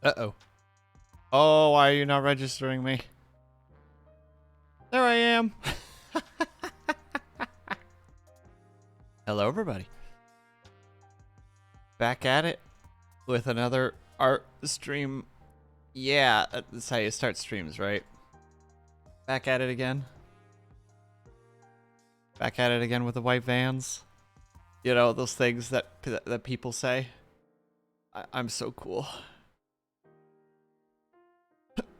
Uh-oh. Oh, why are you not registering me? There I am. Hello, everybody. Back at it with another art stream. Yeah, that's how you start streams, right? Back at it again. Back at it again with the white vans. You know, those things that people say. I'm so cool.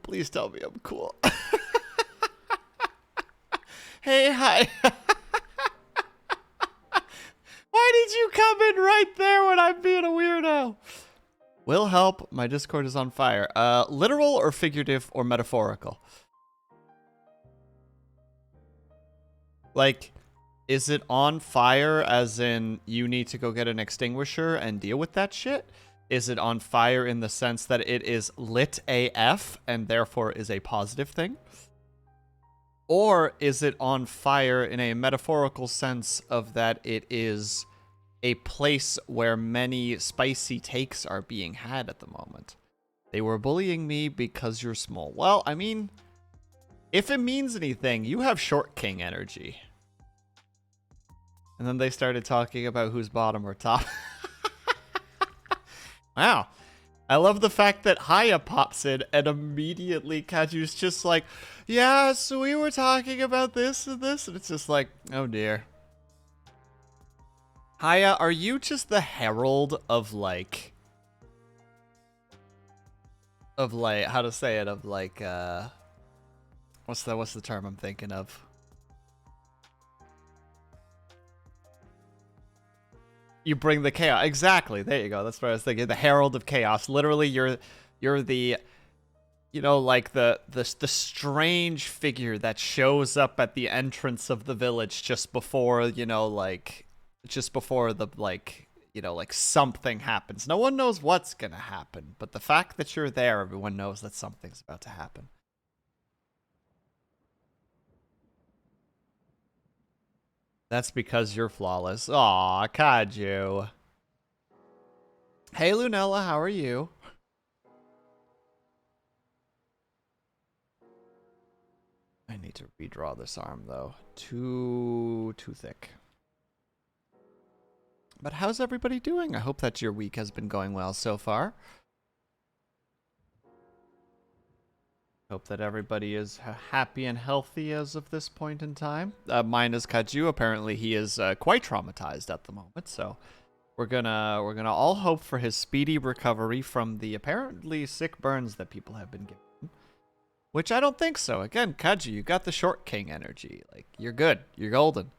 Please tell me I'm cool. Hey, hi. Why did you come in right there when I'm being a weirdo? Will help. My Discord is on fire. Literal or figurative or metaphorical? Like, is it on fire as in you need to go get an extinguisher and deal with that shit? Is it on fire in the sense that it is lit AF and therefore is a positive thing? Or is it on fire in a metaphorical sense of that it is a place where many spicy takes are being had at the moment? They were bullying me because you're small. Well, I mean, if it means anything, you have short king energy. And then they started talking about who's bottom or top. Wow. I love the fact that Haya pops in and immediately Kaju's just like, yeah, so we were talking about this and this. And it's just like, oh dear. Haya, are you just the herald of like, how to say it, of like, what's the term I'm thinking of? You bring the chaos. Exactly. There you go. That's what I was thinking. The herald of chaos. Literally, you're the, you know, like the strange figure that shows up at the entrance of the village just before, you know, like, just before the, like, you know, like something happens. No one knows what's gonna happen, but the fact that you're there, everyone knows that something's about to happen. That's because you're flawless. Aw, Kaju. Hey, Lunella, how are you? I need to redraw this arm, though. Too thick. But how's everybody doing? I hope that your week has been going well so far. Hope that everybody is happy and healthy as of this point in time. Mine is Kaju. Apparently, he is quite traumatized at the moment, so we're gonna all hope for his speedy recovery from the apparently sick burns that people have been giving him. Which I don't think so. Again, Kaju, you got the short king energy. Like, you're good. You're golden.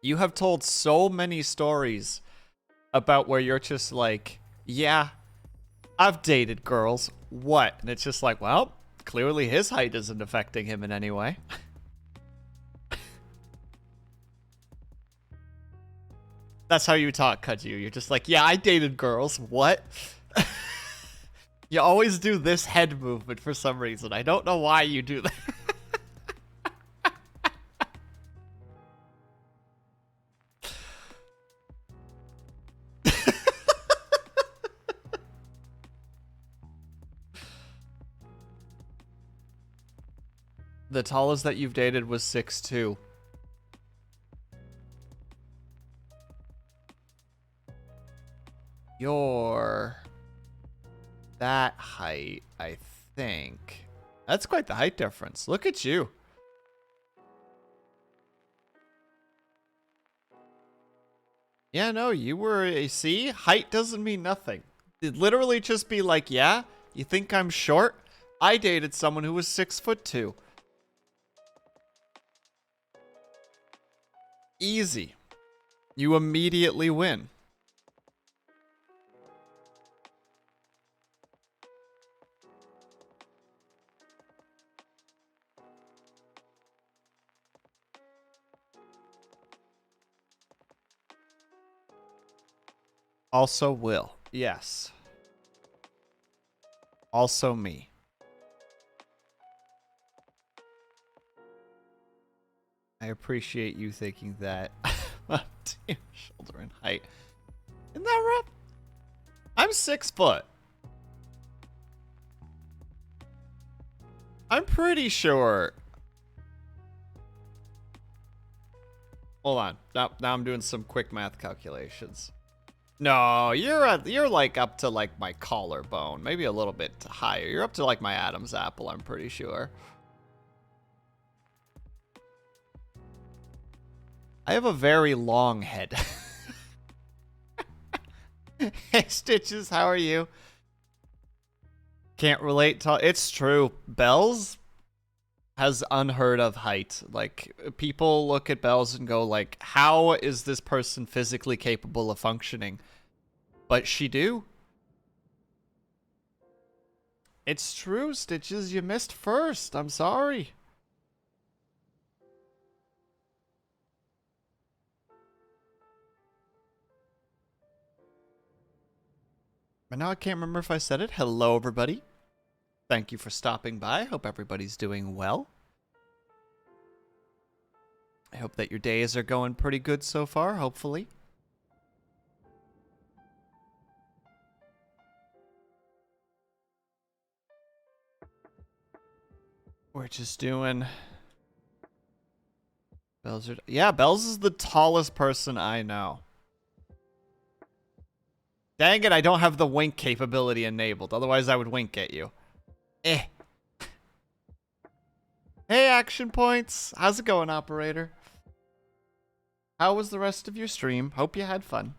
You have told so many stories about where you're just like, yeah, I've dated girls. What? And it's just like, well, clearly his height isn't affecting him in any way. That's how you talk, Kaju. You're just like, yeah, I dated girls. What? You always do this head movement for some reason. I don't know why you do that. The tallest that you've dated was 6'2". You're that height, I think. That's quite the height difference. Look at you. Yeah, no, you were, see, height doesn't mean nothing. It'd literally just be like, yeah, you think I'm short? I dated someone who was 6'2". Easy. You immediately win. Also Will. Yes. Also me. I appreciate you thinking that. Shoulder and height. Isn't that right? 6 foot. I'm pretty sure. Hold on. Now I'm doing some quick math calculations. No, you're like up to like my collarbone, maybe a little bit higher. You're up to like my Adam's apple, I'm pretty sure. I have a very long head. Hey, Stitches, how are you? Can't relate to... It's true. Bells has unheard of height. Like, people look at Bells and go like, how is this person physically capable of functioning? But she do. It's true, Stitches. You missed first. I'm sorry. But now I can't remember if I said it. Hello, everybody. Thank you for stopping by. Hope everybody's doing well. I hope that your days are going pretty good so far, hopefully. We're just doing... Bells are... Yeah, Bells is the tallest person I know. Dang it, I don't have the wink capability enabled. Otherwise, I would wink at you. Eh. Hey, Action Points. How's it going, operator? How was the rest of your stream? Hope you had fun.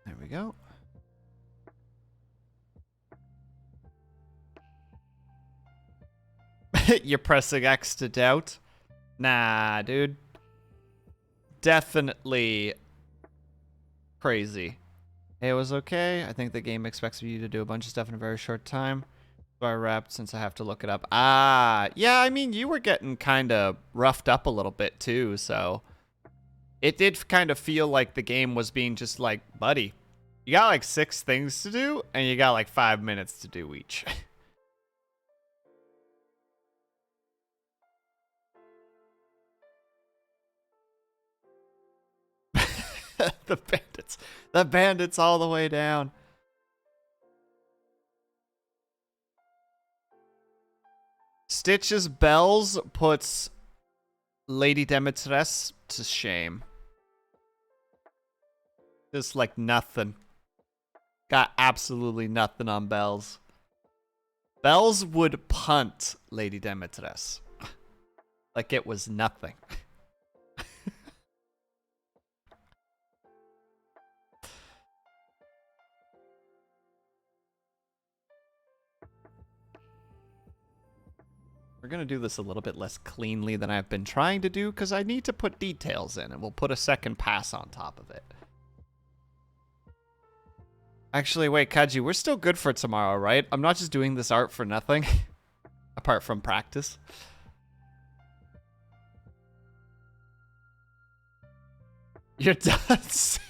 There we go. You're pressing X to doubt? Nah, dude. Definitely crazy. Hey, it was okay. I think the game expects you to do a bunch of stuff in a very short time. So I wrapped since I have to look it up. Ah, yeah, I mean, you were getting kind of roughed up a little bit too, so... It did kind of feel like the game was being just like, buddy, you got like 6 things to do, and you got like 5 minutes to do each. The bandits all the way down. Stitch's Bells puts Lady Demetress to shame. Just like nothing. Got absolutely nothing on Bells. Bells would punt Lady Demetress. Like it was nothing. We're going to do this a little bit less cleanly than I've been trying to do because I need to put details in, and we'll put a second pass on top of it. Actually, wait, Kaji, we're still good for tomorrow, right? I'm not just doing this art for nothing, apart from practice. You're done sipping.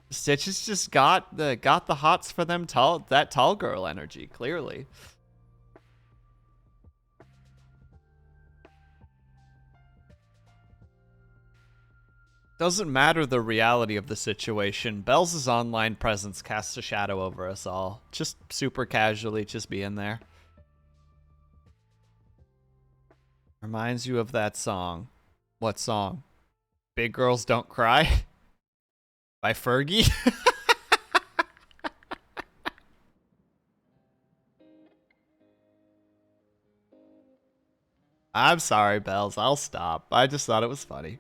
Stitches just got the hots for them that tall girl energy, clearly. Doesn't matter the reality of the situation. Bells' online presence casts a shadow over us all. Just super casually, just being there. Reminds you of that song. What song? Big Girls Don't Cry? By Fergie? I'm sorry, Bells. I'll stop. I just thought it was funny.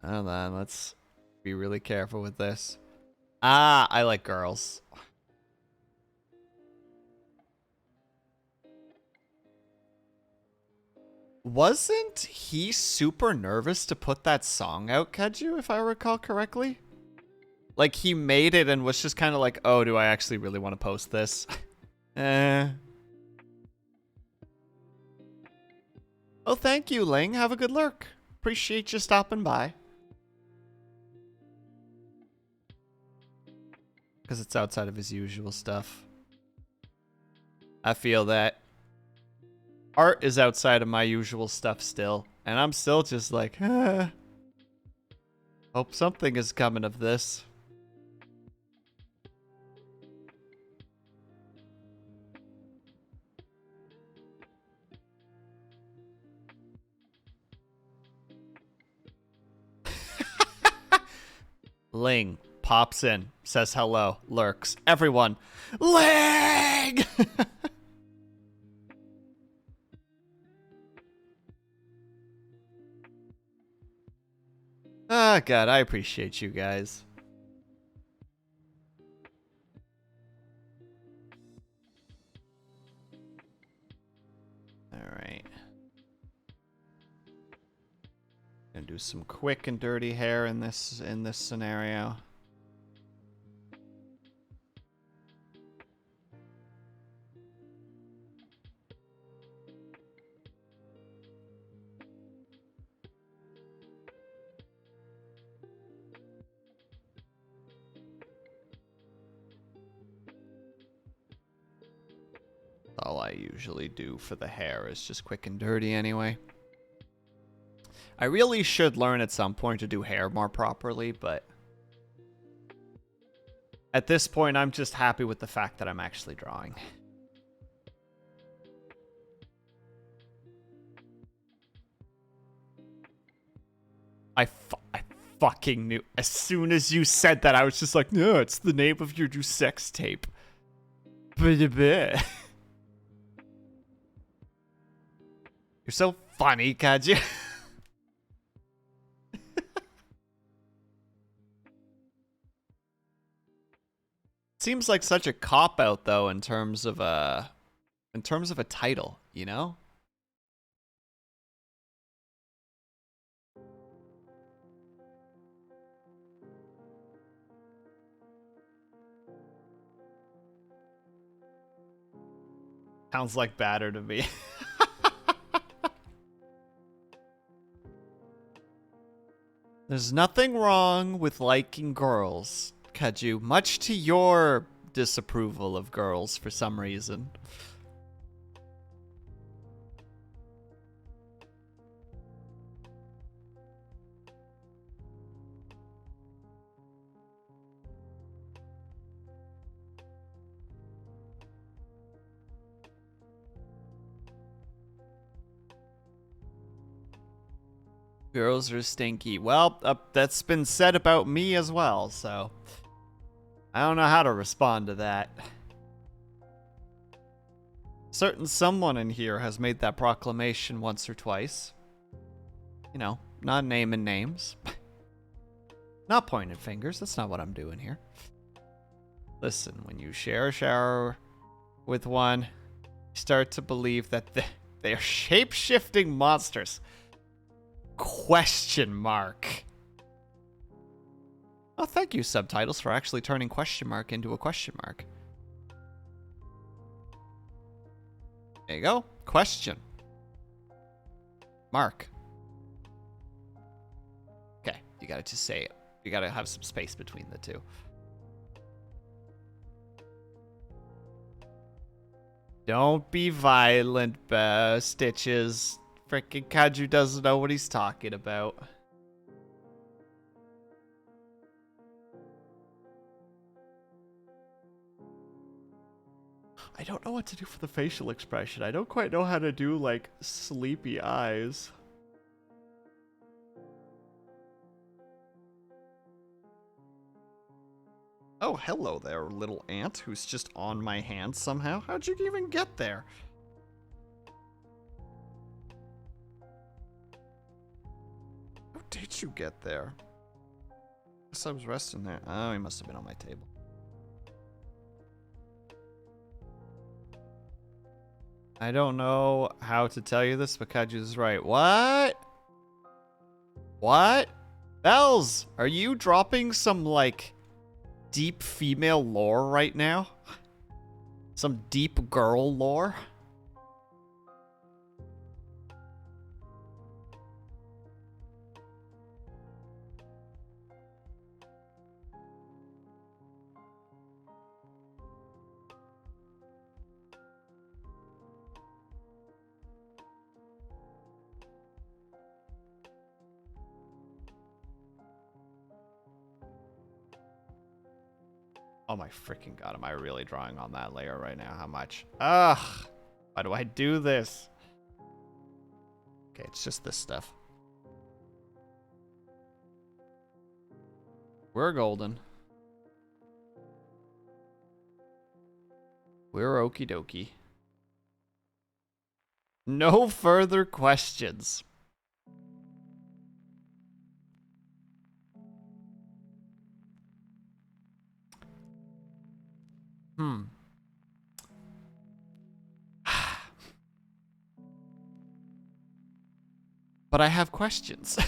Hold on, let's be really careful with this. Ah, I like girls. Wasn't he super nervous to put that song out, Keju, if I recall correctly? Like, he made it and was just kind of like, oh, do I actually really want to post this? Oh, thank you, Ling. Have a good lurk. Appreciate you stopping by. Because it's outside of his usual stuff. I feel that. Art is outside of my usual stuff still. And I'm still just like, hope something is coming of this. Ling pops in, says hello, lurks. Everyone, Ling! Ah, God, I appreciate you guys. Alright. Gonna do some quick and dirty hair in this scenario. All I usually do for the hair is just quick and dirty anyway. I really should learn at some point to do hair more properly, but at this point, I'm just happy with the fact that I'm actually drawing. I fucking knew. As soon as you said that, I was just like, no, it's the name of your new sex tape. You're so funny, Kaji. Seems like such a cop-out, though, in terms of a title, you know? Sounds like batter to me. There's nothing wrong with liking girls, Kaju, much to your disapproval of girls for some reason. Girls are stinky. Well, that's been said about me as well, so I don't know how to respond to that. Certain someone in here has made that proclamation once or twice. You know, not naming names. Not pointing fingers, that's not what I'm doing here. Listen, when you share a shower with one, you start to believe that they are shape-shifting monsters. Question mark. Oh, thank you, subtitles, for actually turning question mark into a question mark. There you go. Question. Mark. Okay, you gotta just say it. You gotta have some space between the two. Don't be violent, Stitches. Frickin' Kaju doesn't know what he's talking about. I don't know what to do for the facial expression. I don't quite know how to do, like, sleepy eyes. Oh, hello there, little ant who's just on my hand somehow. How'd you even get there? How did you get there? Guess I was resting there. Oh, he must have been on my table. I don't know how to tell you this, but Kaju's right. What? What? Bells, are you dropping some, like, deep female lore right now? Some deep girl lore? Oh my freaking god, am I really drawing on that layer right now? How much? Ugh! Why do I do this? Okay, it's just this stuff. We're golden. We're okie dokie. No further questions. But I have questions. I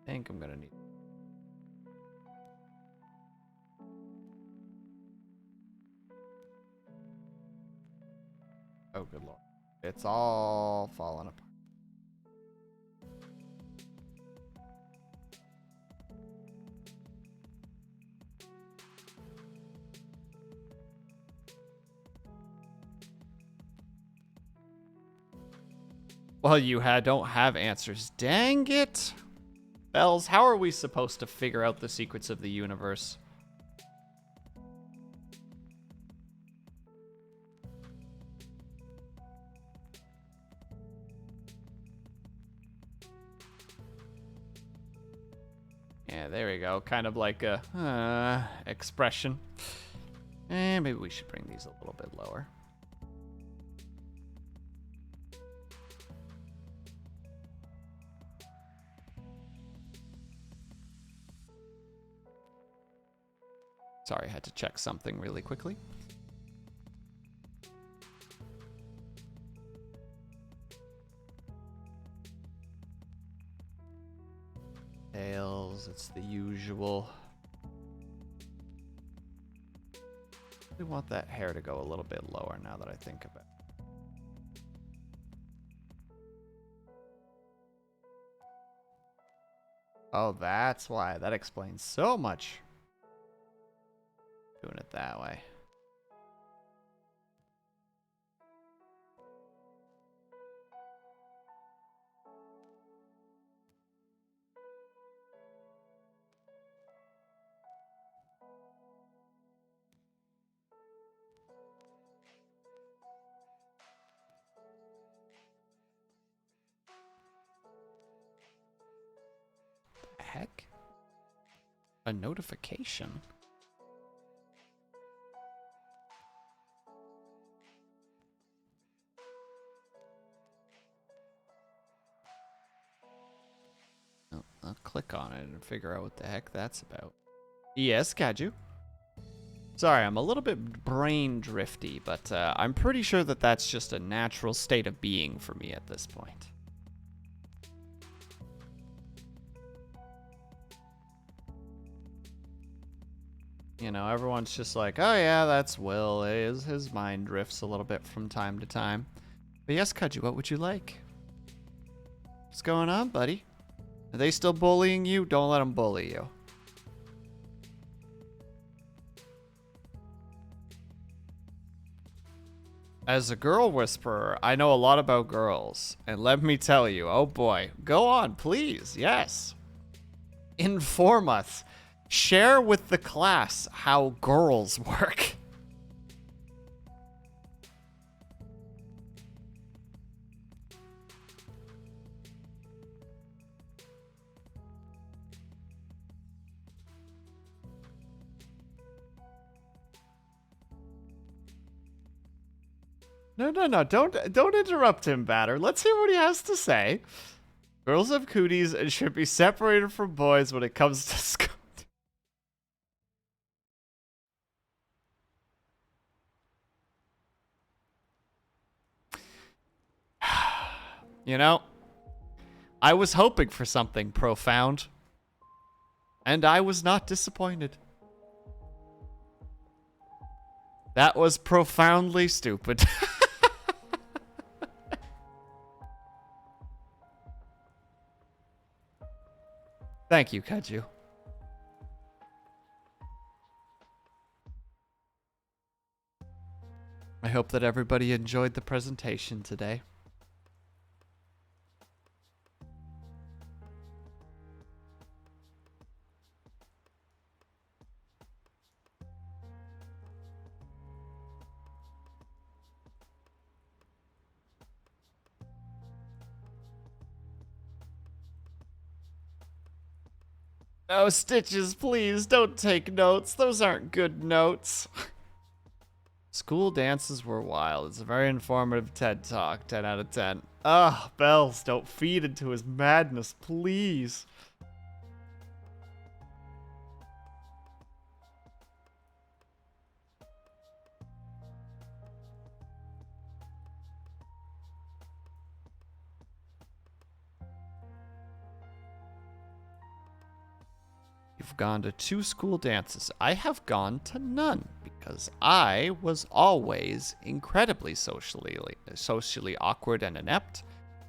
think I'm gonna need. Oh, good lord. It's all falling apart. Well, you don't have answers. Dang it. Bells, how are we supposed to figure out the secrets of the universe? Yeah, there we go. Kind of like a expression. And maybe we should bring these a little bit lower. Sorry, I had to check something really quickly. Tails, it's the usual. We want that hair to go a little bit lower now that I think about it. Oh, that's why. That explains so much. Doing it that way. Heck? A notification? Oh, I'll click on it and figure out what the heck that's about. Yes, Kaju. Sorry, I'm a little bit brain drifty, but I'm pretty sure that that's just a natural state of being for me at this point. You know, everyone's just like, oh yeah, that's Will. His mind drifts a little bit from time to time. But yes, Kaju, what would you like? What's going on, buddy? Are they still bullying you? Don't let them bully you. As a girl whisperer, I know a lot about girls. And let me tell you, oh boy. Go on, please. Yes. Inform us. Share with the class how girls work. No. Don't interrupt him, Batter. Let's hear what he has to say. Girls have cooties and should be separated from boys when it comes to school. You know, I was hoping for something profound, and I was not disappointed. That was profoundly stupid. Thank you, Kaju. I hope that everybody enjoyed the presentation today. Oh, Stitches, please don't take notes. Those aren't good notes. School dances were wild. It's a very informative TED Talk. 10 out of 10. Ah, Bells, don't feed into his madness, please. You've gone to 2 school dances. I have gone to none because I was always incredibly socially awkward and inept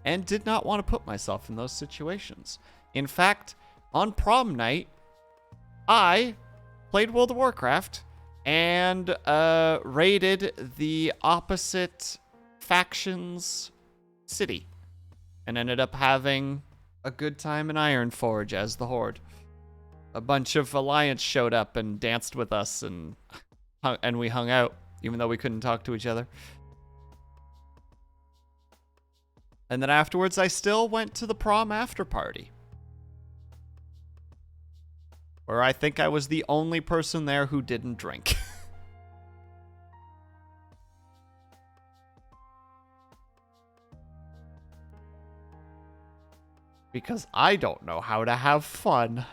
and did not want to put myself in those situations. In fact, on prom night, I played World of Warcraft and raided the opposite faction's city and ended up having a good time in Ironforge as the Horde. A bunch of Alliance showed up and danced with us, and we hung out, even though we couldn't talk to each other. And then afterwards, I still went to the prom after party, where I think I was the only person there who didn't drink. Because I don't know how to have fun.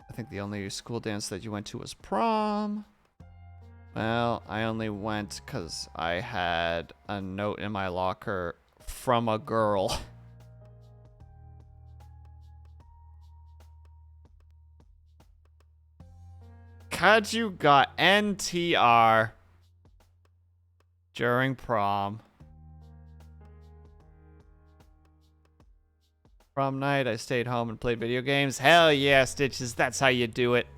I think the only school dance that you went to was prom. Well, I only went because I had a note in my locker from a girl. Kaju got NTR during prom. Prom night, I stayed home and played video games. Hell yeah, Stitches, that's how you do it.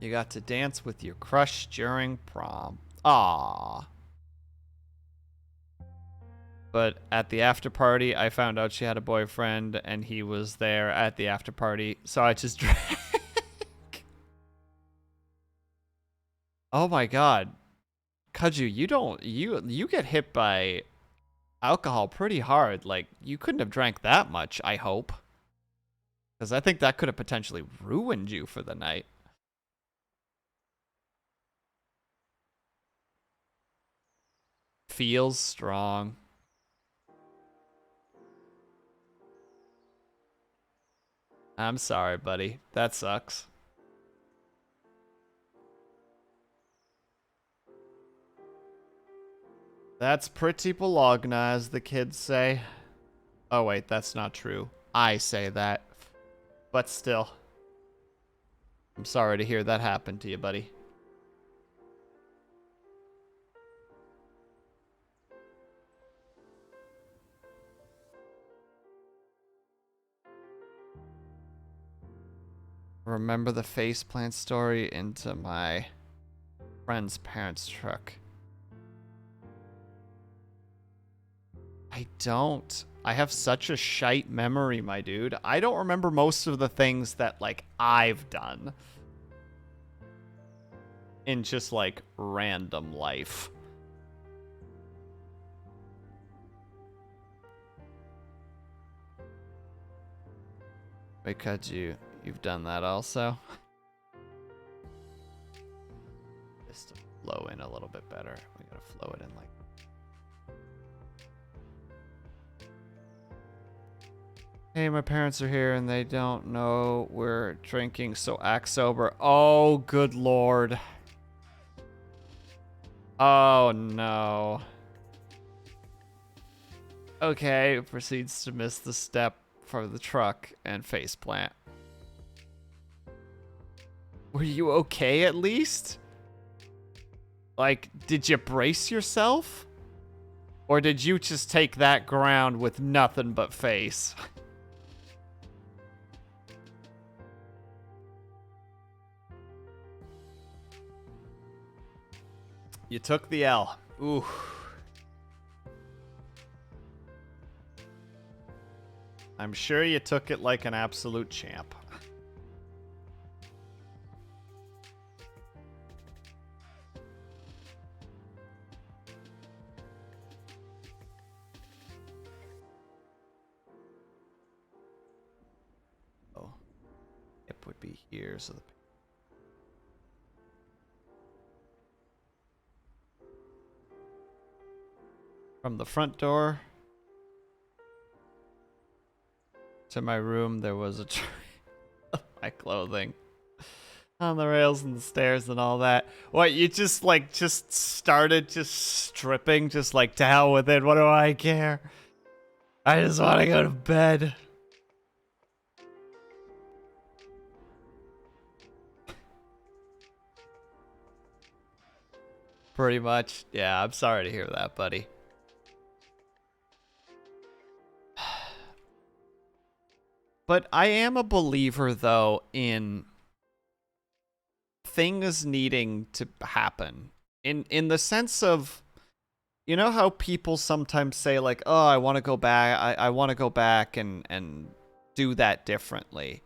You got to dance with your crush during prom. Aww. But at the after party, I found out she had a boyfriend and he was there at the after party, so I just drank. Oh my god. Kaju, you get hit by alcohol pretty hard. Like, you couldn't have drank that much, I hope. Because I think that could have potentially ruined you for the night. Feels strong. I'm sorry, buddy. That sucks. That's pretty Bologna, as the kids say. Oh, wait, that's not true. I say that. But still. I'm sorry to hear that happen to you, buddy. Remember the faceplant story into my friend's parents' truck? I don't. I have such a shite memory, my dude. I don't remember most of the things that, like, I've done in just, like, random life. Because you've done that also. Just to flow in a little bit better. We gotta flow it in like. Hey, my parents are here and they don't know we're drinking, so act sober. Oh, good lord. Oh, no. Okay, proceeds to miss the step for the truck and faceplant. Were you okay at least? Like, did you brace yourself? Or did you just take that ground with nothing but face? You took the L. Ooh. I'm sure you took it like an absolute champ. Oh. It would be here, so the... From the front door to my room, there was a tray of my clothing on the rails and the stairs and all that. What, you just, like, just started just stripping, just like, to hell with it, what do I care? I just want to go to bed. Pretty much. Yeah, I'm sorry to hear that, buddy. But I am a believer, though, in things needing to happen. In the sense of, you know how people sometimes say, like, oh, I want to go back, I want to go back and do that differently.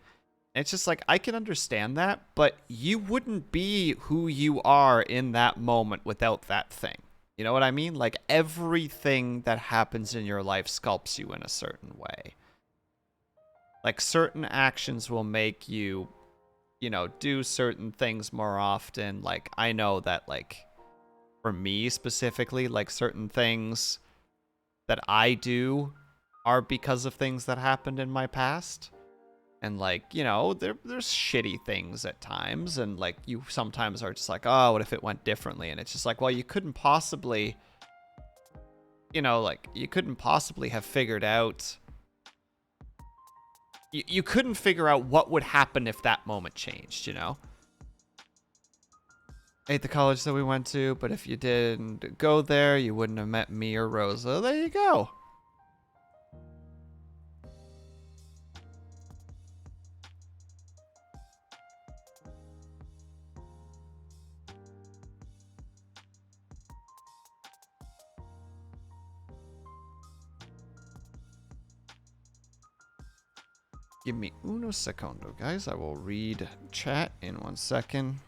And it's just like, I can understand that, but you wouldn't be who you are in that moment without that thing. You know what I mean? Like, everything that happens in your life sculpts you in a certain way. Like, certain actions will make you, you know, do certain things more often. Like, I know that, like, for me specifically, like, certain things that I do are because of things that happened in my past. And, like, you know, there's shitty things at times. And, like, you sometimes are just like, oh, what if it went differently? And it's just like, well, you couldn't possibly, you know, like, you couldn't possibly have figured out... You couldn't figure out what would happen if that moment changed, you know? I hate the college that we went to, but if you didn't go there, you wouldn't have met me or Rosa. There you go. Give me uno secondo, guys. I will read chat in 1 second.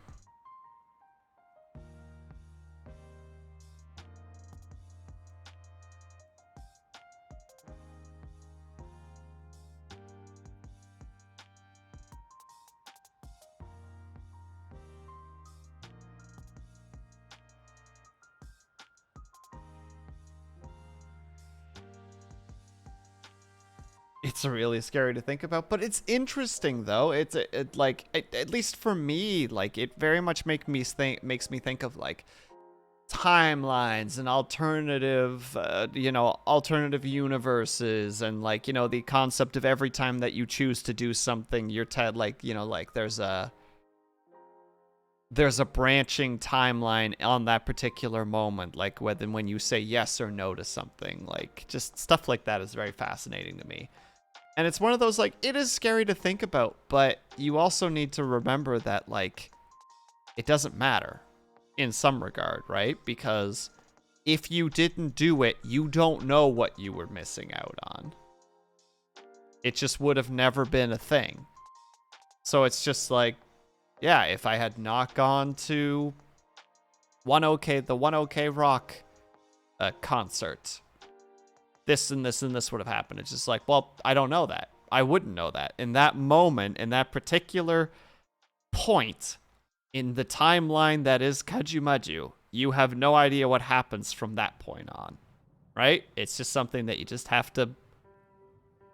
It's really scary to think about, but it's interesting though. It's like at least for me, like it very much makes me think of like timelines and alternative, you know, alternative universes, and like, you know, the concept of every time that you choose to do something, you're like, you know, like there's a branching timeline on that particular moment, like when you say yes or no to something, like just stuff like that is very fascinating to me. And it's one of those, like, it is scary to think about, but you also need to remember that, like, it doesn't matter in some regard, right? Because if you didn't do it, you don't know what you were missing out on. It just would have never been a thing. So it's just like, yeah, if I had not gone to the 1OK Rock concert, this and this and this would have happened. It's just like, well, I don't know that. I wouldn't know that. In that moment, in that particular point in the timeline that is Kajumaju, you have no idea what happens from that point on, right? It's just something that you just have to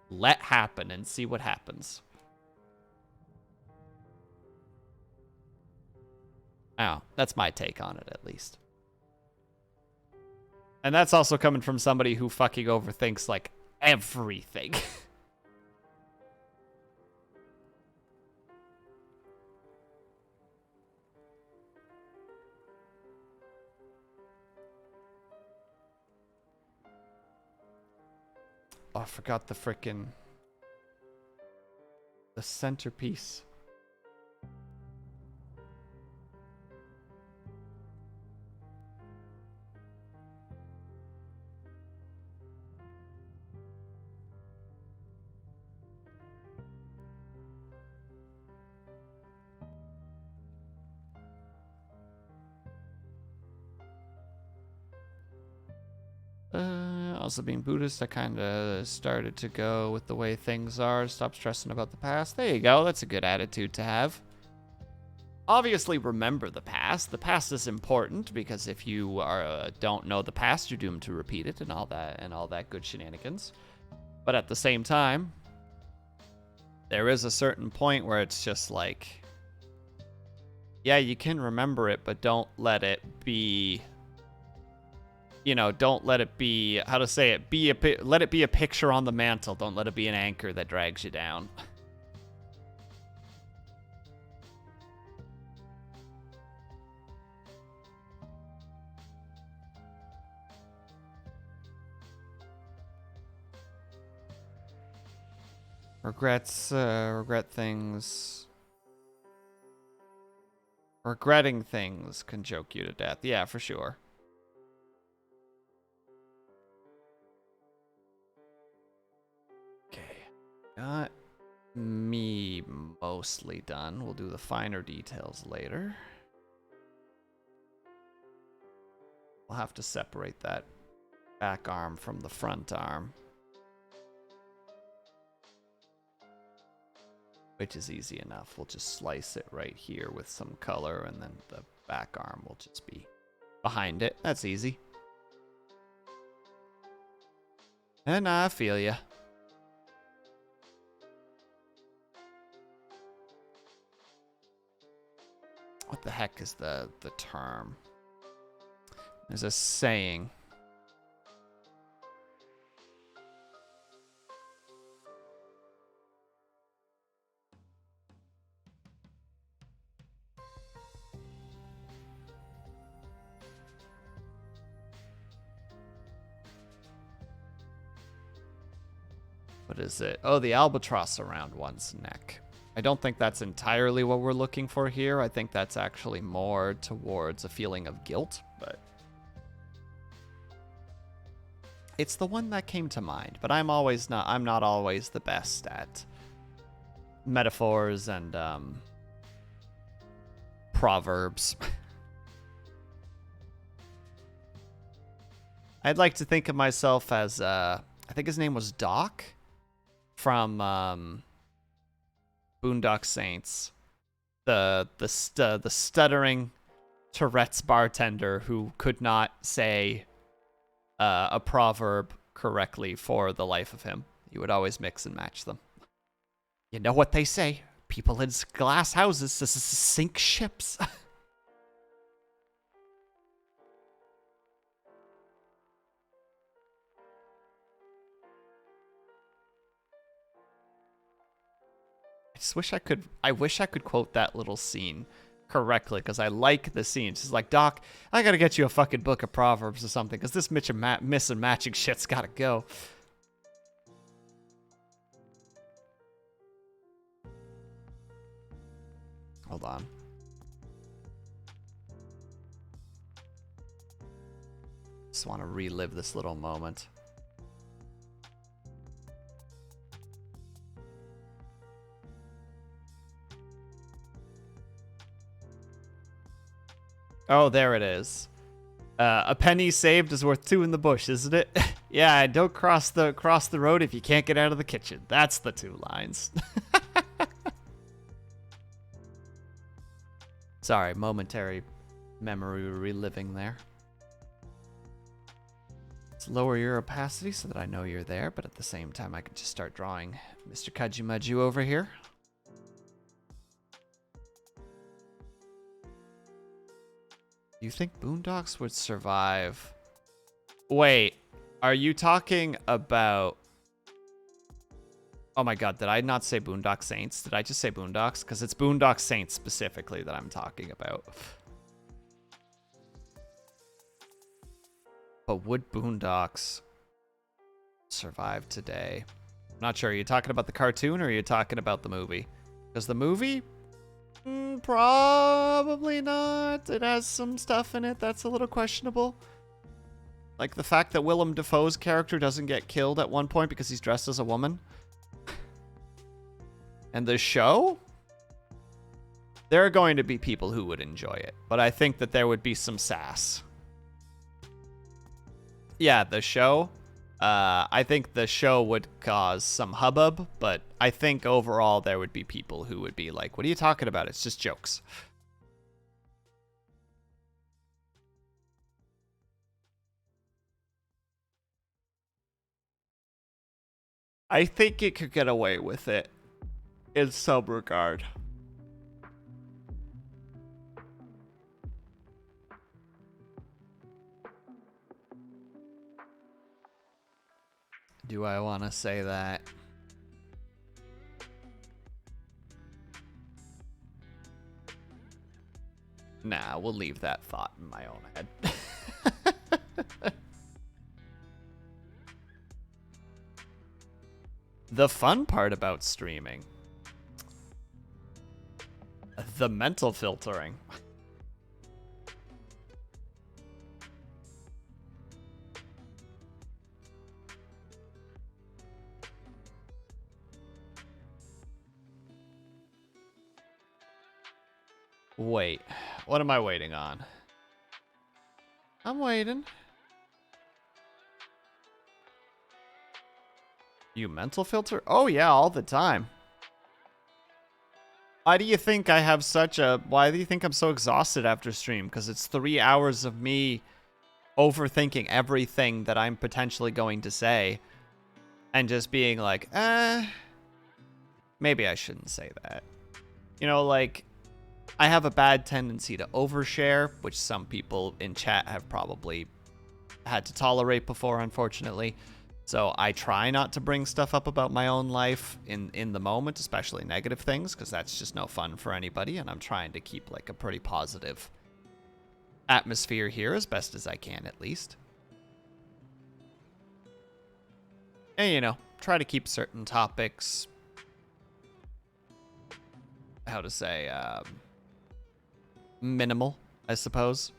let happen and see what happens. Oh, that's my take on it, at least. And that's also coming from somebody who fucking overthinks, like, everything. Oh, I forgot the frickin' the centerpiece. Also being Buddhist, I kind of started to go with the way things are. Stop stressing about the past. There you go. That's a good attitude to have. Obviously, remember the past. The past is important because if you don't know the past, you're doomed to repeat it and all that good shenanigans. But at the same time, there is a certain point where it's just like, yeah, you can remember it, but don't let it be. You know, don't let it be, how to say it, let it be a picture on the mantle. Don't let it be an anchor that drags you down. Regret things. Regretting things can choke you to death. Yeah, for sure. Got me mostly done. We'll do the finer details later. We'll have to separate that back arm from the front arm, which is easy enough. We'll just slice it right here with some color, and then the back arm will just be behind it. That's easy. And I feel ya. What the heck is the term? There's a saying. What is it? Oh, the albatross around one's neck. I don't think that's entirely what we're looking for here. I think that's actually more towards a feeling of guilt, but it's the one that came to mind. But I'm not always the best at metaphors and proverbs. I'd like to think of myself as I think his name was Doc from Boondock Saints, the stuttering Tourette's bartender who could not say a proverb correctly for the life of him. He would always mix and match them. You know what they say? People in glass houses sink ships. I wish I could quote that little scene correctly, because I like the scene. She's like, Doc, I gotta get you a fucking book of Proverbs or something, because this miss and matching shit's gotta go. Hold on. Just want to relive this little moment. Oh, there it is. A penny saved is worth two in the bush, isn't it? Yeah, don't cross the road if you can't get out of the kitchen. That's the two lines. Sorry, momentary memory reliving there. Let's lower your opacity so that I know you're there, but at the same time I could just start drawing Mr. Kajimaju over here. Do you think Boondocks would survive? Wait, are you talking about... Oh my god, did I not say Boondock Saints? Did I just say Boondocks? Because it's Boondock Saints specifically that I'm talking about. But would Boondocks survive today? I'm not sure. Are you talking about the cartoon or are you talking about the movie? Because the movie... probably not. It has some stuff in it that's a little questionable. Like the fact that Willem Dafoe's character doesn't get killed at one point because he's dressed as a woman. And the show? There are going to be people who would enjoy it, but I think that there would be some sass. Yeah, the show. I think the show would cause some hubbub, but I think overall there would be people who would be like, what are you talking about? It's just jokes. I think it could get away with it in some regard. Do I want to say that? Nah, we'll leave that thought in my own head. The fun part about streaming. The mental filtering. Wait, what am I waiting on? I'm waiting. You mental filter? Oh yeah, all the time. Why do you think I have such a... Why do you think I'm so exhausted after stream? Because it's 3 hours of me overthinking everything that I'm potentially going to say. And just being like, maybe I shouldn't say that. You know, like... I have a bad tendency to overshare, which some people in chat have probably had to tolerate before, unfortunately. So I try not to bring stuff up about my own life in the moment, especially negative things, because that's just no fun for anybody, and I'm trying to keep like a pretty positive atmosphere here as best as I can, at least. And, you know, try to keep certain topics, how to say, minimal, I suppose.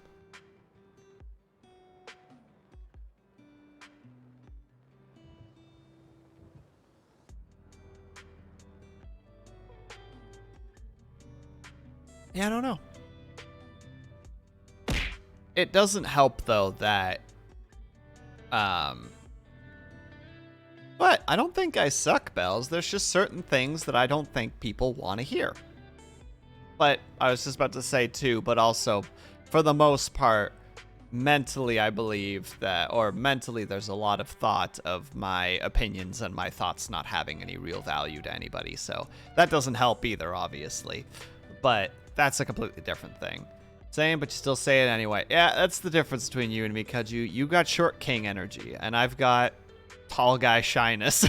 Yeah, I don't know. It doesn't help, though, that... But I don't think I suck, Bells. There's just certain things that I don't think people want to hear. But I was just about to say, too, but also, for the most part, mentally, I believe that... Or mentally, there's a lot of thought of my opinions and my thoughts not having any real value to anybody. So that doesn't help either, obviously. But... that's a completely different thing. Same, but you still say it anyway. Yeah, that's the difference between you and me, Kaju. You got short king energy, and I've got tall guy shyness.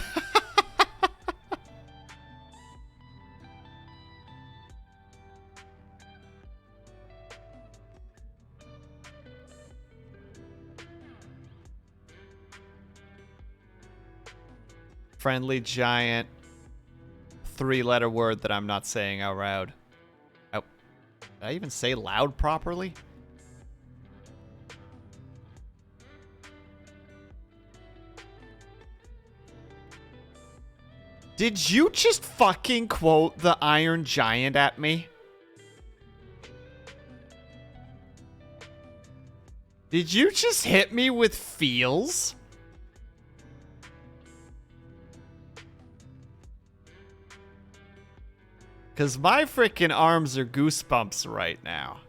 Friendly giant 3-letter word that I'm not saying out loud. Did I even say loud properly? Did you just fucking quote the Iron Giant at me? Did you just hit me with feels? Because my freaking arms are goosebumps right now.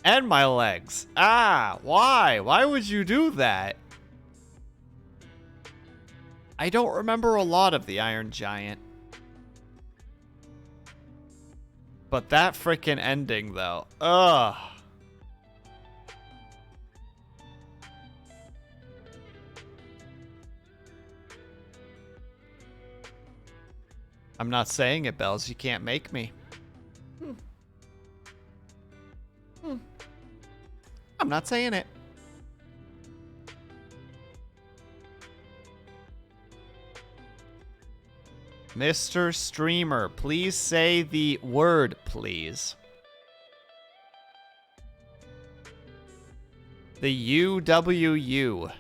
And my legs. Ah, why? Why would you do that? I don't remember a lot of the Iron Giant. But that freaking ending, though. Ugh. I'm not saying it, Bells. You can't make me. I'm not saying it. Mr. Streamer, please say the word, please. The UWU.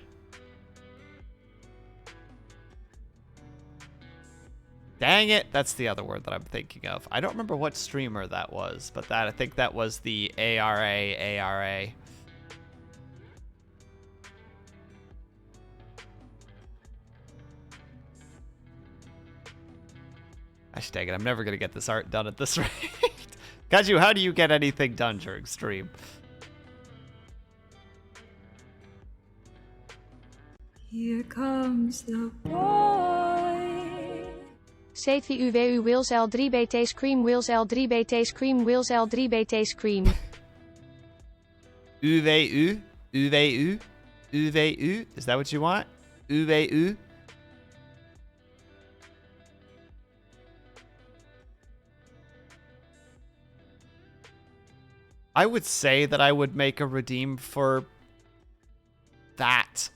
Dang it, that's the other word that I'm thinking of. I don't remember what streamer that was, but I think that was the ARA. Gosh dang it, I'm never gonna get this art done at this rate. Kaju, how do you get anything done during stream? Here comes the boy. CVUWU Wills L3BT Scream Wills L3BT Scream Wills L3BT Scream. UVU? UVU? UVU? Is that what you want? UVU? I would say that I would make a redeem for that,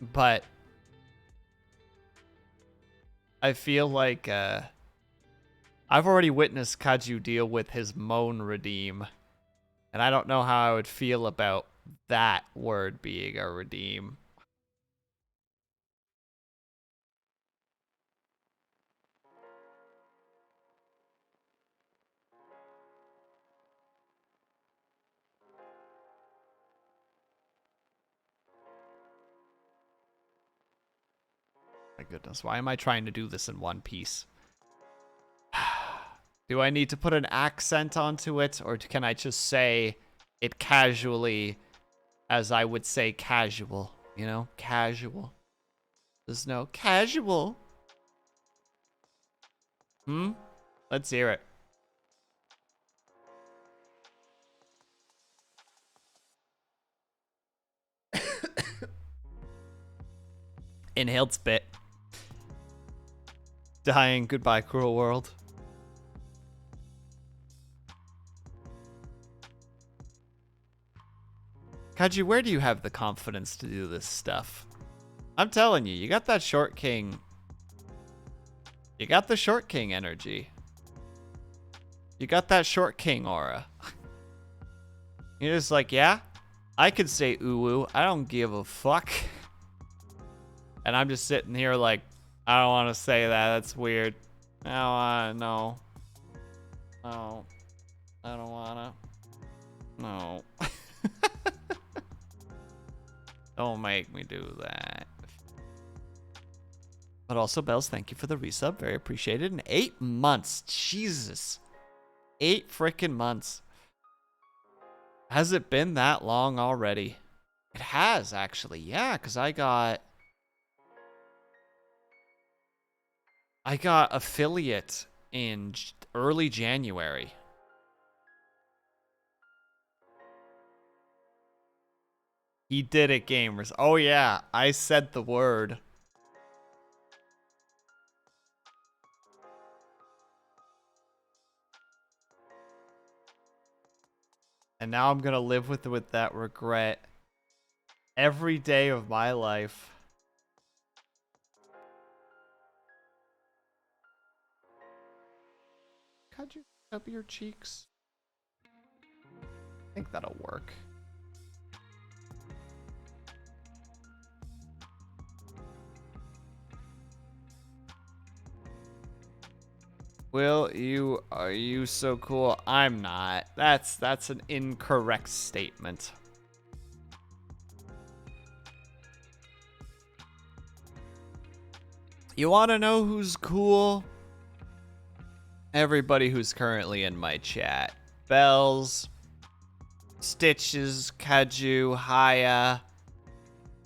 but I feel like I've already witnessed Kaju deal with his moan redeem, and I don't know how I would feel about that word being a redeem. My goodness, why am I trying to do this in one piece? Do I need to put an accent onto it, or can I just say it casually as I would say casual? You know, casual. There's no casual. Let's hear it. Inhaled spit. Dying. Goodbye, cruel world. Kaji, where do you have the confidence to do this stuff? I'm telling you, you got that short king. You got the short king energy. You got that short king aura. You're just like, yeah, I could say uwu. I don't give a fuck. And I'm just sitting here like, I don't want to say that. That's weird. I don't want to. No. No. I don't want to. No. Don't make me do that. But also, Bells, thank you for the resub. Very appreciated. And 8 months. Jesus. 8 freaking months. Has it been that long already? It has, actually. Yeah, because I got affiliate in early January. He did it, gamers. Oh, yeah. I said the word. And now I'm going to live with that regret every day of my life. Could you up your cheeks? I think that'll work. Will, are you so cool? I'm not. That's an incorrect statement. You want to know who's cool? Everybody who's currently in my chat. Bells, Stitches, Kaju, Haya,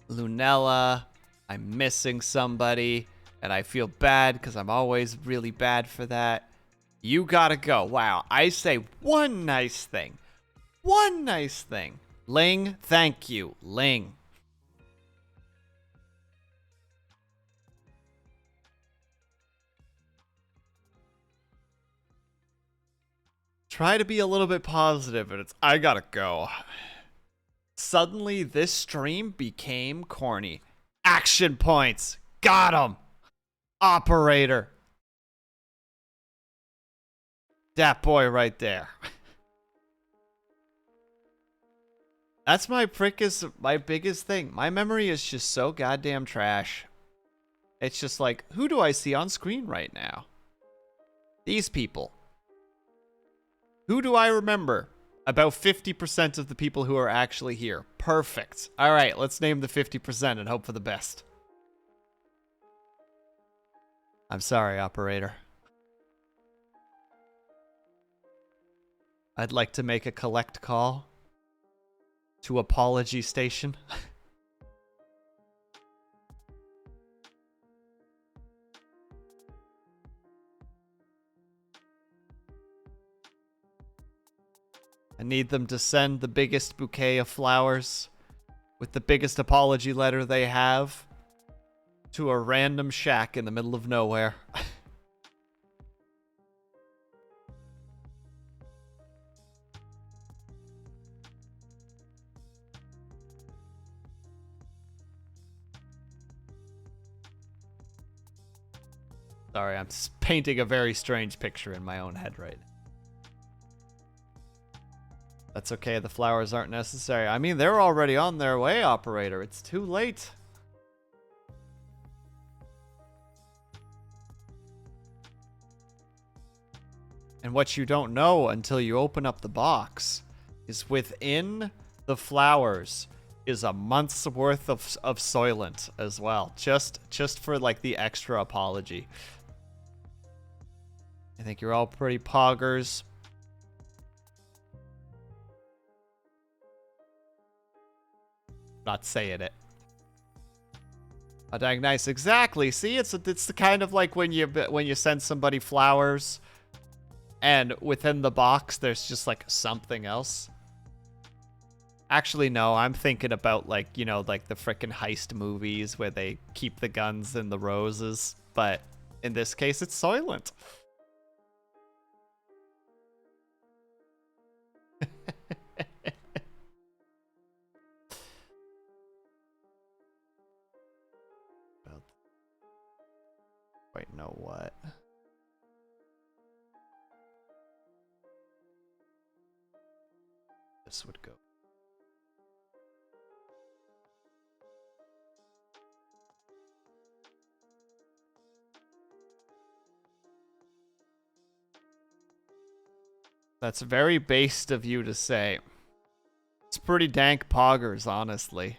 Lunella. I'm missing somebody, and I feel bad because I'm always really bad for that. You gotta go. Wow, I say one nice thing. One nice thing. Ling, thank you. Ling. Try to be a little bit positive, and it's, I gotta go. Suddenly, this stream became corny. Action points. Got him. Operator. That boy right there. That's my biggest thing. My memory is just so goddamn trash. It's just like, who do I see on screen right now? These people. Who do I remember? About 50% of the people who are actually here. Perfect. All right, let's name the 50% and hope for the best. I'm sorry, operator. I'd like to make a collect call to Apology Station. I need them to send the biggest bouquet of flowers with the biggest apology letter they have to a random shack in the middle of nowhere. Sorry, I'm painting a very strange picture in my own head right now. That's okay, the flowers aren't necessary. I mean, they're already on their way, operator. It's too late. And what you don't know until you open up the box is within the flowers is a month's worth of Soylent as well. Just for like the extra apology. I think you're all pretty poggers. Not saying it. Oh, dang nice. Exactly. See, it's the kind of like when you send somebody flowers and within the box there's just like something else. Actually, no, I'm thinking about like, you know, like the frickin' heist movies where they keep the guns in the roses, but in this case it's Soylent. Wait, no, what? This would go. That's very based of you to say. It's pretty dank poggers, honestly.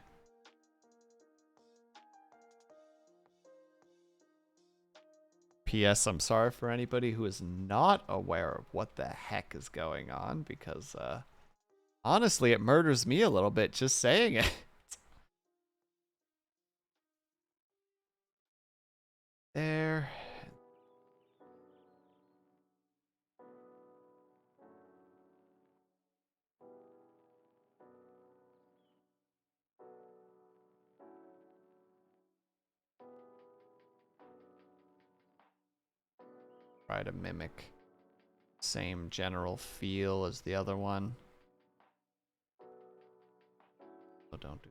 P.S. I'm sorry for anybody who is not aware of what the heck is going on, because, honestly, it murders me a little bit just saying it. There. Try to mimic same general feel as the other one. Oh, don't do.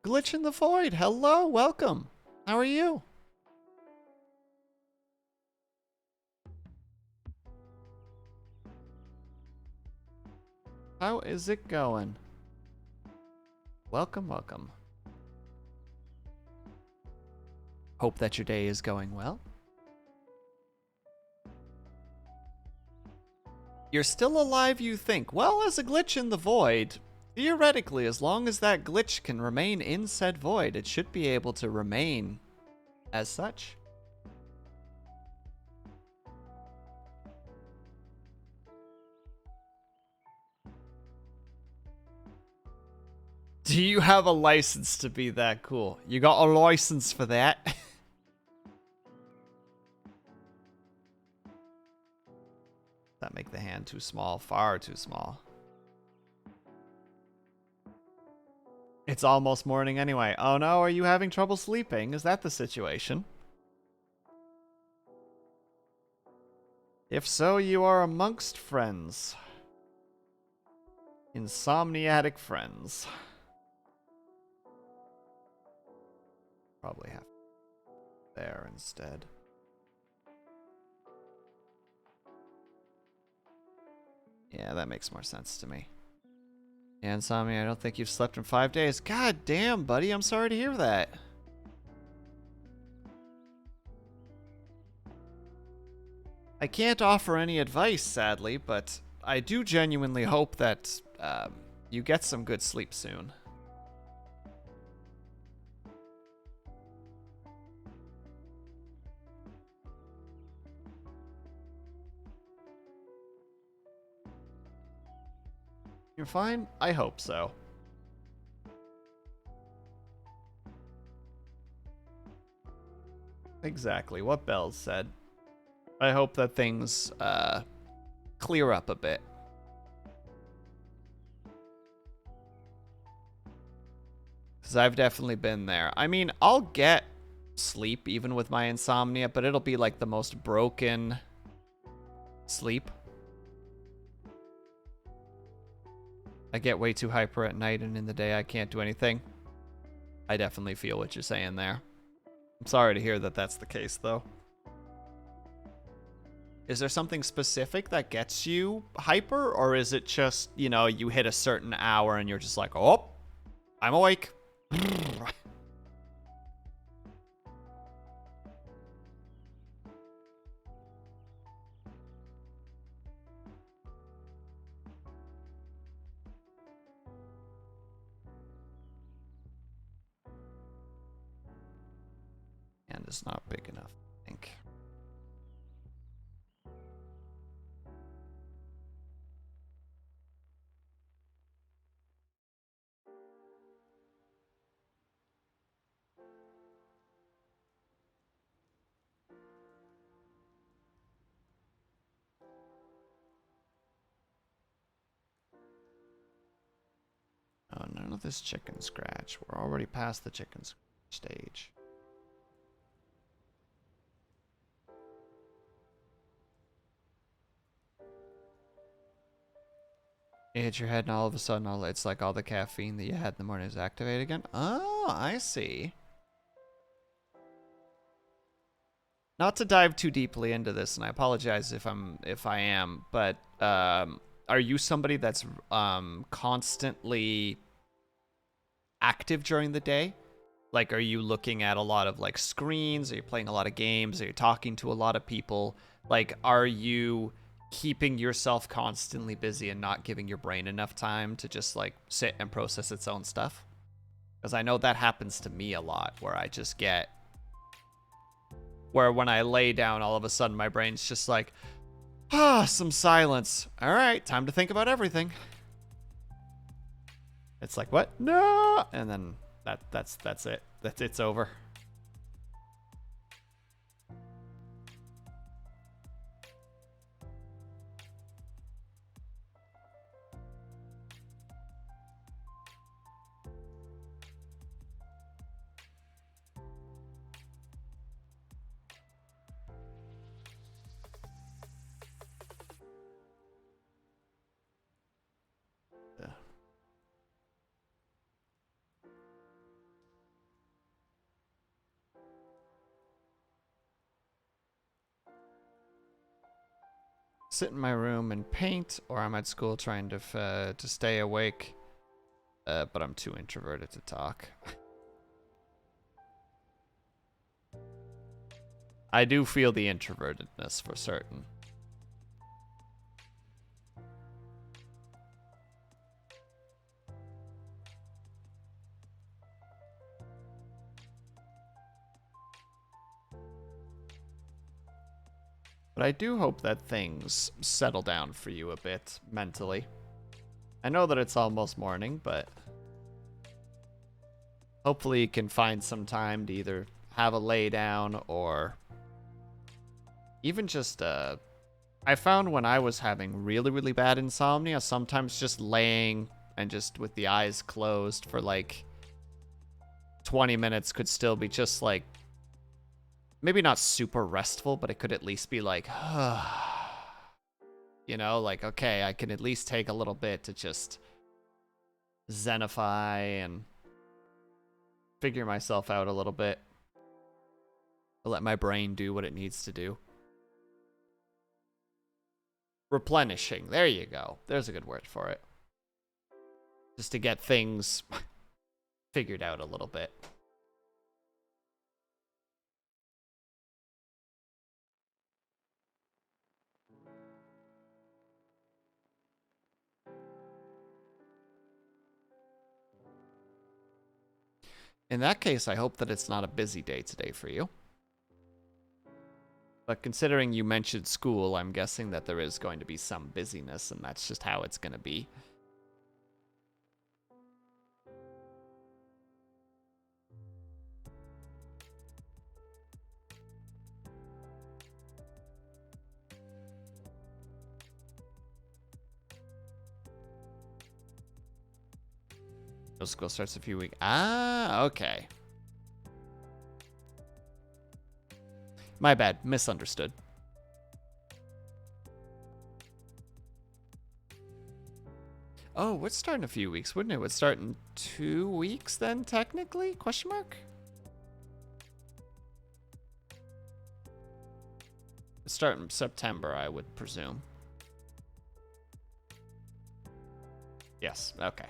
Glitch in the Void, hello, welcome. How are you? How is it going? Welcome, welcome. Hope that your day is going well. You're still alive, you think. Well, as a glitch in the void, theoretically, as long as that glitch can remain in said void, it should be able to remain as such. Do you have a license to be that cool? You got a license for that? That make the hand too small, far too small. It's almost morning anyway. Oh no, are you having trouble sleeping? Is that the situation? If so, you are amongst friends. Insomniatic friends. Probably have there instead. Yeah, that makes more sense to me. Yeah, Insomnia, I don't think you've slept in 5 days. God damn, buddy, I'm sorry to hear that. I can't offer any advice, sadly, but I do genuinely hope that you get some good sleep soon. You're fine? I hope so. Exactly what Bells said. I hope that things clear up a bit. Because I've definitely been there. I mean, I'll get sleep even with my insomnia, but it'll be like the most broken sleep. I get way too hyper at night, and in the day I can't do anything. I definitely feel what you're saying there. I'm sorry to hear that that's the case, though. Is there something specific that gets you hyper, or is it just, you know, you hit a certain hour and you're just like, oh, I'm awake. And it's not big enough, I think. Oh, none of this chicken scratch. We're already past the chicken scratch stage. You hit your head and all of a sudden it's like all the caffeine that you had in the morning is activated again. Oh, I see. Not to dive too deeply into this, and I apologize if I am, but are you somebody that's constantly active during the day? Like, are you looking at a lot of like screens? Are you playing a lot of games? Are you talking to a lot of people? Like, are you keeping yourself constantly busy and not giving your brain enough time to just like sit and process its own stuff? Because I know that happens to me a lot, where I just get, where when I lay down, all of a sudden my brain's just like, some silence. All right, time to think about everything. It's like, what? No, and then that's it. It's over. Yeah. Sit in my room and paint, or I'm at school trying to stay awake, but I'm too introverted to talk. I do feel the introvertedness for certain. But I do hope that things settle down for you a bit mentally. I know that it's almost morning, but hopefully you can find some time to either have a lay down or even just I found when I was having really, really bad insomnia, sometimes just laying and just with the eyes closed for like 20 minutes could still be just like, maybe not super restful, but it could at least be like, you know, like, okay, I can at least take a little bit to just zenify and figure myself out a little bit. To let my brain do what it needs to do. Replenishing. There you go. There's a good word for it. Just to get things figured out a little bit. In that case, I hope that it's not a busy day today for you. But considering you mentioned school, I'm guessing that there is going to be some busyness, and that's just how it's going to be. No school starts a few weeks. Ah, okay. My bad. Misunderstood. Oh, would start in a few weeks, wouldn't it? Would start in 2 weeks then, technically? Question mark? Start in September, I would presume. Yes, okay.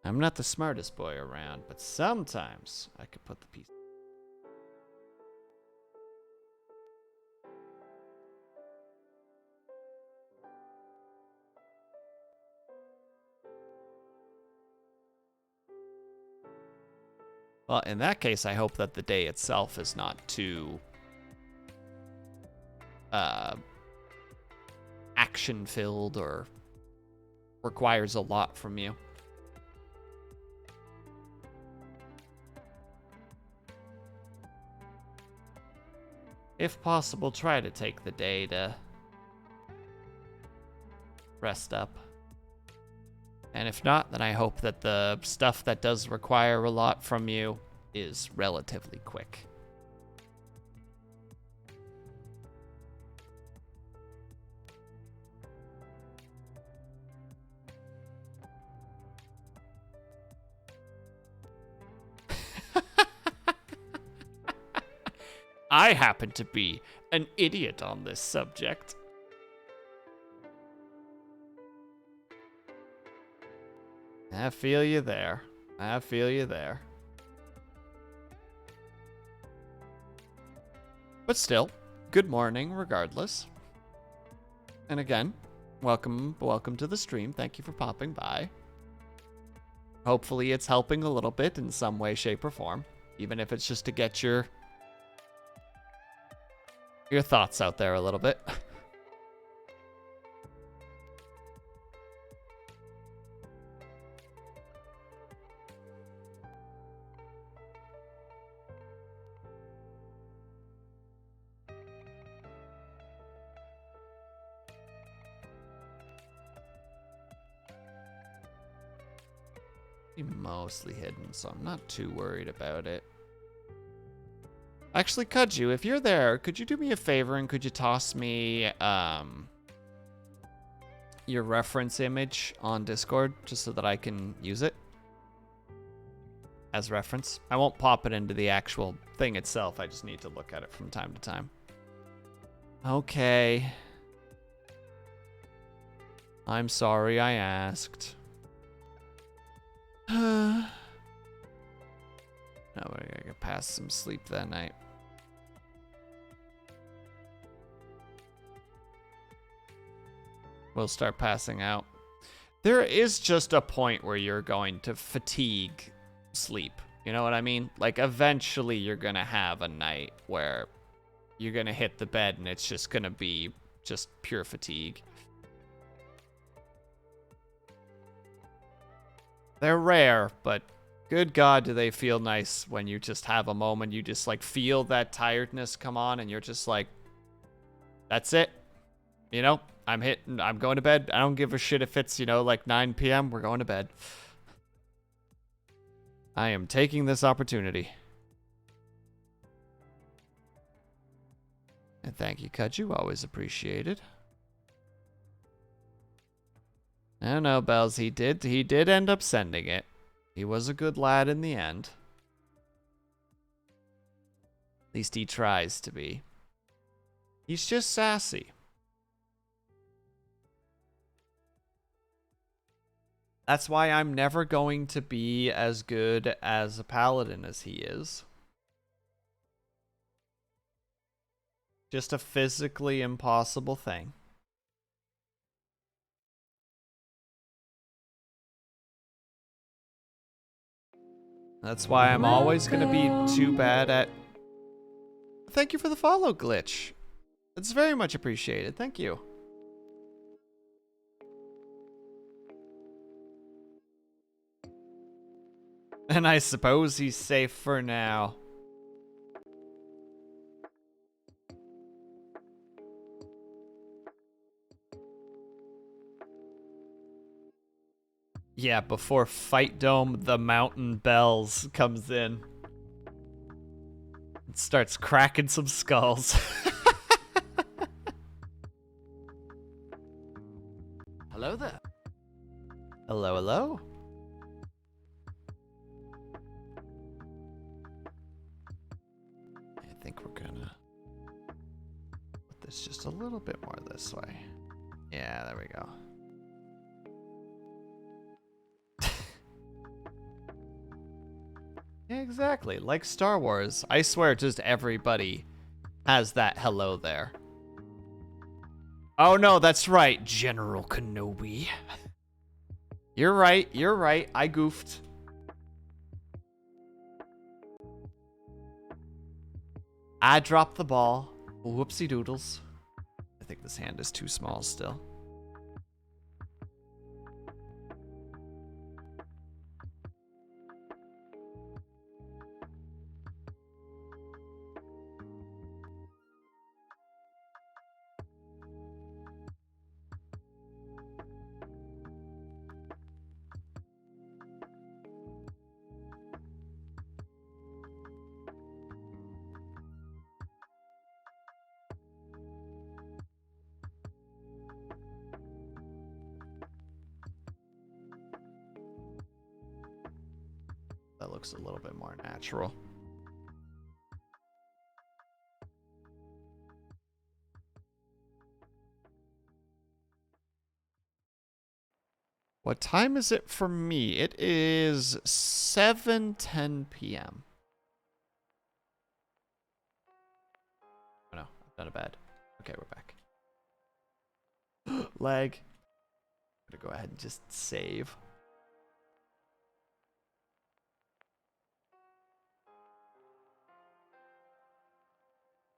I'm not the smartest boy around, but sometimes I could put the piece. Well, in that case, I hope that the day itself is not too action-filled or requires a lot from you. If possible, try to take the day to rest up. And if not, then I hope that the stuff that does require a lot from you is relatively quick. I happen to be an idiot on this subject. I feel you there. I feel you there. But still, good morning regardless. And again, welcome to the stream. Thank you for popping by. Hopefully it's helping a little bit in some way, shape, or form. Even if it's just to get your thoughts out there a little bit. Mostly hidden, so I'm not too worried about it. Actually, Kudju, if you're there, could you do me a favor and could you toss me your reference image on Discord just so that I can use it as reference? I won't pop it into the actual thing itself. I just need to look at it from time to time. Okay. I'm sorry I asked. Now we're gonna get past some sleep that night. We'll start passing out. There is just a point where you're going to fatigue sleep. You know what I mean? Like, eventually you're going to have a night where you're going to hit the bed and it's just going to be just pure fatigue. They're rare, but good God, do they feel nice when you just have a moment. You just, like, feel that tiredness come on and you're just like, that's it. You know, I'm going to bed. I don't give a shit if it's, you know, like 9 p.m. We're going to bed. I am taking this opportunity. And thank you, Kudju. Always appreciated. I don't know, Bells. He did end up sending it. He was a good lad in the end. At least he tries to be. He's just sassy. That's why I'm never going to be as good as a paladin as he is. Just a physically impossible thing. That's why I'm always going to be too bad at... Thank you for the follow, Glitch. It's very much appreciated. Thank you. And I suppose he's safe for now. Yeah, before Fight Dome, the Mountain Bells comes in. It starts cracking some skulls. Hello there. Hello, hello. I think we're gonna put this just a little bit more this way. Yeah, there we go. Yeah, exactly. Like Star Wars. I swear just everybody has that hello there. Oh no, that's right, General Kenobi. You're right, you're right. I goofed. I dropped the ball. Whoopsie doodles. I think this hand is too small still. That looks a little bit more natural. What time is it for me? It is 7:10 p.m. Oh no, I've done a bad. Okay, we're back. Lag. I'm gonna go ahead and just save.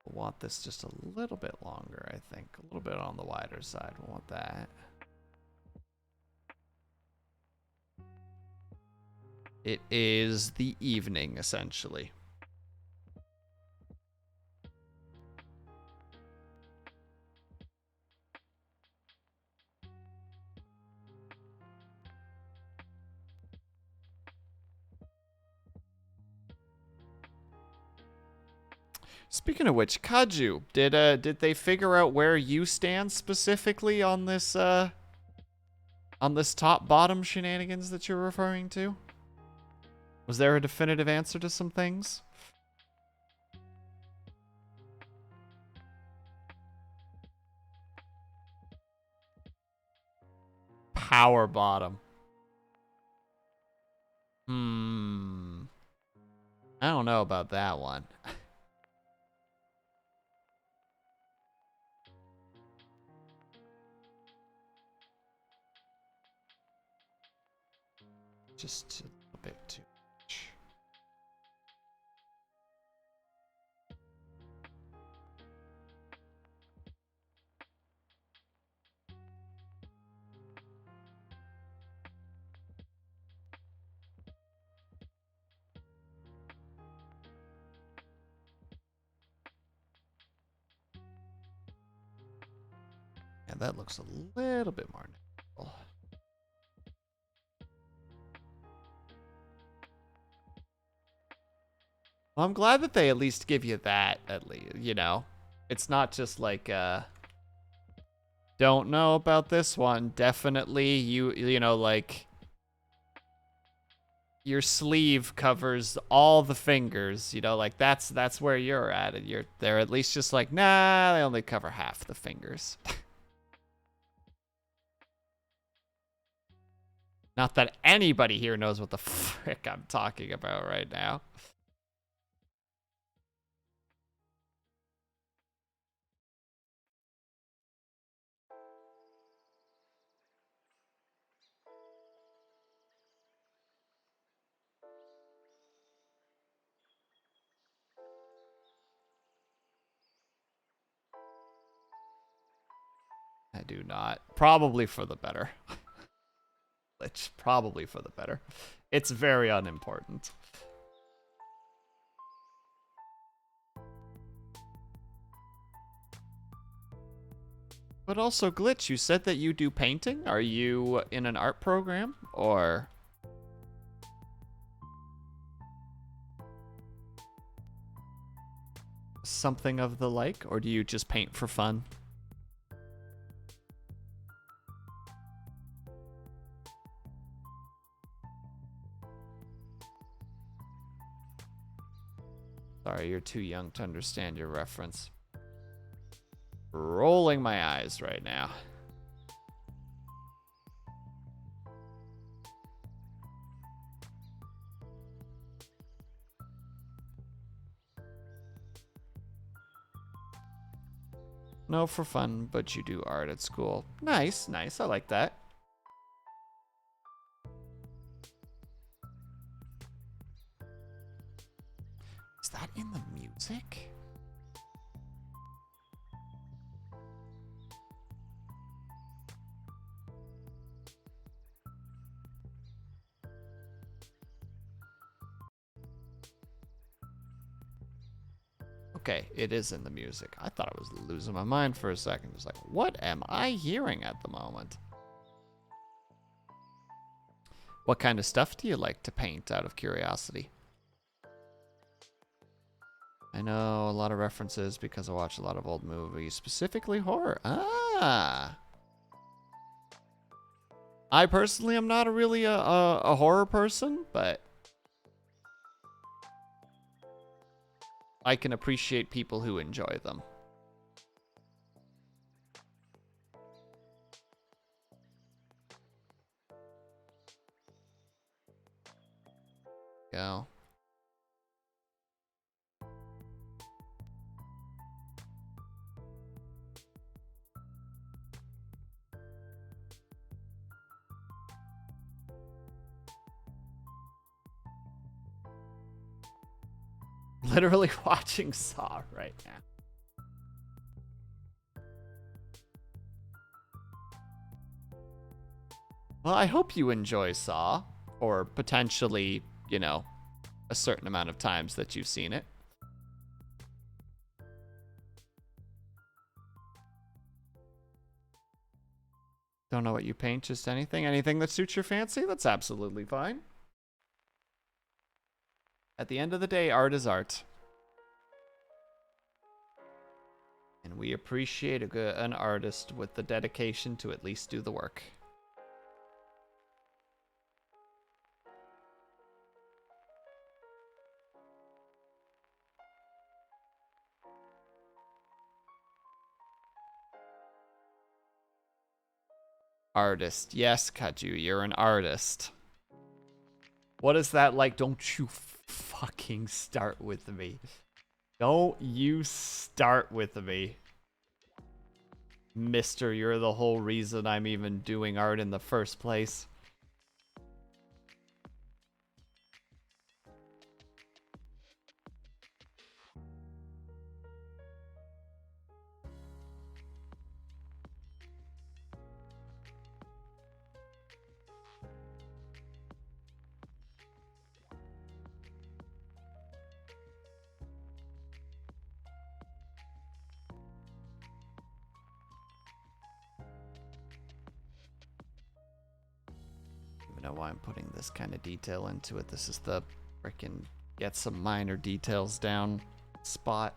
We'll want this just a little bit longer, I think. A little bit on the wider side. We'll want that. It is the evening, essentially. Speaking of which, Kaju, did they figure out where you stand specifically on this top bottom shenanigans that you're referring to? Was there a definitive answer to some things? Power bottom. I don't know about that one. just a little bit too much. Yeah, that looks a little bit more natural. Well, I'm glad that they at least give you that, at least, you know? It's not just like, don't know about this one. Definitely, you know, like, your sleeve covers all the fingers, you know, like, that's where you're at, and they're at least just like, nah, they only cover half the fingers. Not that anybody here knows what the frick I'm talking about right now. I do not. Probably for the better. It's probably for the better. It's very unimportant. But also, Glitch, you said that you do painting? Are you in an art program? Or something of the like? Or do you just paint for fun? Sorry, you're too young to understand your reference. Rolling my eyes right now. No, for fun, but you do art at school. Nice, nice. I like that. Is that in the music? Okay, it is in the music. I thought I was losing my mind for a second. Just like, what am I hearing at the moment? What kind of stuff do you like to paint, out of curiosity? I know a lot of references because I watch a lot of old movies, specifically horror. Ah. I personally am not really a horror person, but I can appreciate people who enjoy them. Go. Literally watching Saw right now. Well, I hope you enjoy Saw, or potentially, you know, a certain amount of times that you've seen it. Don't know what you paint, just anything? Anything that suits your fancy? That's absolutely fine. At the end of the day, art is art. And we appreciate an artist with the dedication to at least do the work. Artist. Yes, Kaju, you're an artist. What is that like? Don't you fucking start with me. Don't you start with me. Mister, you're the whole reason I'm even doing art in the first place. know why I'm putting this kind of detail into it. This is the frickin' get some minor details down spot.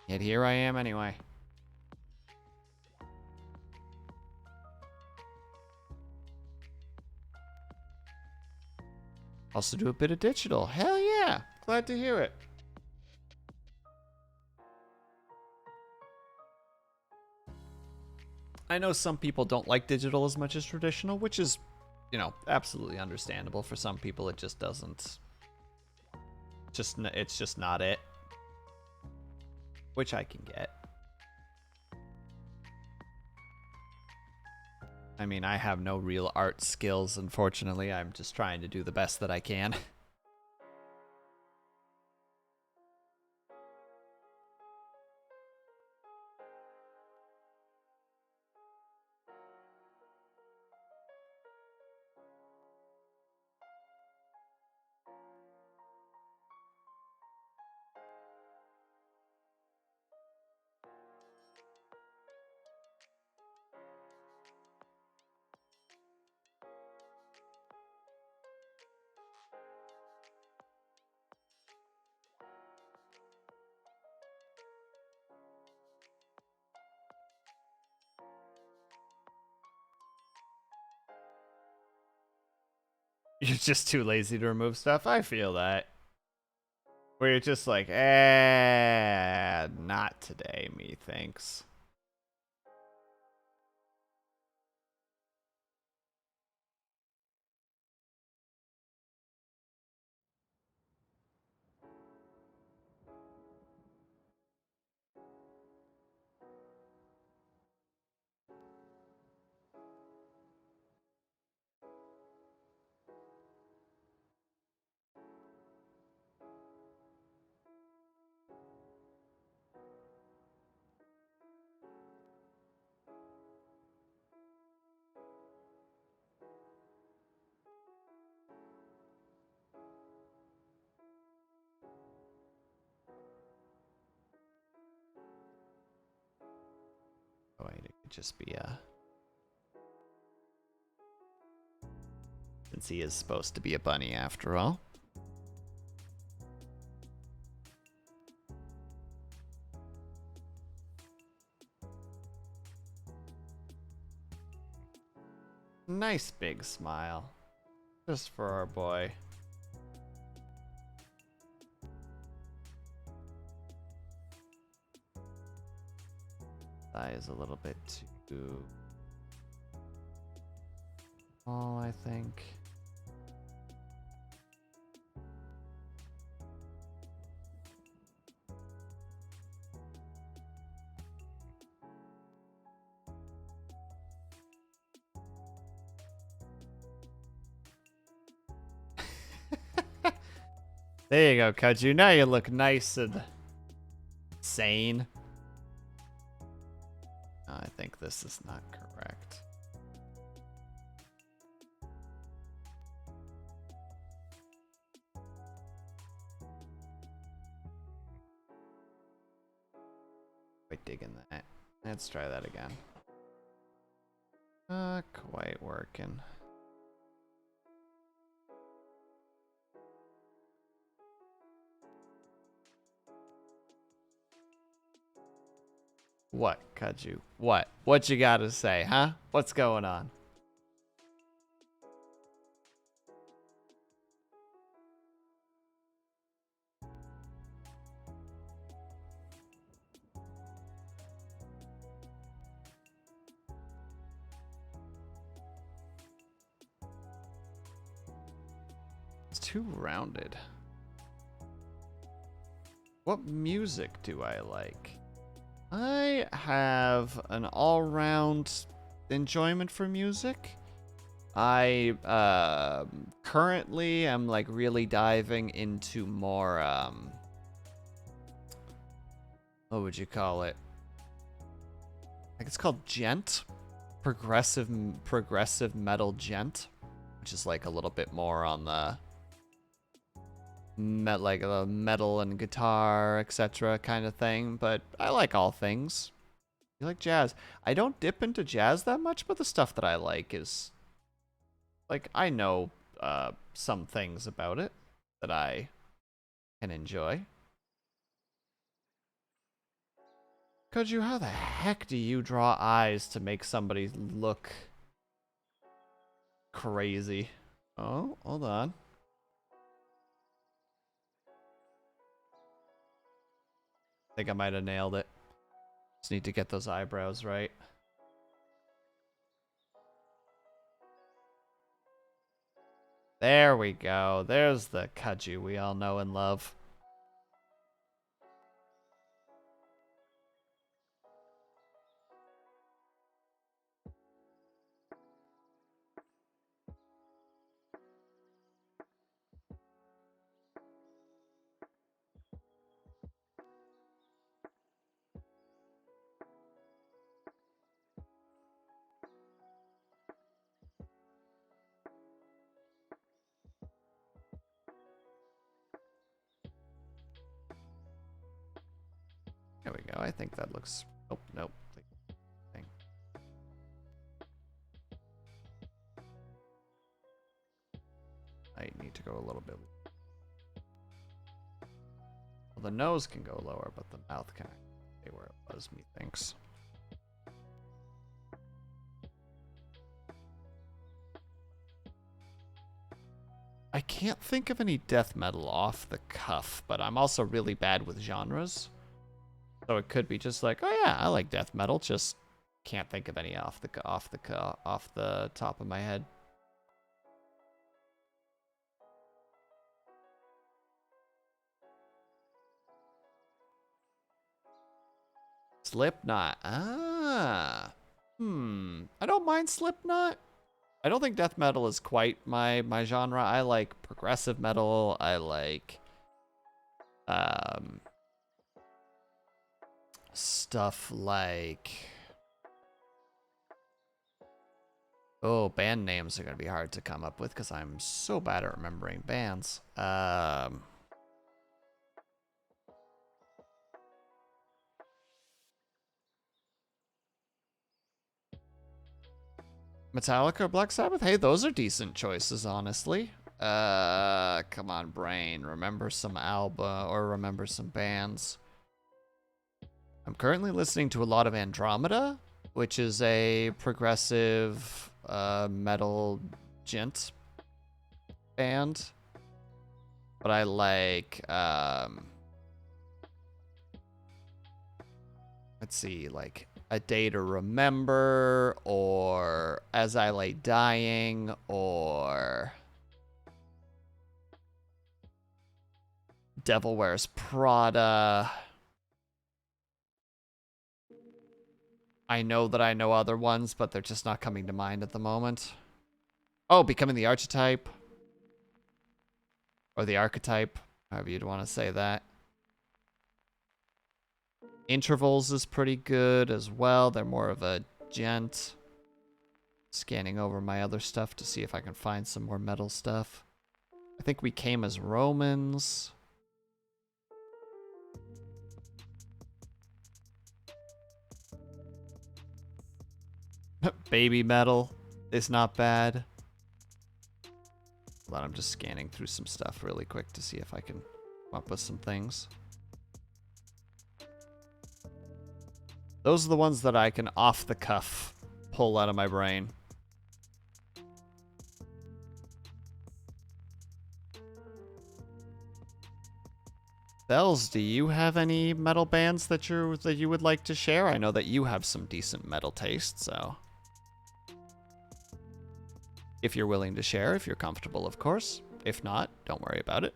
Yet here I am anyway. Also do a bit of digital. Hell yeah. Glad to hear it. I know some people don't like digital as much as traditional, which is, you know, absolutely understandable. For some people, it just doesn't. It's just not it. Which I can get. I mean, I have no real art skills, unfortunately. I'm just trying to do the best that I can. You're just too lazy to remove stuff. I feel that. Where you're just like, not today, me thanks. Oh, wait, it could just be a... Since he is supposed to be a bunny after all. Nice big smile. Just for our boy. Eye is a little bit too small, I think. There you go, Kaju. Now you look nice and sane. I think this is not correct. Quite digging that. Let's try that again. Not quite working. What, Kaju? What? What you gotta say, huh? What's going on? It's too rounded. What music do I like? I have an all-round enjoyment for music. I currently am like really diving into more what would you call it? Like it's called gent, progressive metal gent, which is like a little bit more on the like a metal and guitar, etc. kind of thing. But I like all things. You like jazz? I don't dip into jazz that much, but the stuff that I like is like, I know some things about it that I can enjoy. Koju, how the heck do you draw eyes to make somebody look crazy? Oh, hold on. I think I might have nailed it. Just need to get those eyebrows right. There we go. There's the Kaju we all know and love. There we go. I think that looks... Oh, nope. Thing. I need to go a little bit... Well, the nose can go lower, but the mouth can stay where it was, methinks. I can't think of any death metal off the cuff, but I'm also really bad with genres. So it could be just like, oh yeah, I like death metal, just can't think of any off the top of my head. Slipknot. Ah. I don't mind Slipknot. I don't think death metal is quite my genre. I like progressive metal. I like stuff like... Oh, band names are going to be hard to come up with because I'm so bad at remembering bands. Metallica or Black Sabbath? Hey, those are decent choices, honestly. Come on, brain. Remember some album or remember some bands. I'm currently listening to a lot of Andromeda, which is a progressive metal gent band. But I like, let's see, like A Day to Remember, or As I Lay Dying, or Devil Wears Prada. I know that I know other ones, but they're just not coming to mind at the moment. Oh, Becoming the Archetype. Or the Archetype, however you'd want to say that. Intervals is pretty good as well. They're more of a gent. Scanning over my other stuff to see if I can find some more metal stuff. I think We Came as Romans. Baby metal is not bad. But I'm just scanning through some stuff really quick to see if I can come up with some things. Those are the ones that I can off the cuff pull out of my brain. Bells, do you have any metal bands that you would like to share? I know that you have some decent metal taste, so if you're willing to share, if you're comfortable, of course. If not, don't worry about it.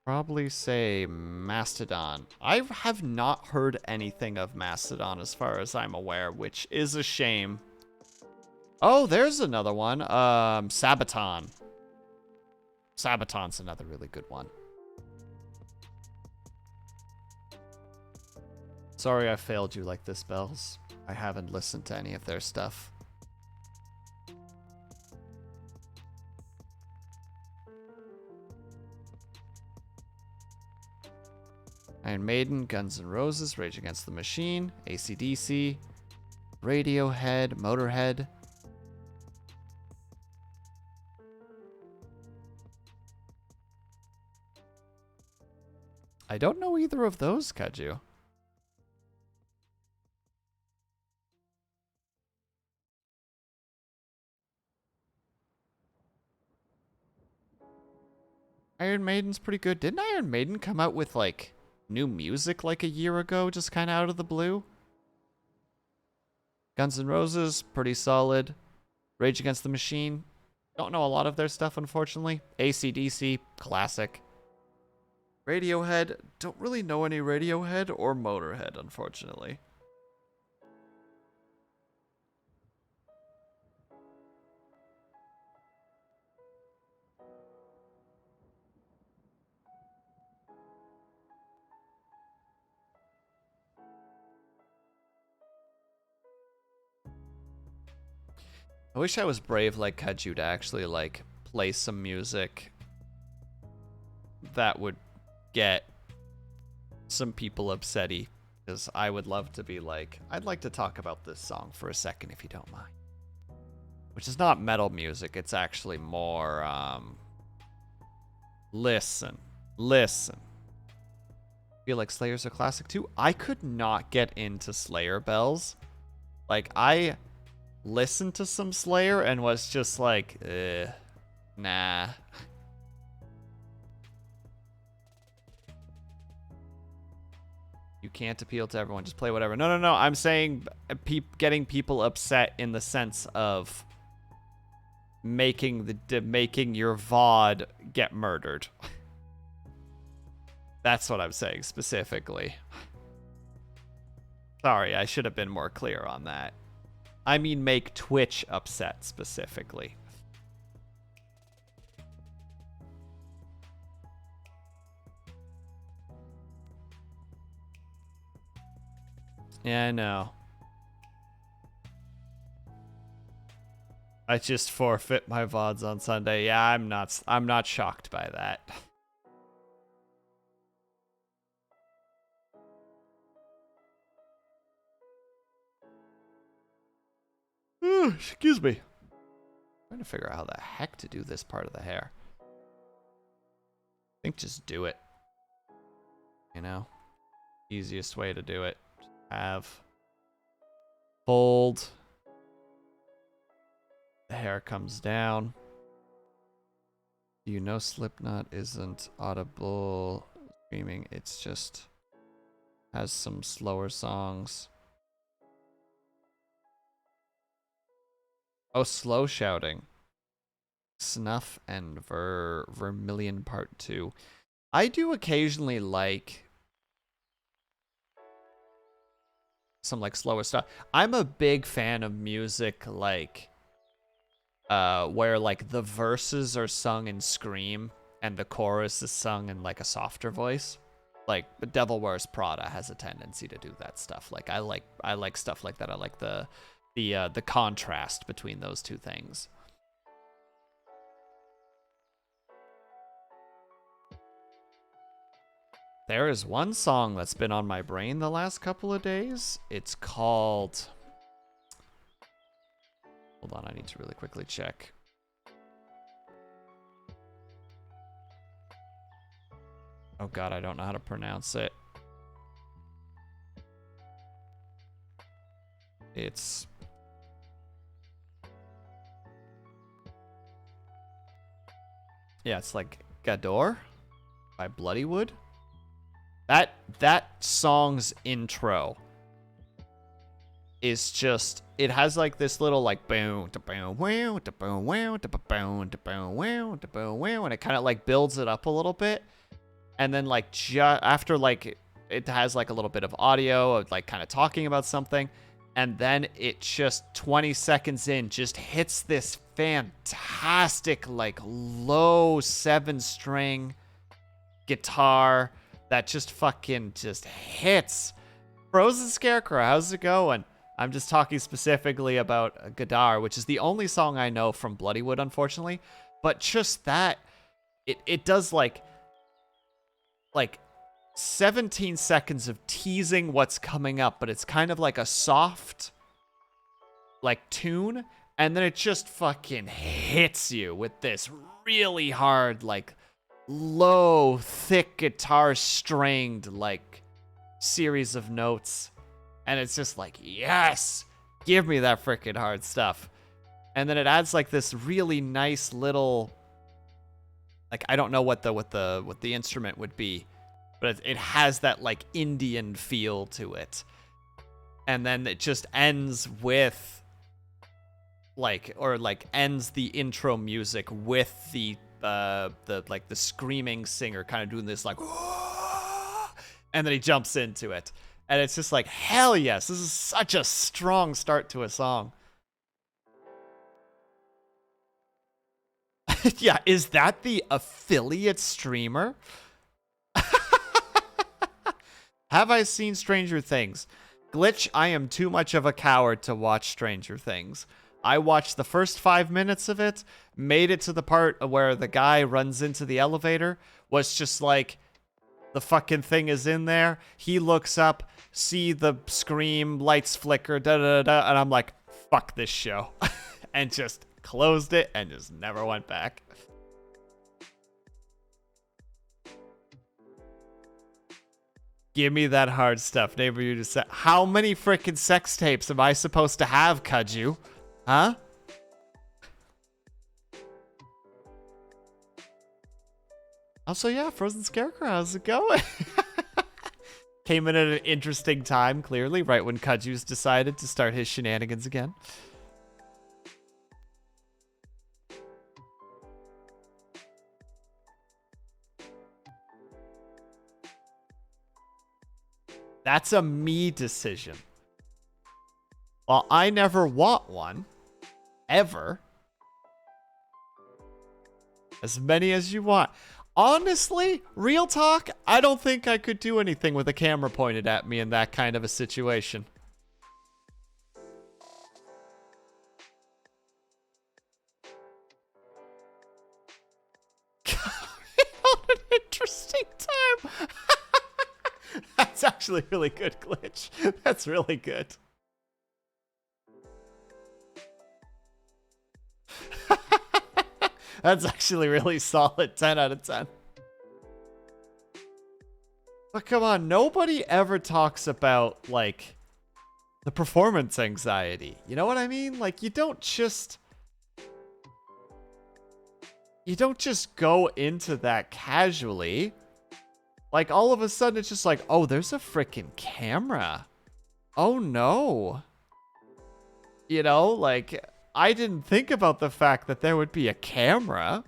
Probably say Mastodon. I have not heard anything of Mastodon as far as I'm aware, which is a shame. Oh, there's another one. Sabaton. Sabaton's another really good one. Sorry I failed you like this, Bells. I haven't listened to any of their stuff. Iron Maiden, Guns N' Roses, Rage Against the Machine, AC/DC, Radiohead, Motorhead. I don't know either of those, Kaju. Iron Maiden's pretty good. Didn't Iron Maiden come out with, like, new music like a year ago, just kind of out of the blue? Guns N' Roses, pretty solid. Rage Against the Machine, don't know a lot of their stuff, unfortunately. AC/DC, classic. Radiohead, don't really know any Radiohead or Motorhead, unfortunately. I wish I was brave like Kaju to actually, like, play some music that would get some people upsetty. Because I would love to be like, I'd like to talk about this song for a second if you don't mind. Which is not metal music, it's actually more, listen. Feel like Slayer's a classic too. I could not get into Slayer, Bells. Like, I listened to some Slayer and was just like, nah. You can't appeal to everyone, just play whatever. No, I'm saying getting people upset in the sense of making your VOD get murdered. That's what I'm saying specifically. Sorry, I should have been more clear on that. I mean make Twitch upset specifically. Yeah, I know. I just forfeit my VODs on Sunday. Yeah, I'm not shocked by that. Excuse me. I'm trying to figure out how the heck to do this part of the hair. I think just do it. You know? Easiest way to do it. Have fold. The hair comes down. You know Slipknot isn't audible screaming. It's just has some slower songs. Oh, slow shouting. Snuff and Vermilion Part 2. I do occasionally like some like slower stuff. I'm a big fan of music like where like the verses are sung in scream and the chorus is sung in like a softer voice. Like The Devil Wears Prada has a tendency to do that stuff. Like I like stuff like that. I like the contrast between those two things. There is one song that's been on my brain the last couple of days. It's called... Hold on, I need to really quickly check. Oh god, I don't know how to pronounce it. It's... Yeah, it's like Gador by Bloodywood. That song's intro is just, it has like this little like boom da boom wow da boom wow da boom da boom wow da boom wow, and it kind of like builds it up a little bit, and then like after like it has like a little bit of audio of like kind of talking about something, and then it just 20 seconds in just hits this fantastic like low 7-string guitar that just fucking just hits. Frozen Scarecrow, how's it going? I'm just talking specifically about Gadar, which is the only song I know from Bloodywood, unfortunately. But just that, it does like 17 seconds of teasing what's coming up, but it's kind of like a soft like tune, and then it just fucking hits you with this really hard, like low, thick guitar stringed like series of notes. And it's just like, yes, give me that freaking hard stuff. And then it adds like this really nice little, like, I don't know what the instrument would be, but it has that like Indian feel to it. And then it just ends with ends the intro music with the screaming singer kind of doing this like, and then he jumps into it. And it's just like, hell yes, this is such a strong start to a song. Yeah, is that the affiliate streamer? Have I seen Stranger Things? Glitch, I am too much of a coward to watch Stranger Things. I watched the first 5 minutes of it, made it to the part where the guy runs into the elevator, was just like, the fucking thing is in there. He looks up, see the scream, lights flicker, da-da-da-da, and I'm like, fuck this show. And just closed it and just never went back. Give me that hard stuff. Neighbor, you just said, how many freaking sex tapes am I supposed to have, Kaju? Huh? Also, yeah, Frozen Scarecrow, how's it going? Came in at an interesting time, clearly, right when Kaju's decided to start his shenanigans again. That's a me decision. Well, I never want one. Ever. As many as you want. Honestly, real talk, I don't think I could do anything with a camera pointed at me in that kind of a situation. On an interesting time. That's actually really good, Glitch. That's really good. That's actually really solid. 10 out of 10. But come on, nobody ever talks about, like, the performance anxiety. You know what I mean? Like, you don't just go into that casually. Like, all of a sudden, it's just like, oh, there's a freaking camera. Oh, no. You know, like, I didn't think about the fact that there would be a camera.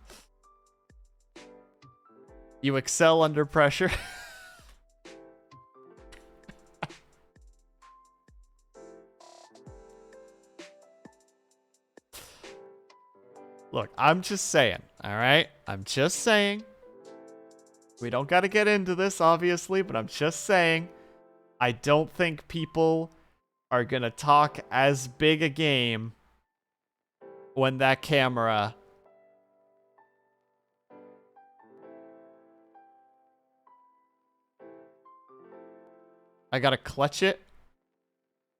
You excel under pressure. Look, I'm just saying, all right? I'm just saying. We don't got to get into this, obviously, but I'm just saying. I don't think people are going to talk as big a game when that camera... I gotta clutch it?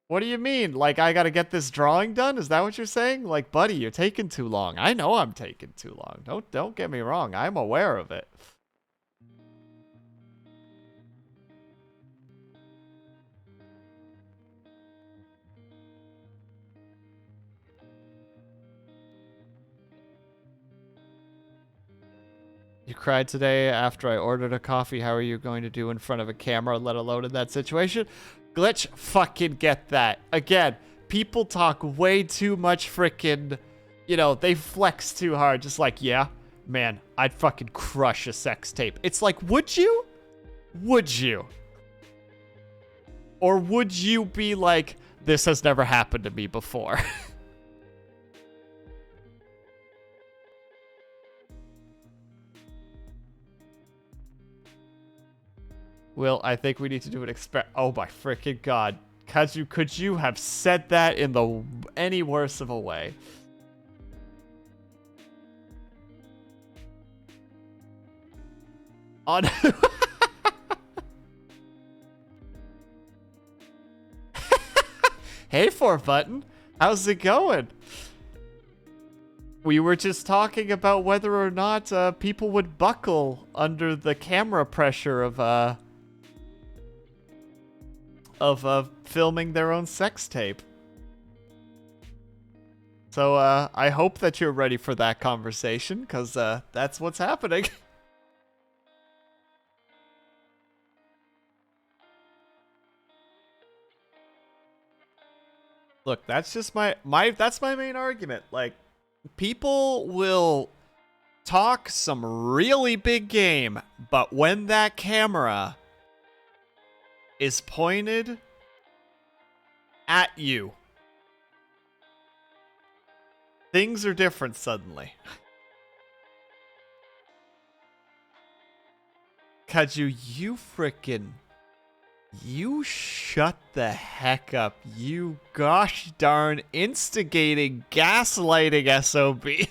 What do you mean? Like, I gotta get this drawing done? Is that what you're saying? Like, buddy, you're taking too long. I know I'm taking too long. Don't get me wrong. I'm aware of it. You cried today after I ordered a coffee. How are you going to do in front of a camera, let alone in that situation? Glitch, fucking get that. Again, people talk way too much frickin', you know, they flex too hard. Just like, yeah, man, I'd fucking crush a sex tape. It's like, would you? Would you? Or would you be like, this has never happened to me before? Will, I think we need to do an oh my freaking god. Could you have said that in the any worse of a way? On Hey, 4Button. How's it going? We were just talking about whether or not people would buckle under the camera pressure of filming their own sex tape. So I hope that you're ready for that conversation, because that's what's happening. Look, that's just that's my main argument. Like, people will talk some really big game, but when that camera is pointed at you, things are different suddenly. Kaju, you shut the heck up, you gosh darn instigating, gaslighting SOB.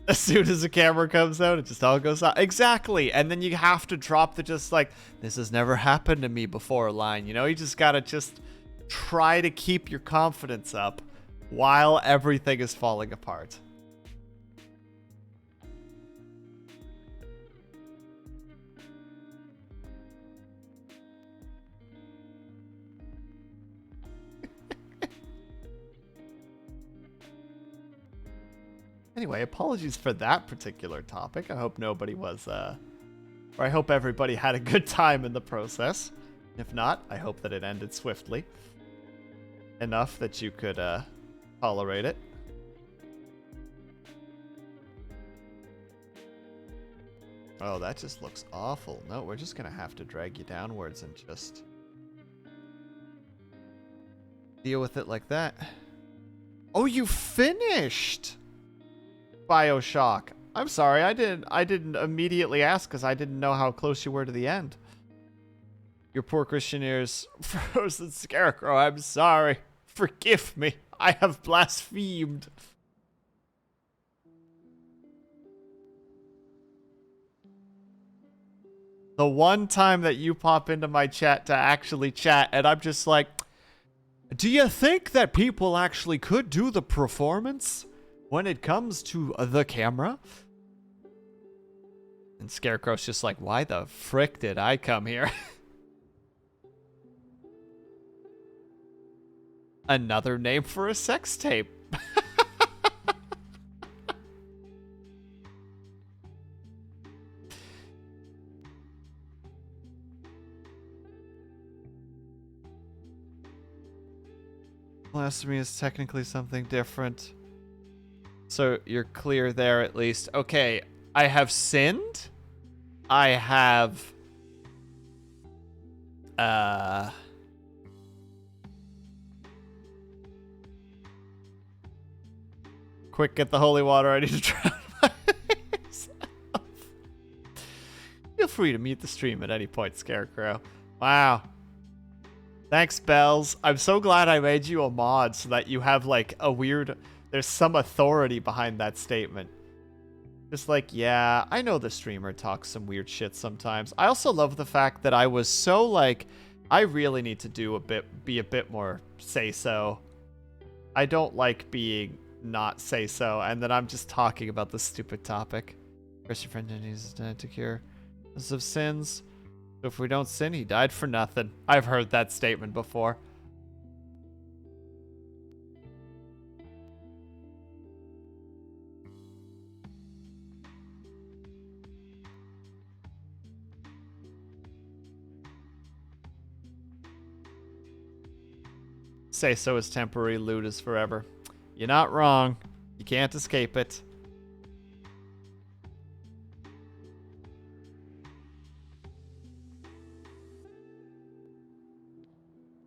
As soon as the camera comes out, it just all goes out. Exactly. And then you have to drop the just like, this has never happened to me before line. You know, you just gotta just try to keep your confidence up while everything is falling apart. Anyway, apologies for that particular topic. I hope nobody was, or I hope everybody had a good time in the process. If not, I hope that it ended swiftly. Enough that you could, tolerate it. Oh, that just looks awful. No, we're just gonna have to drag you downwards and just deal with it like that. Oh, you finished! BioShock. I'm sorry, I didn't immediately ask because I didn't know how close you were to the end. Your poor Christian ears. Frozen Scarecrow, I'm sorry. Forgive me. I have blasphemed. The one time that you pop into my chat to actually chat, and I'm just like, do you think that people actually could do the performance when it comes to the camera? And Scarecrow's just like, why the frick did I come here? Another name for a sex tape. Blasphemy is technically something different. So you're clear there at least. Okay, I have sinned. I have... Quick, get the holy water. I need to drown myself. Feel free to mute the stream at any point, Scarecrow. Wow. Thanks, Bells. I'm so glad I made you a mod so that you have, like, a weird... There's some authority behind that statement. Just like, yeah, I know the streamer talks some weird shit sometimes. I also love the fact that I was so, like... I really need to be a bit more say-so. I don't like being not say-so, and then I'm just talking about this stupid topic. First, your friend needs to cure us of sins. So if we don't sin, he died for nothing. I've heard that statement before. Say so is temporary, loot is forever. You're not wrong. You can't escape it.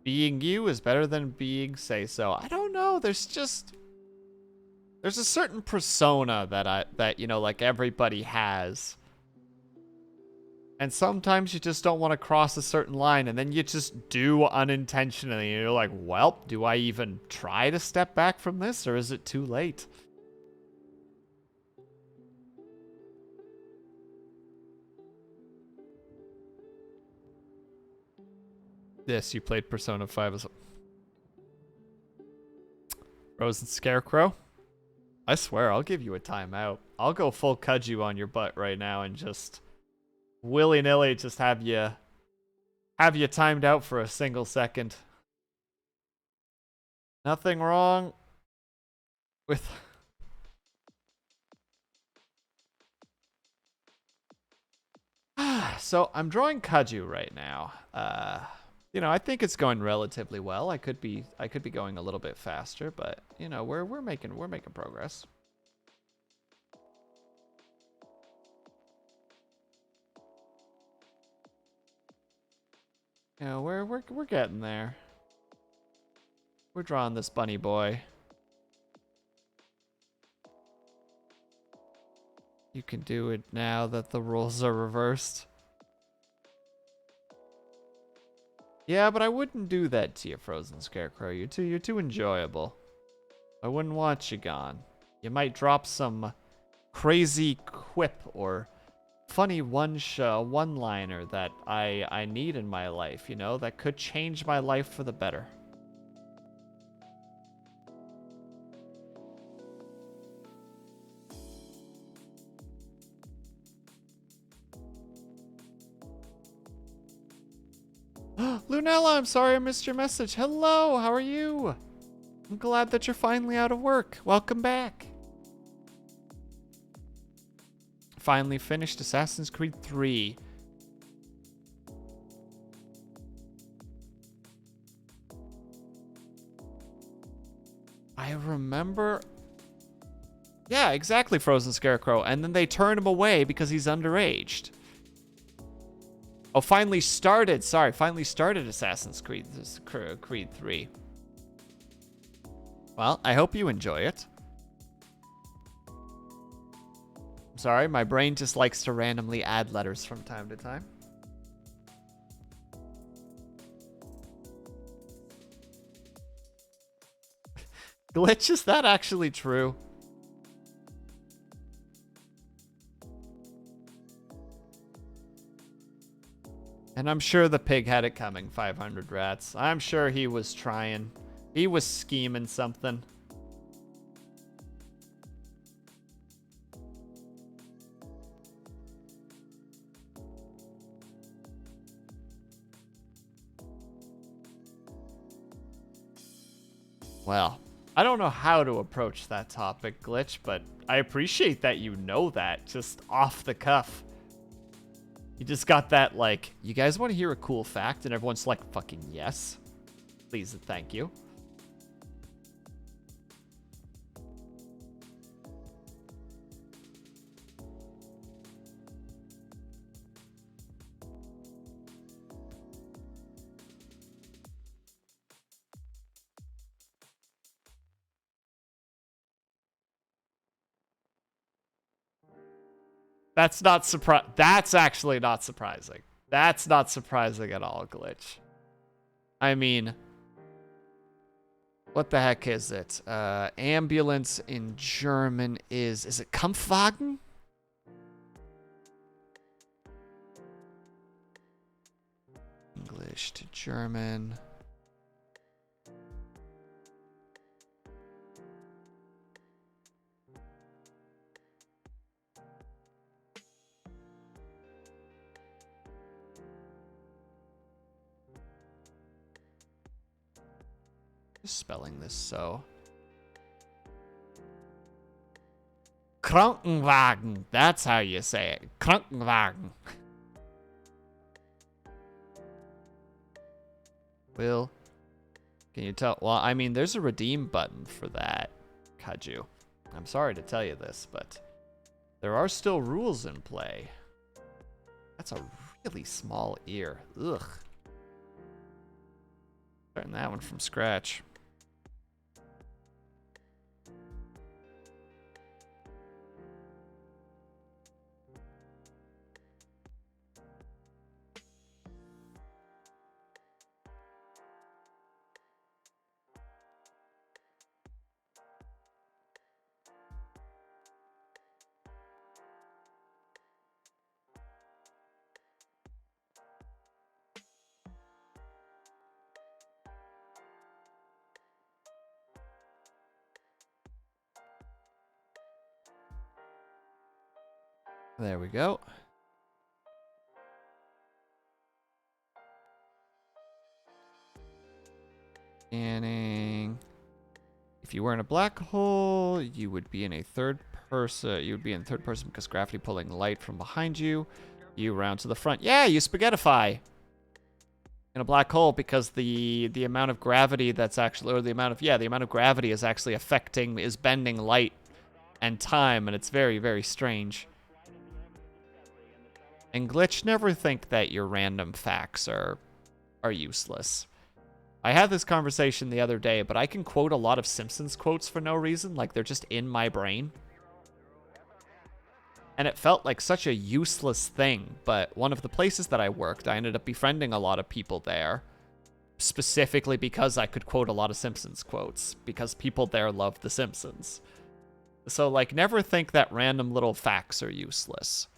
Being you is better than being say so. I don't know. There's just... There's a certain persona that you know, like everybody has. And sometimes you just don't want to cross a certain line, and then you just do unintentionally. You're like, well, do I even try to step back from this, or is it too late? Yes, you played Persona 5 as Frozen Scarecrow. I swear, I'll give you a timeout. I'll go full Kudju on your butt right now and just willy-nilly just have you timed out for a single second. Nothing wrong with... So, I'm drawing Kudju right now. You know, I think it's going relatively well. I could be going a little bit faster, but you know, we're making progress. You know, we're getting there. We're drawing this bunny boy. You can do it now that the rules are reversed. Yeah, but I wouldn't do that to you, Frozen Scarecrow. You're too enjoyable. I wouldn't want you gone. You might drop some crazy quip or funny one-liner that I need in my life, you know, that could change my life for the better. Lunella, I'm sorry I missed your message. Hello, how are you? I'm glad that you're finally out of work. Welcome back. Finally finished Assassin's Creed 3. I remember... Yeah, exactly, Frozen Scarecrow. And then they turn him away because he's underaged. Oh, finally started Assassin's Creed 3. Well, I hope you enjoy it. I'm sorry, my brain just likes to randomly add letters from time to time. Glitch, is that actually true? And I'm sure the pig had it coming, 500 rats. I'm sure he was trying. He was scheming something. Well, I don't know how to approach that topic, Glitch, but I appreciate that you know that just off the cuff. You just got that, like, you guys want to hear a cool fact? And everyone's like, fucking yes. Please and thank you. That's actually not surprising. That's not surprising at all, Glitch. I mean, what the heck is it? Ambulance in German is it Kampfwagen? English to German. Spelling this so. Krankenwagen. That's how you say it. Krankenwagen. Will, can you tell? Well, I mean, there's a redeem button for that, Kaju. I'm sorry to tell you this, but there are still rules in play. That's a really small ear. Ugh. Starting that one from scratch. There we go. Scanning. If you were in a black hole, you would be in a third person. You would be in third person because gravity pulling light from behind you. You round to the front. Yeah, you spaghettify. In a black hole because the amount of gravity that's actually, or the amount of gravity is actually is bending light and time, and it's very, very strange. And Glitch, never think that your random facts are useless. I had this conversation the other day, but I can quote a lot of Simpsons quotes for no reason, like they're just in my brain. And it felt like such a useless thing, but one of the places that I worked, I ended up befriending a lot of people there, specifically because I could quote a lot of Simpsons quotes, because people there love The Simpsons. So, like, never think that random little facts are useless.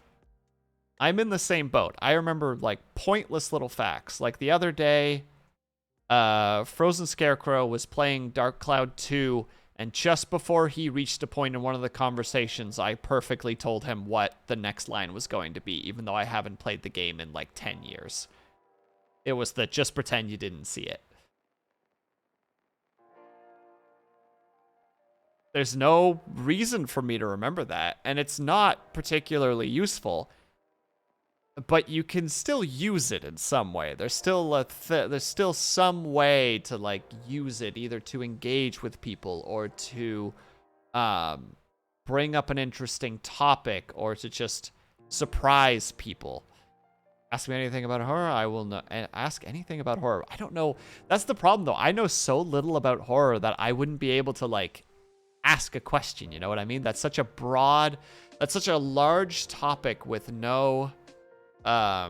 I'm in the same boat. I remember, like, pointless little facts. Like, the other day, Frozen Scarecrow was playing Dark Cloud 2, and just before he reached a point in one of the conversations, I perfectly told him what the next line was going to be, even though I haven't played the game in like 10 years. It was the just pretend you didn't see it. There's no reason for me to remember that, and it's not particularly useful. But you can still use it in some way. There's still there's still some way to like use it, either to engage with people or to bring up an interesting topic or to just surprise people. Ask me anything about horror, I will not ask anything about horror. I don't know. That's the problem though. I know so little about horror that I wouldn't be able to like ask a question, you know what I mean? That's such a large topic with no how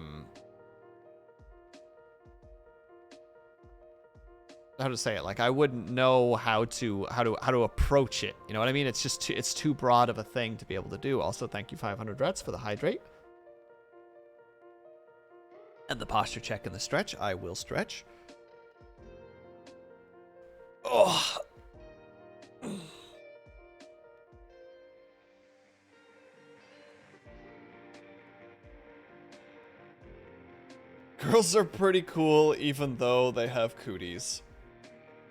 to say it? Like I wouldn't know how to approach it. You know what I mean? It's just it's too broad of a thing to be able to do. Also, thank you 500 Reds for the hydrate. And the posture check and the stretch. I will stretch. Oh. Girls are pretty cool, even though they have cooties.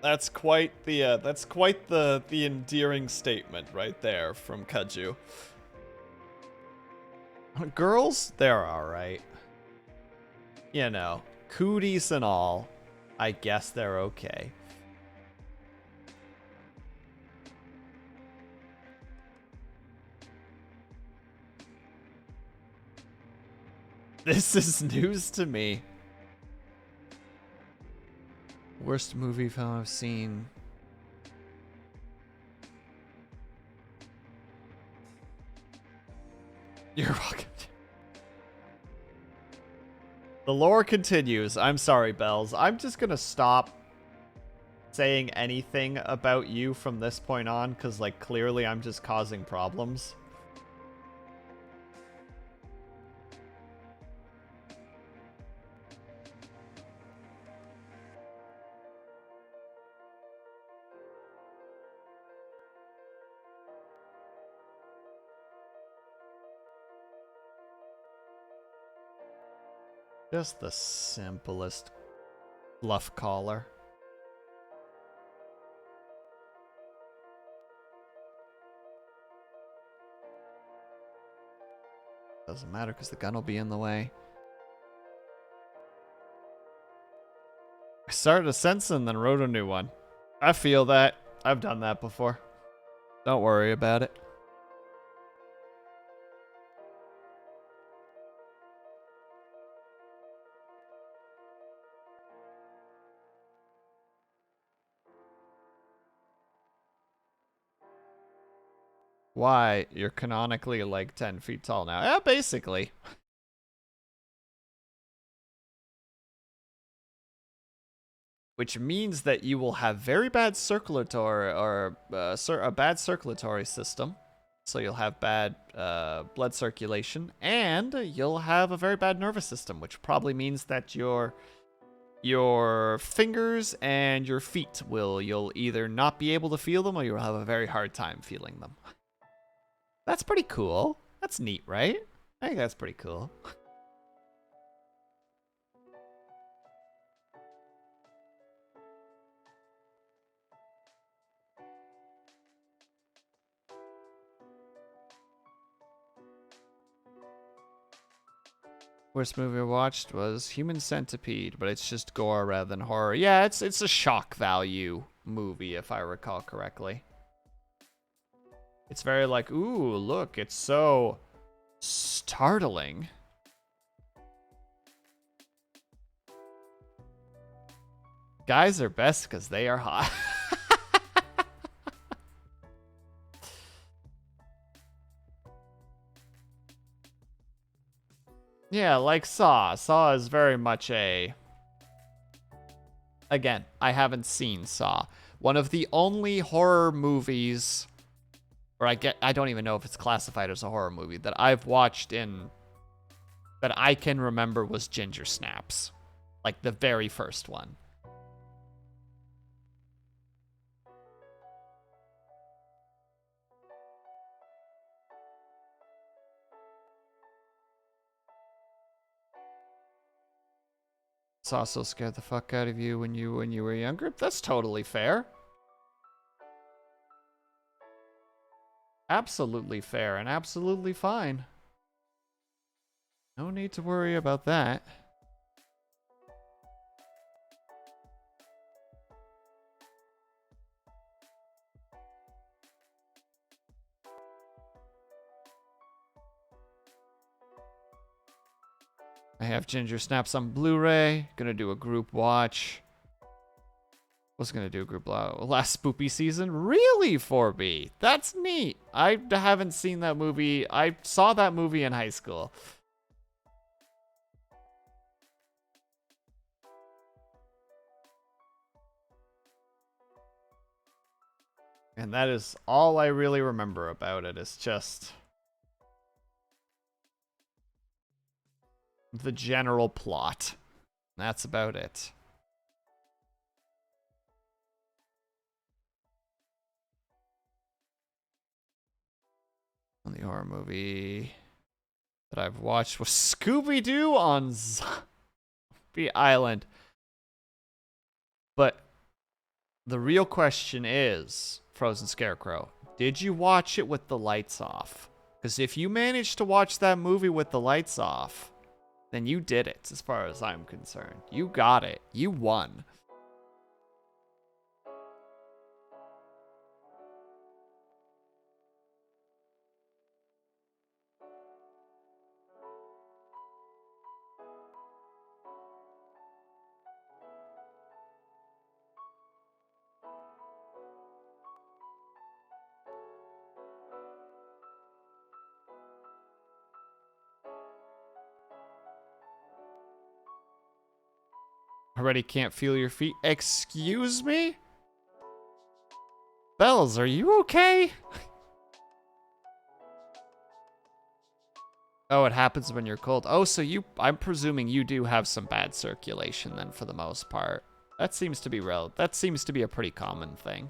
That's quite the endearing statement right there from Kaju. Girls, they're all right. You know, cooties and all. I guess they're okay. This is news to me. Worst movie film I've seen. You're welcome. The lore continues. I'm sorry, Bells. I'm just gonna stop saying anything about you from this point on, because, like, clearly I'm just causing problems. Just the simplest bluff caller. Doesn't matter because the gun will be in the way. I started a sentence and then wrote a new one. I feel that. I've done that before. Don't worry about it. Why? You're canonically like 10 feet tall now. Yeah, basically. Which means that you will have very bad circulatory or a bad circulatory system. So you'll have bad blood circulation, and you'll have a very bad nervous system, which probably means that your fingers and your feet you'll either not be able to feel them or you'll have a very hard time feeling them. That's pretty cool. That's neat, right? I think that's pretty cool. Worst movie I watched was Human Centipede, but it's just gore rather than horror. Yeah, it's a shock value movie, if I recall correctly. It's very like, ooh, look, it's so startling. Guys are best because they are hot. Yeah, like Saw. Saw is very much a... Again, I haven't seen Saw. One of the only horror movies, or I don't even know if it's classified as a horror movie, that I've watched in, that I can remember was Ginger Snaps. Like the very first one. Saw so scared the fuck out of you when you were younger. That's totally fair. Absolutely fair and absolutely fine. No need to worry about that. I have Ginger Snaps on Blu-ray. Gonna do a group watch. Was gonna do a group last spoopy season. Really, 4B? That's neat. I haven't seen that movie. I saw that movie in high school. And that is all I really remember about it. Is just the general plot. That's about it. The horror movie that I've watched was Scooby-Doo on Zombie Island. But the real question is, Frozen Scarecrow, did you watch it with the lights off? Because if you managed to watch that movie with the lights off, then you did it, as far as I'm concerned. You got it. You won. Already can't feel your feet. Excuse me? Bells, are you okay? Oh, it happens when you're cold. Oh, so I'm presuming you do have some bad circulation then for the most part. That seems to be that seems to be a pretty common thing.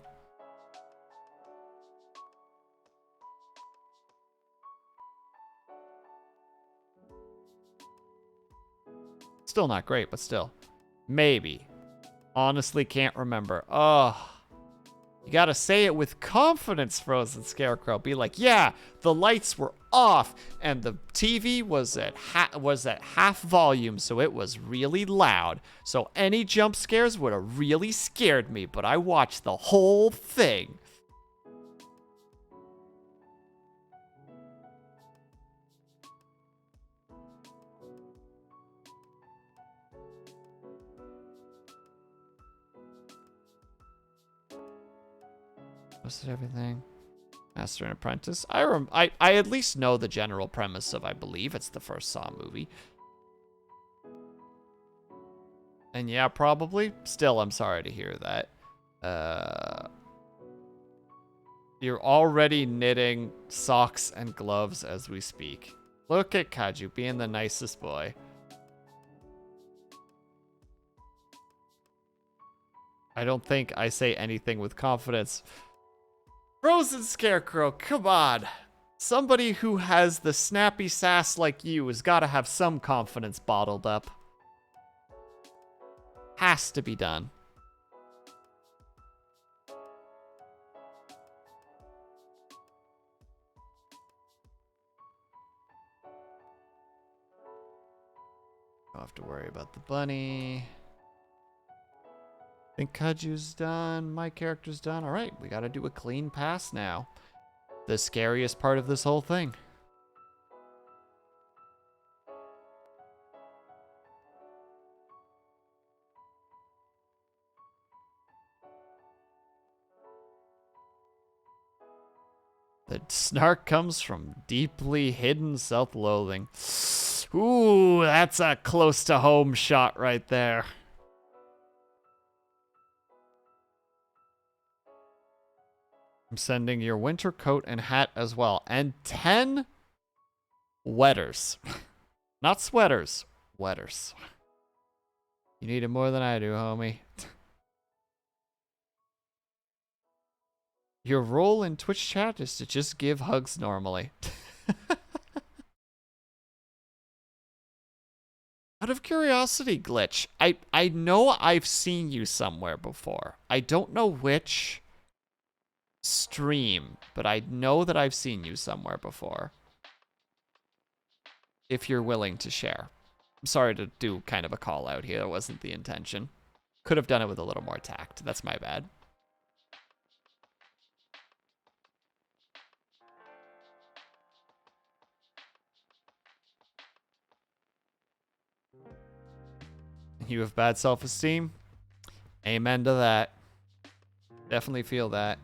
Still not great, but still. Maybe. Honestly, can't remember. Oh, you gotta say it with confidence, Frozen Scarecrow. Be like, yeah, the lights were off, and the TV was at half volume, so it was really loud. So any jump scares would have really scared me, but I watched the whole thing. Posted everything. Master and Apprentice. I at least know the general premise of, I believe it's the first Saw movie. And yeah, probably. Still, I'm sorry to hear that. You're already knitting socks and gloves as we speak. Look at Kaju being the nicest boy. I don't think I say anything with confidence. Frozen Scarecrow, come on. Somebody who has the snappy sass like you has got to have some confidence bottled up. Has to be done. Don't have to worry about the bunny. I think Kaju's done. My character's done. All right, we got to do a clean pass now. The scariest part of this whole thing. The snark comes from deeply hidden self-loathing. Ooh, that's a close to home shot right there. I'm sending your winter coat and hat as well. And 10 wetters. Not sweaters, wetters. You need it more than I do, homie. Your role in Twitch chat is to just give hugs normally. Out of curiosity, Glitch, I know I've seen you somewhere before. I don't know which stream, but I know that I've seen you somewhere before. If you're willing to share. I'm sorry to do kind of a call out here. That wasn't the intention. Could have done it with a little more tact. That's my bad. You have bad self-esteem? Amen to that. Definitely feel that.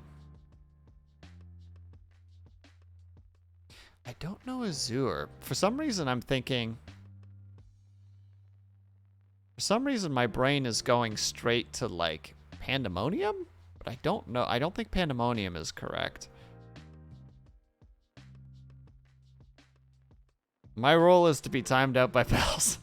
I don't know Azure. For some reason, I'm thinking... For some reason, my brain is going straight to, like, Pandemonium? But I don't know. I don't think Pandemonium is correct. My role is to be timed out by pals.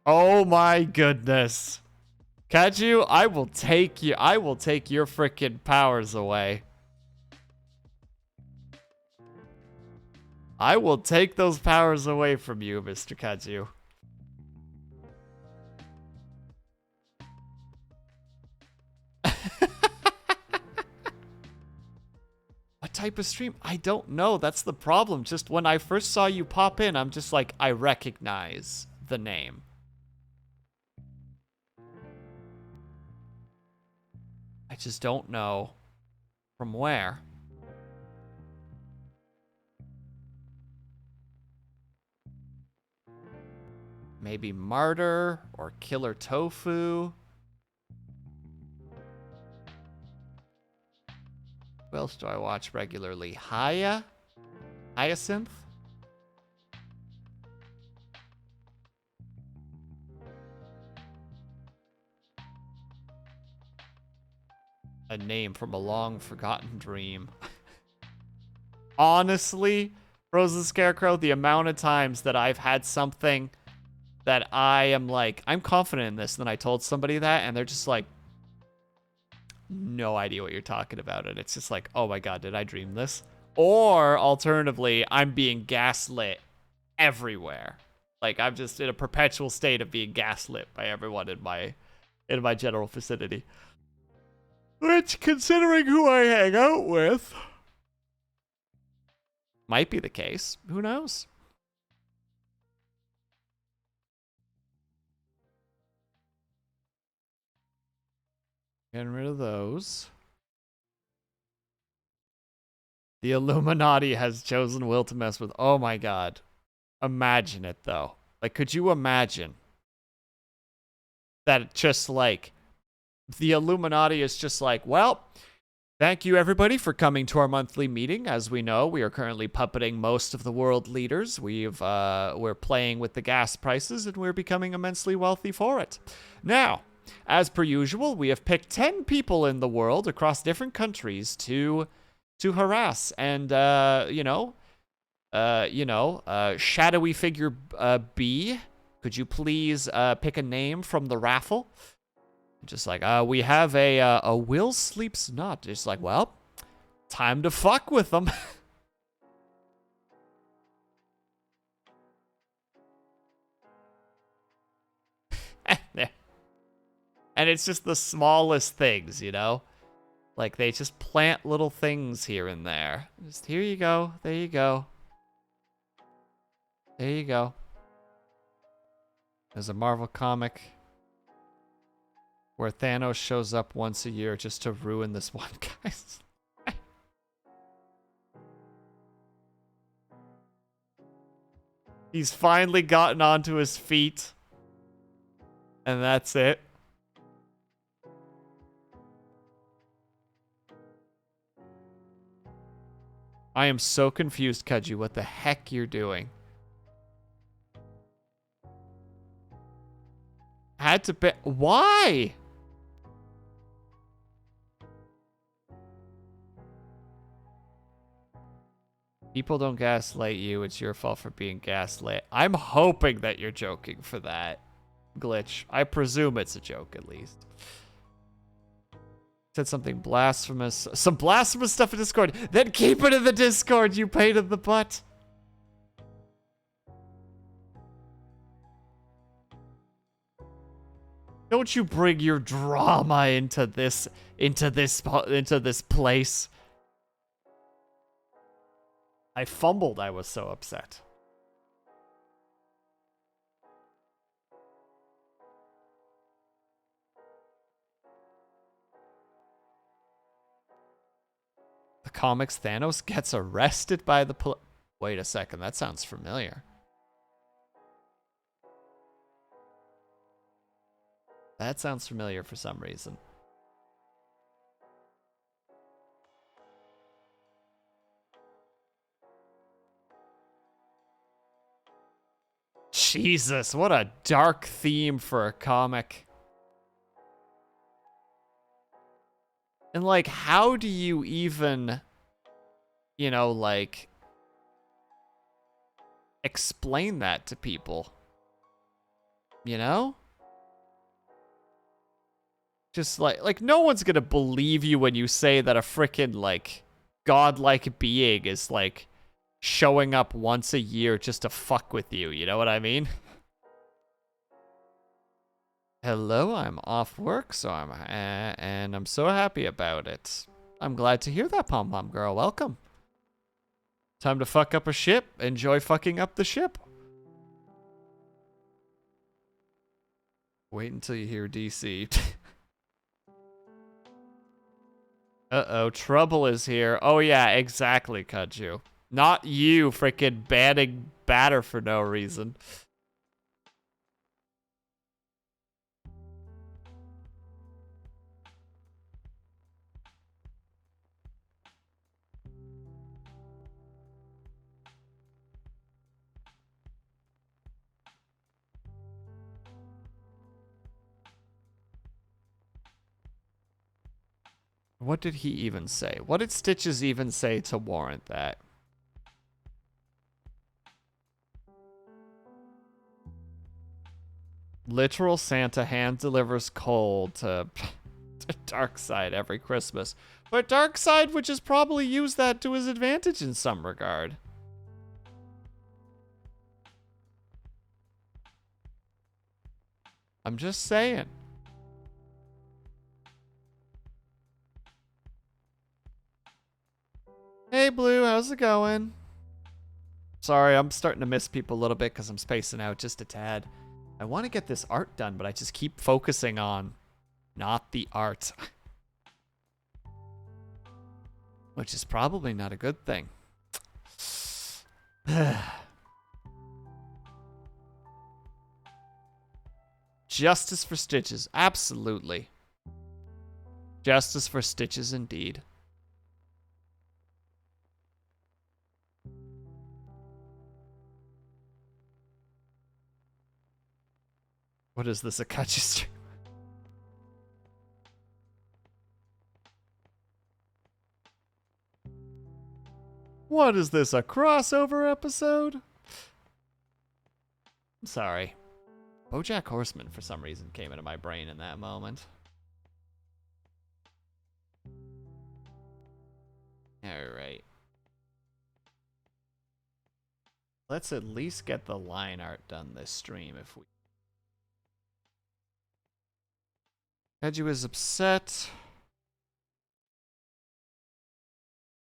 Oh my goodness. Kaju, I will take you. I will take your freaking powers away. I will take those powers away from you, Mr. Kaju. What type of stream? I don't know. That's the problem. Just when I first saw you pop in, I'm just like, I recognize the name. I just don't know from where. Maybe Martyr or Killer Tofu. Who else do I watch regularly? Hyacinth? A name from a long forgotten dream. Honestly, Frozen Scarecrow, the amount of times that I've had something that I am like, I'm confident in this, and then I told somebody that, and they're just like, no idea what you're talking about. And it's just like, oh my god, did I dream this? Or alternatively, I'm being gaslit everywhere. Like, I'm just in a perpetual state of being gaslit by everyone in my general vicinity. Which, considering who I hang out with, might be the case. Who knows? Getting rid of those. The Illuminati has chosen Will to mess with. Oh my god. Imagine it, though. Like, could you imagine that just, like, the Illuminati is just like, well, thank you everybody for coming to our monthly meeting. As we know, we are currently puppeting most of the world leaders. We're playing with the gas prices, and we're becoming immensely wealthy for it. Now, as per usual, we have picked 10 people in the world across different countries to harass and, shadowy figure B, could you please pick a name from the raffle? Just like, we have a Will Sleeps Not. Just like, well, time to fuck with them. And it's just the smallest things, you know? Like, they just plant little things here and there. Just, here you go. There you go. There you go. There's a Marvel comic where Thanos shows up once a year just to ruin this one guy's life. He's finally gotten onto his feet. And that's it. I am so confused, Kaju, what the heck you're doing. Had to pay. Why? People don't gaslight you. It's your fault for being gaslit. I'm hoping that you're joking for that glitch. I presume it's a joke, at least. Said something blasphemous. Some blasphemous stuff in Discord. Then keep it in the Discord, you pain in the butt. Don't you bring your drama into this place. I fumbled. I was so upset. The comics, Thanos gets arrested by the police. Wait a second, that sounds familiar. That sounds familiar for some reason. Jesus, what a dark theme for a comic. And, like, how do you even, you know, like, explain that to people? You know? Just, like, no one's gonna believe you when you say that a frickin', like, godlike being is, like, showing up once a year just to fuck with you. You know what I mean? Hello, I'm off work, so and I'm so happy about it. I'm glad to hear that, Pom Pom Girl. Welcome. Time to fuck up a ship. Enjoy fucking up the ship. Wait until you hear DC. Uh-oh, trouble is here. Oh yeah, exactly, Kaju. Not you freaking banning batter for no reason. What did he even say? What did Stitches even say to warrant that? Literal Santa hand delivers coal to Darkseid every Christmas. But Darkseid would just probably use that to his advantage in some regard. I'm just saying. Hey, Blue, how's it going? Sorry, I'm starting to miss people a little bit because I'm spacing out just a tad. I want to get this art done, but I just keep focusing on not the art. Which is probably not a good thing. Justice for Stitches. Absolutely. Justice for Stitches indeed. What is this, a Akachi stream? What is this, a crossover episode? I'm sorry. BoJack Horseman, for some reason, came into my brain in that moment. Alright. Let's at least get the line art done this stream if we... Hedgie is upset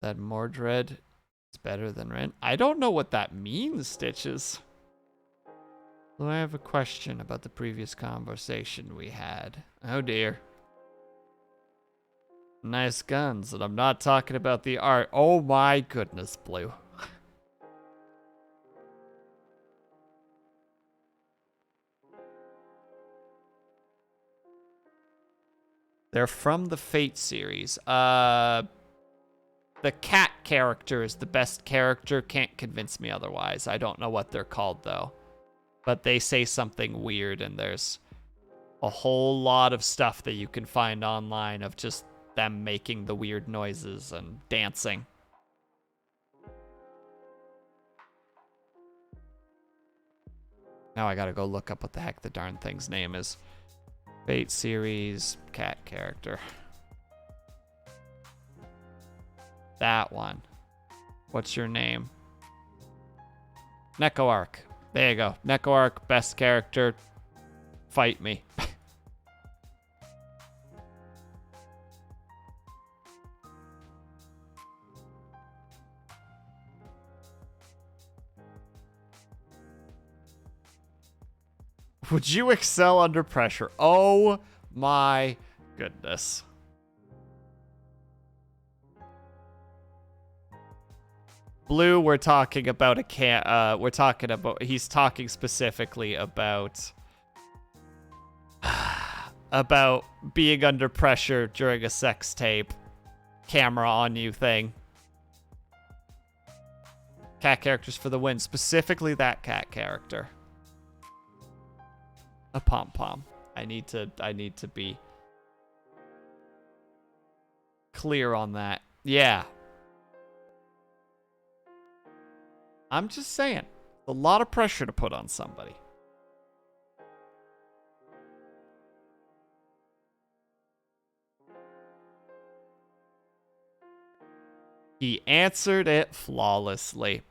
that Mordred is better than Ren. I don't know what that means, Stitches. Well, I have a question about the previous conversation we had. Oh dear. Nice guns, and I'm not talking about the art. Oh my goodness, Blue. They're from the Fate series. The cat character is the best character. Can't convince me otherwise. I don't know what they're called, though. But they say something weird, and there's a whole lot of stuff that you can find online of just them making the weird noises and dancing. Now I gotta go look up what the heck the darn thing's name is. Fate series, cat character. That one. What's your name? Nekoark. There you go. Nekoark, best character. Fight me. Would you excel under pressure? Oh my goodness. Blue, we're talking about he's talking specifically about about being under pressure during a sex tape, camera on you thing. Cat characters for the win, specifically that cat character. A pom-pom. I need to be clear on that. Yeah. I'm just saying, a lot of pressure to put on somebody. He answered it flawlessly.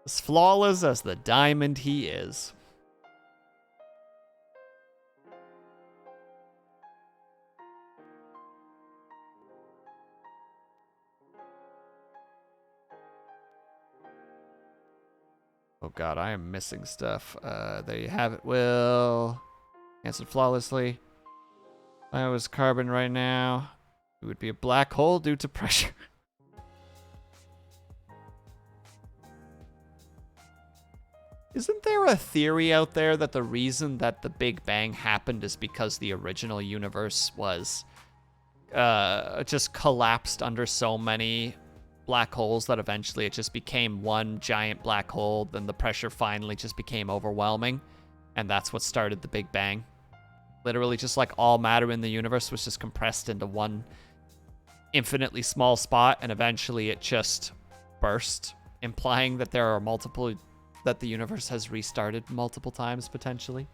As flawless as the diamond he is. Oh god, I am missing stuff. There you have it, Will. Answered flawlessly. If I was carbon right now, it would be a black hole due to pressure. Isn't there a theory out there that the reason that the Big Bang happened is because the original universe was just collapsed under so many black holes that eventually it just became one giant black hole, then the pressure finally just became overwhelming, and that's what started the Big Bang. Literally just like all matter in the universe was just compressed into one infinitely small spot, and eventually it just burst, implying that there are that the universe has restarted multiple times potentially.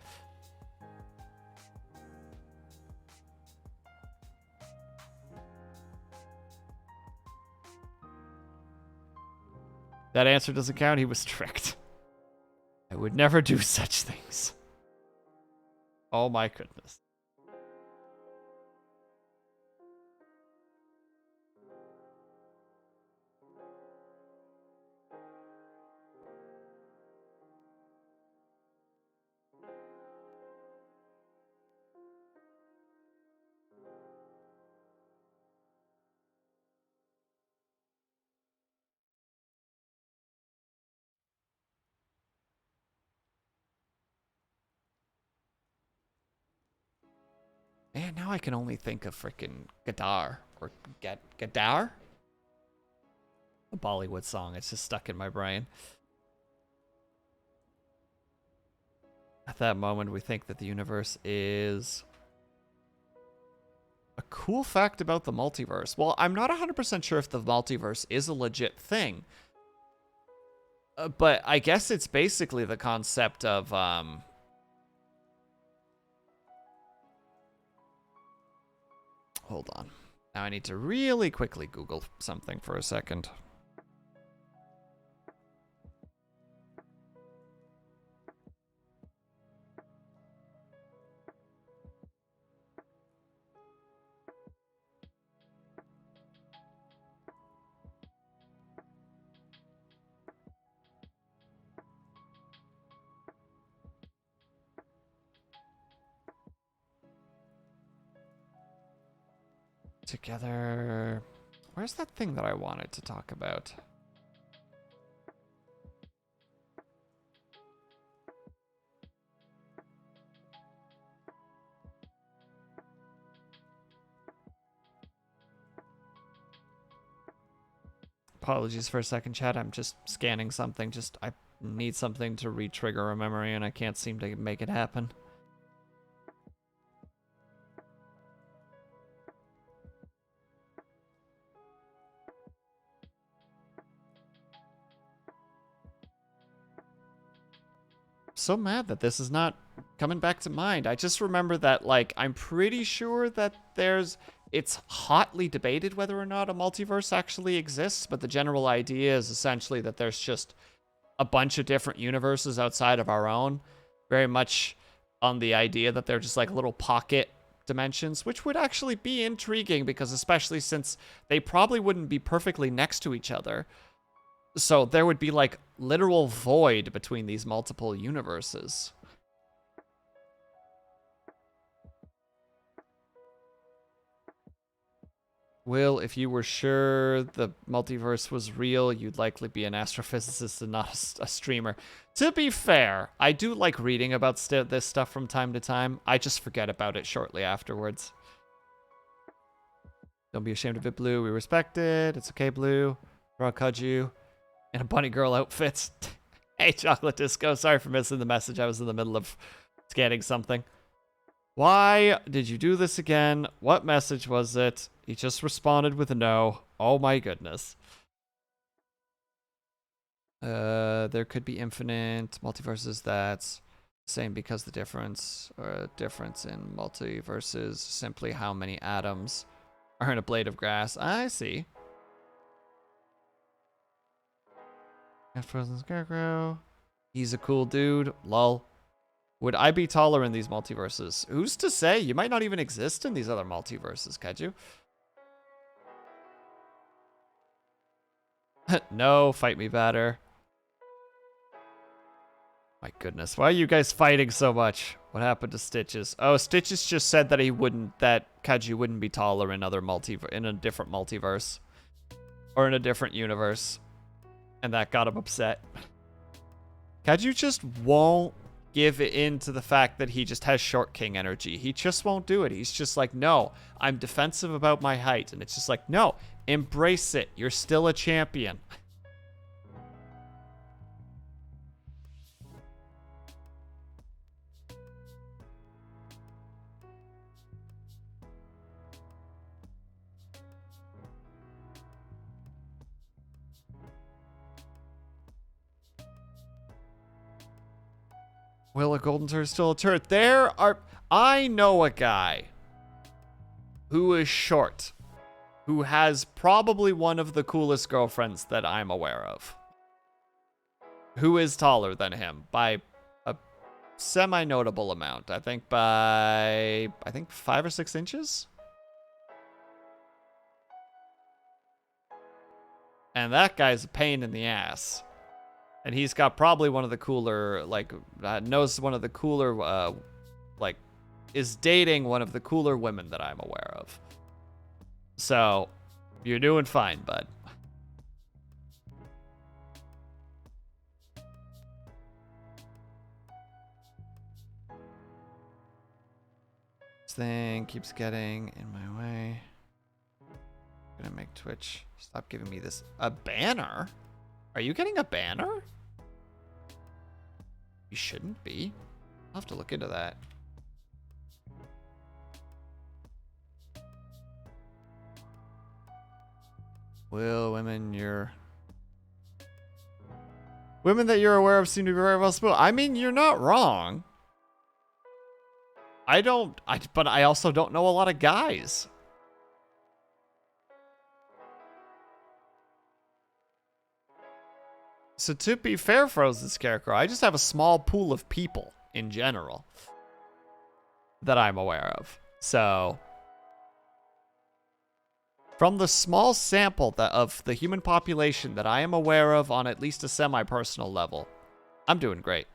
That answer doesn't count. He was tricked. I would never do such things. Oh my goodness. Man, now I can only think of freaking Gadar or Gadar? A Bollywood song. It's just stuck in my brain. At that moment, we think that the universe is a cool fact about the multiverse. Well, I'm not 100% sure if the multiverse is a legit thing. But I guess it's basically the concept of, hold on. Now I need to really quickly Google something for a second. Together. Where's that thing that I wanted to talk about? Apologies for a second, chat. I'm just scanning something. I need something to re-trigger a memory, and I can't seem to make it happen. So mad that this is not coming back to mind. I just remember that, like, I'm pretty sure that it's hotly debated whether or not a multiverse actually exists, but the general idea is essentially that there's just a bunch of different universes outside of our own, very much on the idea that they're just like little pocket dimensions, which would actually be intriguing because especially since they probably wouldn't be perfectly next to each other. So there would be like literal void between these multiple universes. Will, if you were sure the multiverse was real, you'd likely be an astrophysicist and not a streamer. To be fair, I do like reading about this stuff from time to time. I just forget about it shortly afterwards. Don't be ashamed of it, Blue. We respect it. It's okay, Blue. Draw Kaju in a bunny girl outfit. Hey, Chocolate Disco. Sorry for missing the message. I was in the middle of scanning something. Why did you do this again? What message was it? He just responded with a no. Oh my goodness. There could be infinite multiverses that's same because the difference in multiverses simply how many atoms are in a blade of grass. I see. Got frozen scarecrow. He's a cool dude. Lol. Would I be taller in these multiverses? Who's to say? You might not even exist in these other multiverses, could you? No, fight me better. My goodness, why are you guys fighting so much? What happened to Stitches? Oh, Stitches just said that that Kaju wouldn't be taller in in a different multiverse. Or in a different universe. And that got him upset. Kaju just won't give in to the fact that he just has short king energy. He just won't do it. He's just like, no, I'm defensive about my height. And it's just like, no, embrace it. You're still a champion. Will a golden turd still a turd? I know a guy who is short, who has probably one of the coolest girlfriends that I'm aware of, who is taller than him by a semi-notable amount. I think by 5 or 6 inches. And that guy's a pain in the ass. And he's got probably one of the cooler, knows one of the cooler, is dating one of the cooler women that I'm aware of. So, you're doing fine, bud. This thing keeps getting in my way. I'm gonna make Twitch stop giving me a banner? Are you getting a banner? You shouldn't be. I'll have to look into that. Will, women that you're aware of seem to be very well spoken. I mean, you're not wrong. But I also don't know a lot of guys. So to be fair, Frozen Scarecrow, I just have a small pool of people in general that I'm aware of. So from the small sample of the human population that I am aware of on at least a semi-personal level, I'm doing great.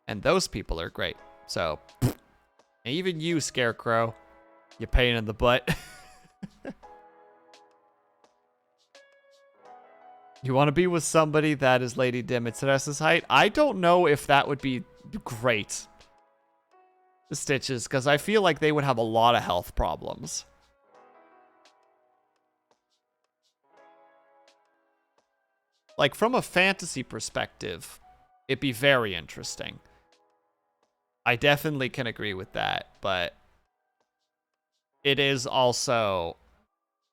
And those people are great. So even you, Scarecrow, you pain in the butt. You want to be with somebody that is Lady Dimitrice's height? I don't know if that would be great. The Stitches, because I feel like they would have a lot of health problems. Like, from a fantasy perspective, it'd be very interesting. I definitely can agree with that, but it is also,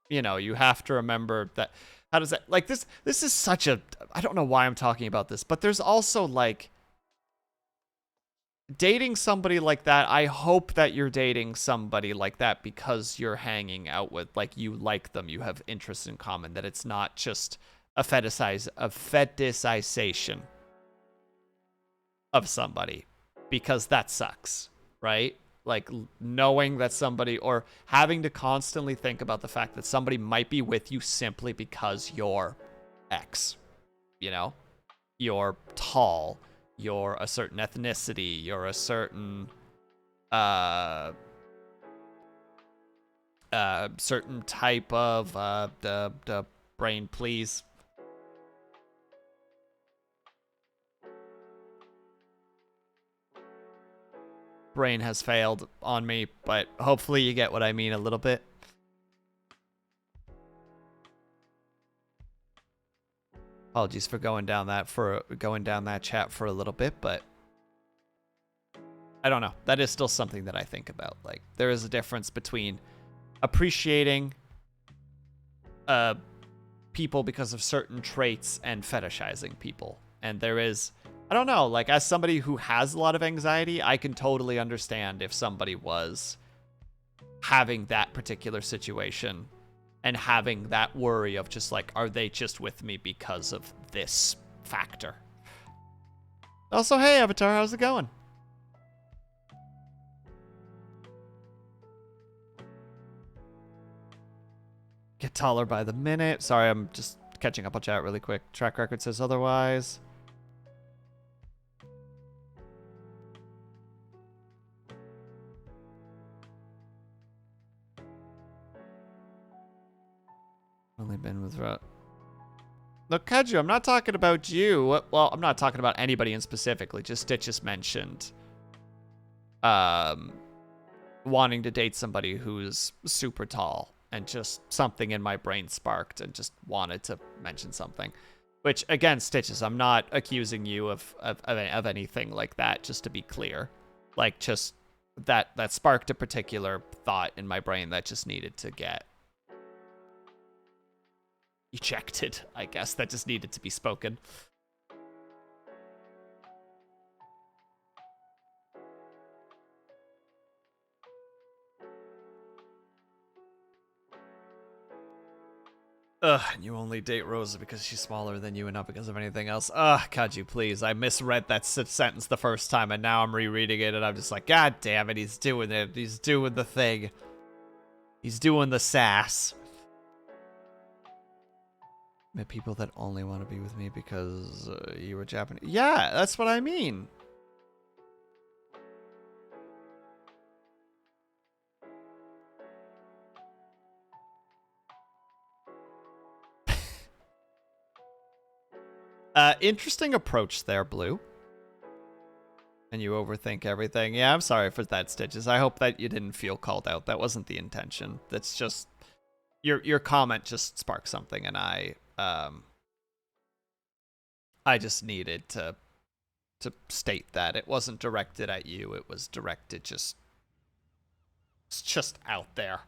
you know, you have to remember that. How does that, like, this is such a, I don't know why I'm talking about this, but there's also, like, dating somebody like that, I hope that you're dating somebody like that because you're hanging out with, like, you like them, you have interests in common, that it's not just a fetishization of somebody, because that sucks, right? Like, knowing that somebody, or having to constantly think about the fact that somebody might be with you simply because you're X, you know? You're tall, you're a certain ethnicity, you're a certain, certain type of, the brain, please. Brain has failed on me, but hopefully you get what I mean a little bit. Apologies for going down that chat for a little bit, but I don't know. That is still something that I think about. Like, there is a difference between appreciating people because of certain traits and fetishizing people. And there is, I don't know, like, as somebody who has a lot of anxiety, I can totally understand if somebody was having that particular situation and having that worry of just like, are they just with me because of this factor? Also, hey, Avatar, how's it going? Get taller by the minute. Sorry, I'm just catching up on chat really quick. Track record says otherwise. Only been with Look, Kaju, I'm not talking about you. Well, I'm not talking about anybody in specifically. Just Stitches mentioned wanting to date somebody who's super tall, and just something in my brain sparked and just wanted to mention something. Which, again, Stitches, I'm not accusing you of anything like that, just to be clear. Like, just that sparked a particular thought in my brain that just needed to get ejected, I guess. That just needed to be spoken. Ugh, and you only date Rosa because she's smaller than you and not because of anything else. Ugh, Kaju, please. I misread that sentence the first time, and now I'm rereading it, and I'm just like, God damn it, he's doing it. He's doing the thing. He's doing the sass. Met people that only want to be with me because you were Japanese. Yeah, that's what I mean. Interesting approach there, Blue. And you overthink everything. Yeah, I'm sorry for that, Stitches. I hope that you didn't feel called out. That wasn't the intention. That's just your comment just sparked something, and I just needed to state that it wasn't directed at you. It was directed just out there.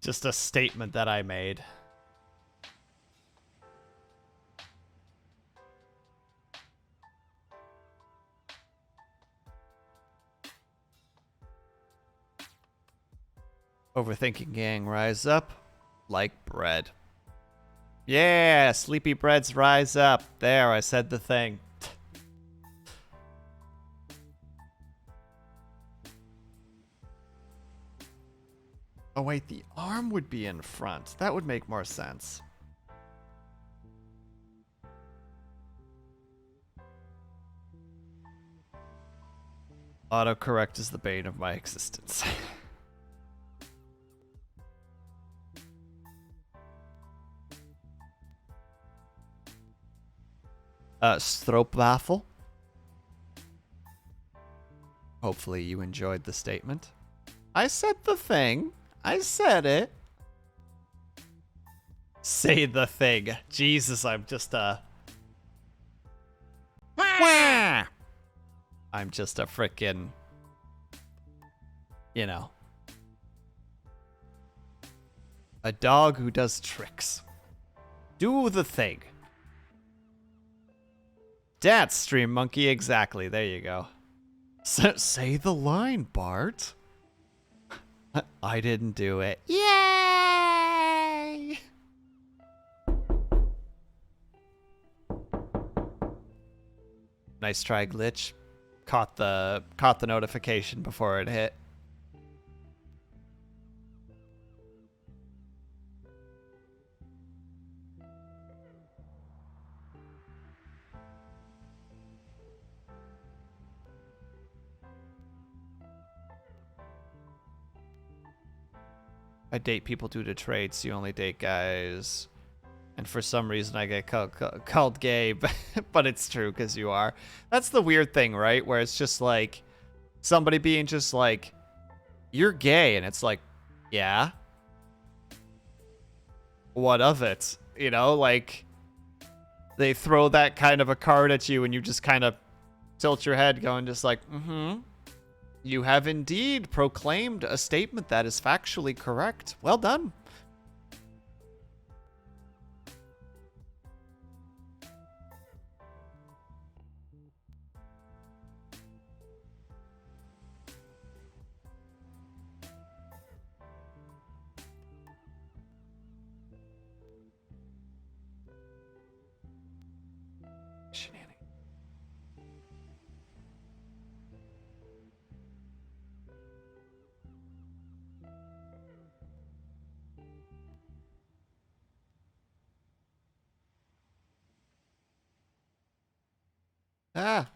Just a statement that I made. Overthinking gang, rise up like bread. Yeah, sleepy breads rise up. There, I said the thing. Oh wait, the arm would be in front. That would make more sense. Autocorrect is the bane of my existence. Stroopwafel. Hopefully you enjoyed the statement. I said the thing. I said it. Say the thing. Jesus, I'm just a... I'm just a frickin'... You know. A dog who does tricks. Do the thing. Dance stream monkey, exactly. There you go. Say the line, Bart. I didn't do it. Yay! Nice try, glitch. Caught the notification before it hit. I date people due to traits. You only date guys. And for some reason I get called gay, but it's true because you are. That's the weird thing, right? Where it's just like somebody being just like, you're gay. And it's like, yeah. What of it? You know, like they throw that kind of a card at you and you just kind of tilt your head going just like, mm-hmm. You have indeed proclaimed a statement that is factually correct. Well done.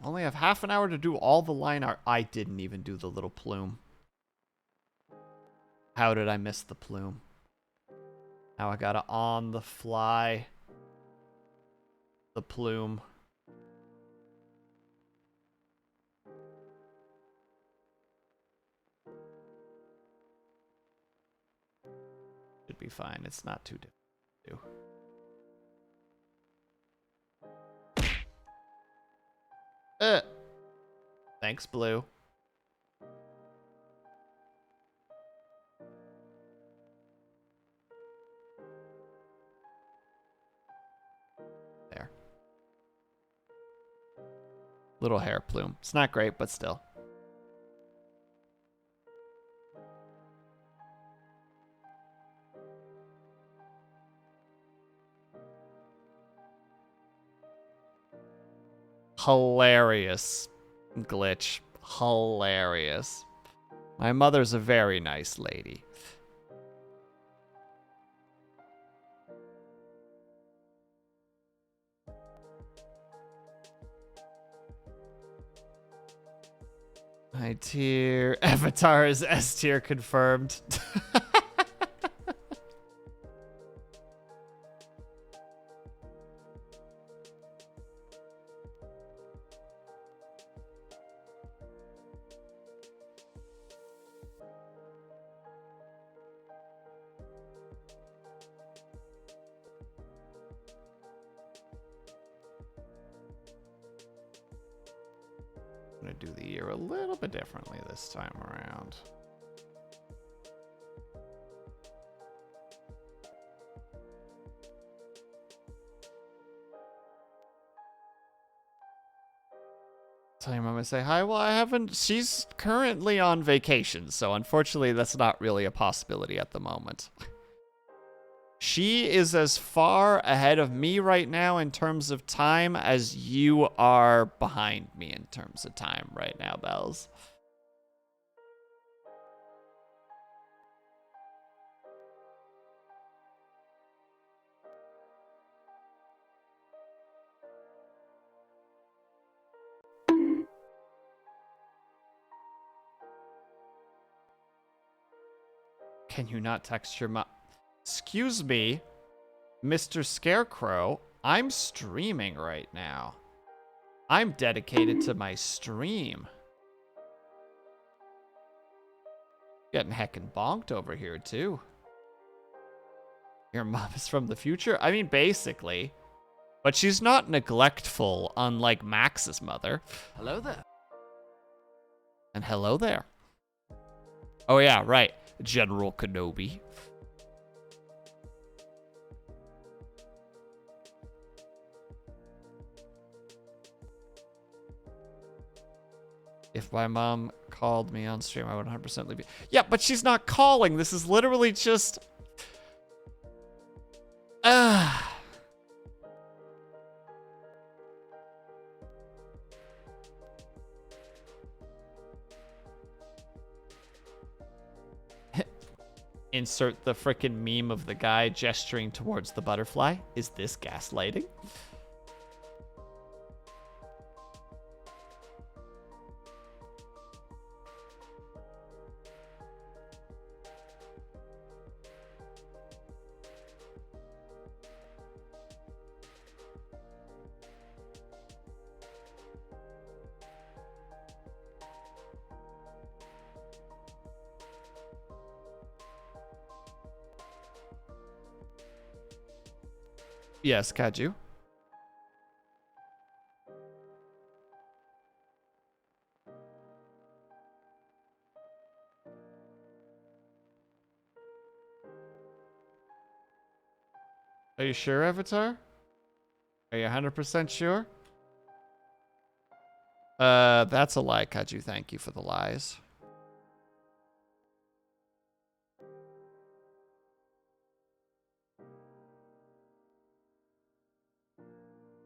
Only have half an hour to do all the line art. I didn't even do the little plume. How did I miss the plume? Now I gotta on the fly the plume. Should be fine. It's not too difficult to do. Thanks, Blue. There. Little hair plume. It's not great, but still. Hilarious glitch. Hilarious. My mother's a very nice lady. High tier. Avatar is S tier confirmed. I'm gonna do the year a little bit differently this time around. Tell your mom to say hi. Well, I haven't. She's currently on vacation, so unfortunately, that's not really a possibility at the moment. She is as far ahead of me right now in terms of time as you are behind me in terms of time right now, Bells. Can you not text your mom? Excuse me, Mr. Scarecrow. I'm streaming right now. I'm dedicated to my stream. Getting heckin' bonked over here, too. Your mom is from the future? I mean, basically. But she's not neglectful, unlike Max's mother. Hello there. And hello there. Oh yeah, right. General Kenobi. If my mom called me on stream, I would 100% leave you. Yeah, but she's not calling. This is literally just... Insert the frickin' meme of the guy gesturing towards the butterfly. Is this gaslighting? Yes, Kaju. Are you sure, Avatar? Are you 100% sure? That's a lie, Kaju. Thank you for the lies.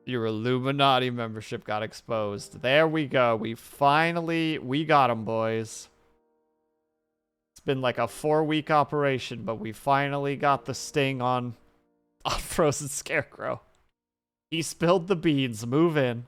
Your Illuminati membership got exposed. There we go. We got him, boys. It's been like a 4-week operation, but we finally got the sting on Frozen Scarecrow. He spilled the beans. Move in.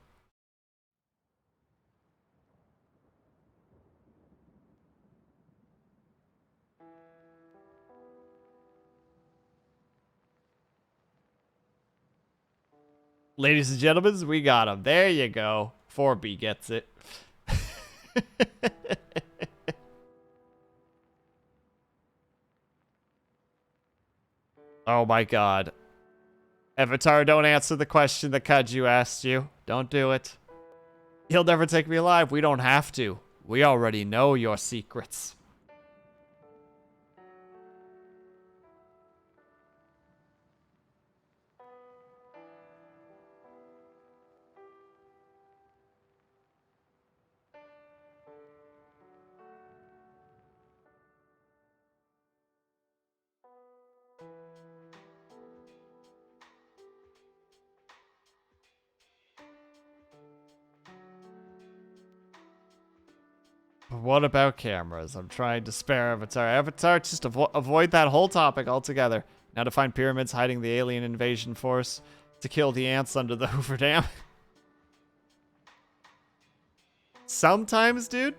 Ladies and gentlemen, we got him. There you go. 4B gets it. Oh my god. Avatar, don't answer the question that Kaju asked you. Don't do it. He'll never take me alive. We don't have to. We already know your secrets. What about cameras? I'm trying to spare Avatar. Avatar, just avoid that whole topic altogether. Now to find pyramids hiding the alien invasion force to kill the ants under the Hoover Dam. Sometimes, dude.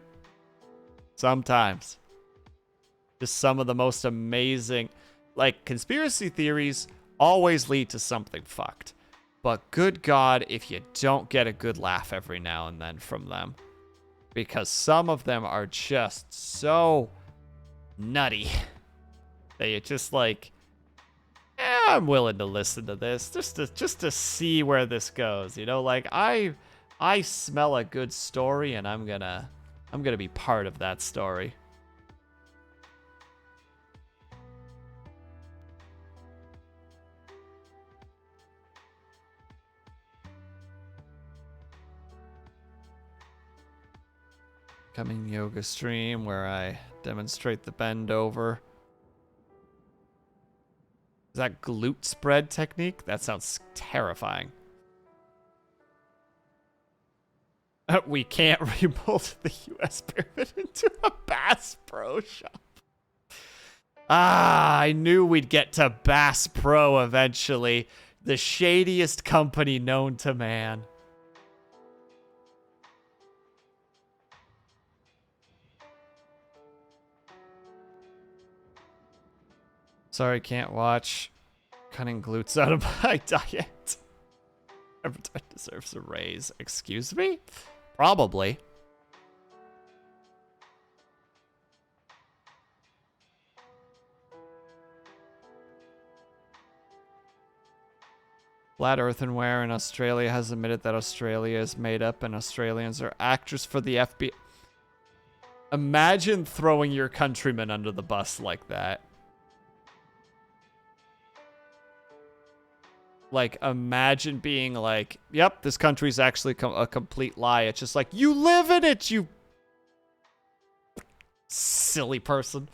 Sometimes. Just some of the most amazing... Like, conspiracy theories always lead to something fucked. But good God, if you don't get a good laugh every now and then from them. Because some of them are just so nutty that you're just like, I'm willing to listen to this just to see where this goes. You know, like I smell a good story and I'm gonna be part of that story. Coming yoga stream where I demonstrate the bend over. Is that glute spread technique? That sounds terrifying. We can't remold the US pyramid into a Bass Pro shop. Ah, I knew we'd get to Bass Pro eventually. The shadiest company known to man. Sorry, can't watch. Cutting glutes out of my diet. Everyone deserves a raise. Excuse me? Probably. Flat Earthenware in Australia has admitted that Australia is made up and Australians are actors for the FBI. Imagine throwing your countrymen under the bus like that. Like, imagine being like, yep, this country's actually a complete lie. It's just like, you live in it, you silly person.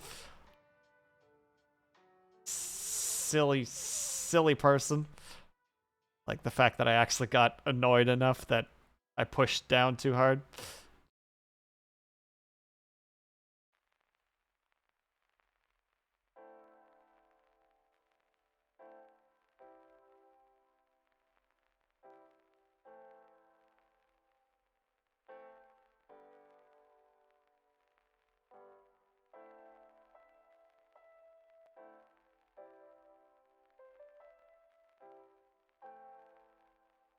Silly person. Like the fact that I actually got annoyed enough that I pushed down too hard.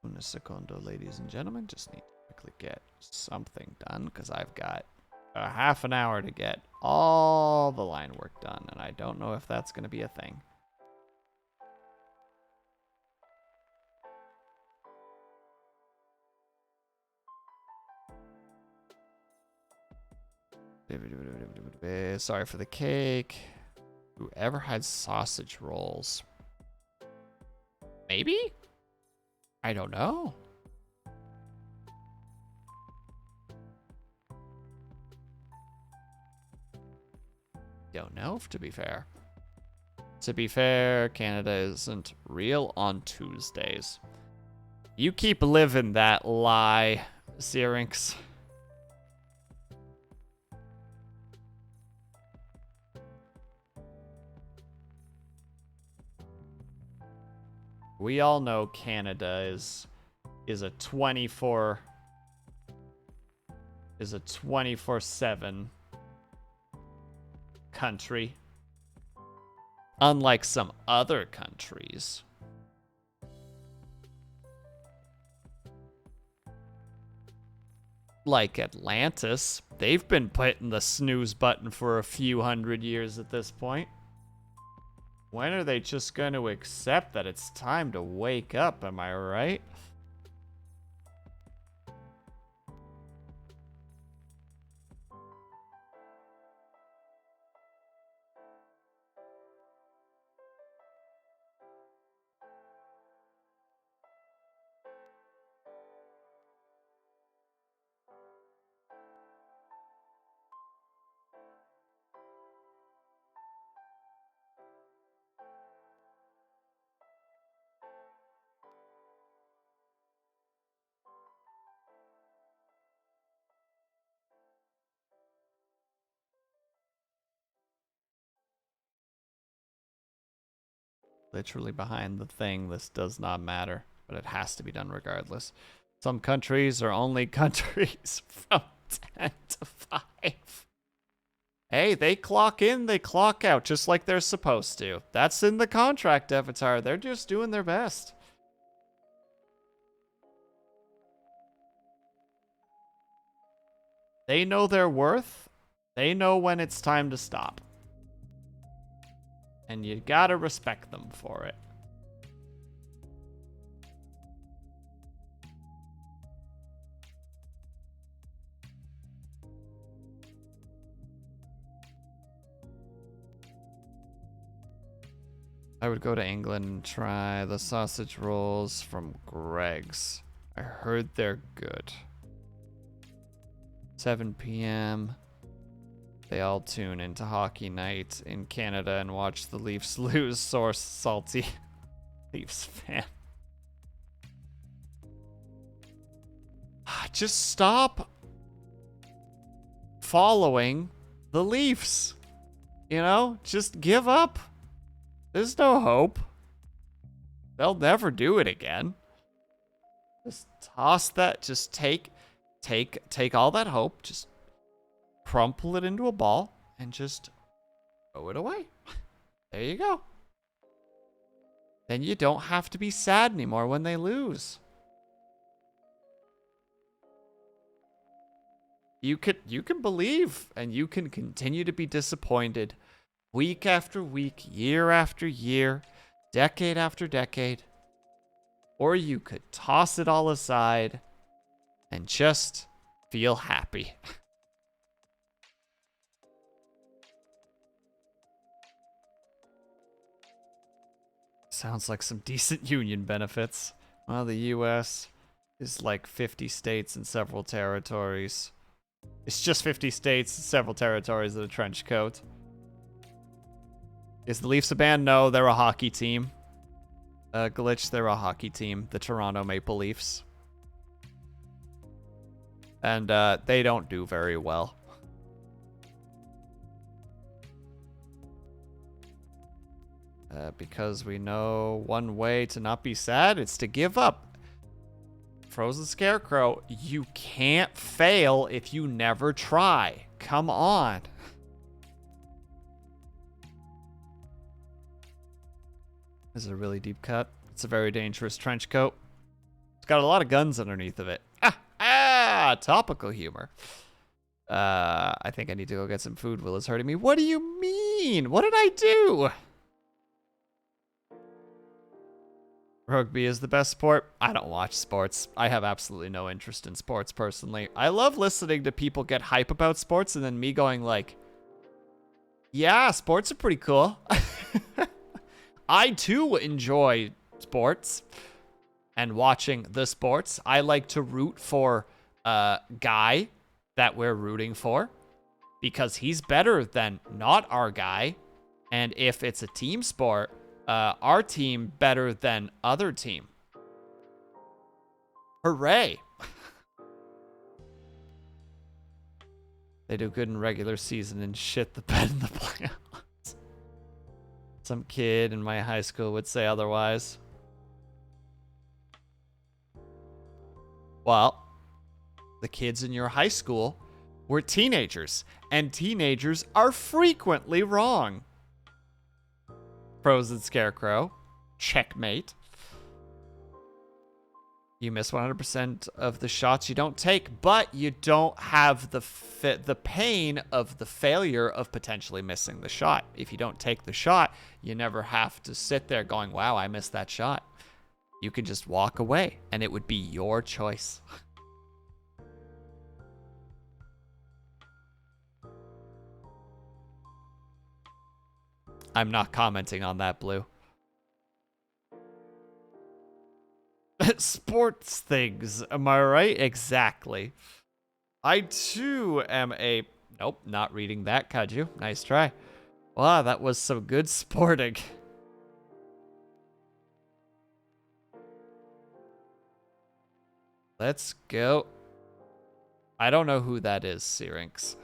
Una secondo, ladies and gentlemen. Just need to quickly get something done because I've got a half an hour to get all the line work done, and I don't know if that's going to be a thing. Sorry for the cake. Whoever had sausage rolls. Maybe? I don't know. Don't know, to be fair. To be fair, Canada isn't real on Tuesdays. You keep living that lie, Syrinx. We all know Canada is a 24/7 country. Unlike some other countries. Like Atlantis, they've been hitting the snooze button for a few hundred years at this point. When are they just going to accept that it's time to wake up, am I right? Literally behind the thing, this does not matter, but it has to be done regardless. Some countries are only countries from 10 to 5. Hey, they clock in, they clock out, just like they're supposed to. That's in the contract, Avatar. They're just doing their best. They know their worth. They know when it's time to stop. And you gotta respect them for it. I would go to England and try the sausage rolls from Greg's. I heard they're good. 7 p.m. They all tune into Hockey Night in Canada and watch the Leafs lose. Source, salty Leafs fan. Just stop following the Leafs. You know, just give up. There's no hope. They'll never do it again. Just toss that, just take all that hope, just crumple it into a ball and just throw it away. There you go. Then you don't have to be sad anymore when they lose. You can believe and you can continue to be disappointed week after week, year after year, decade after decade. Or you could toss it all aside and just feel happy. Sounds like some decent union benefits. Well, the U.S. is like 50 states and several territories. It's just 50 states and several territories in a trench coat. Is the Leafs a band? No, they're a hockey team. Glitch, they're a hockey team. The Toronto Maple Leafs. And they don't do very well. Because we know one way to not be sad, it's to give up. Frozen Scarecrow, you can't fail if you never try. Come on. This is a really deep cut. It's a very dangerous trench coat. It's got a lot of guns underneath of it. Topical humor. I think I need to go get some food. Will is hurting me. What do you mean? What did I do? Rugby is the best sport. I don't watch sports. I have absolutely no interest in sports personally. I love listening to people get hype about sports and then me going like, yeah, sports are pretty cool. I too enjoy sports and watching the sports. I like to root for a guy that we're rooting for because he's better than not our guy. And if it's a team sport, our team better than other team. Hooray. They do good in regular season and shit the bed in the playoffs. Some kid in my high school would say otherwise. Well, the kids in your high school were teenagers, and teenagers are frequently wrong. Frozen Scarecrow. Checkmate. You miss 100% of the shots you don't take, but you don't have the pain of the failure of potentially missing the shot. If you don't take the shot, you never have to sit there going, wow, I missed that shot. You can just walk away, and it would be your choice. I'm not commenting on that, Blue. Sports things, am I right? Exactly. I too am a... Nope, not reading that, Kaju. Nice try. Wow, that was some good sporting. Let's go. I don't know who that is, Syrinx.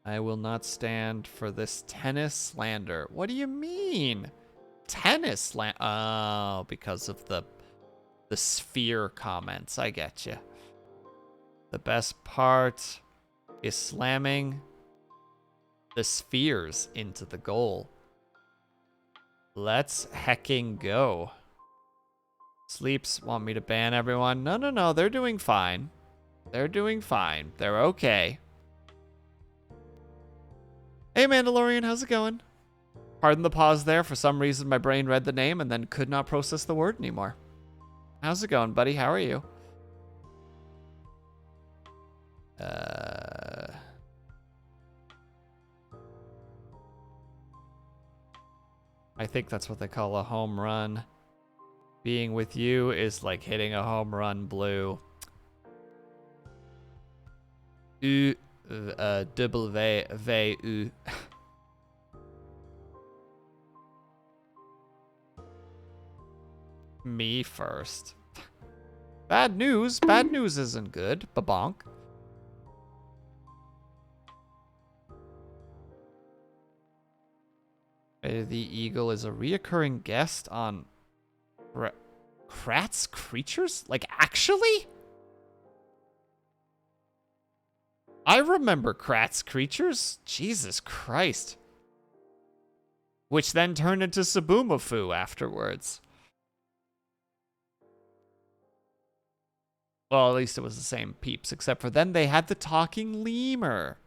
I will not stand for this tennis slander. What do you mean? Tennis slander? Oh, because of the sphere comments. I get you. The best part is slamming the spheres into the goal. Let's hecking go. Sleeps want me to ban everyone. No. They're doing fine. They're doing fine. They're okay. Hey, Mandalorian, how's it going? Pardon the pause there. For some reason, my brain read the name and then could not process the word anymore. How's it going, buddy? How are you? I think that's what they call a home run. Being with you is like hitting a home run, Blue. U W V U. Me first. Bad news. Bad news isn't good. Babonk. The Eagle is a reoccurring guest on Kratz Creatures? Like, actually? I remember Kratz Creatures. Jesus Christ. Which then turned into Sabumafu afterwards. Well, at least it was the same peeps, except for then they had the talking lemur.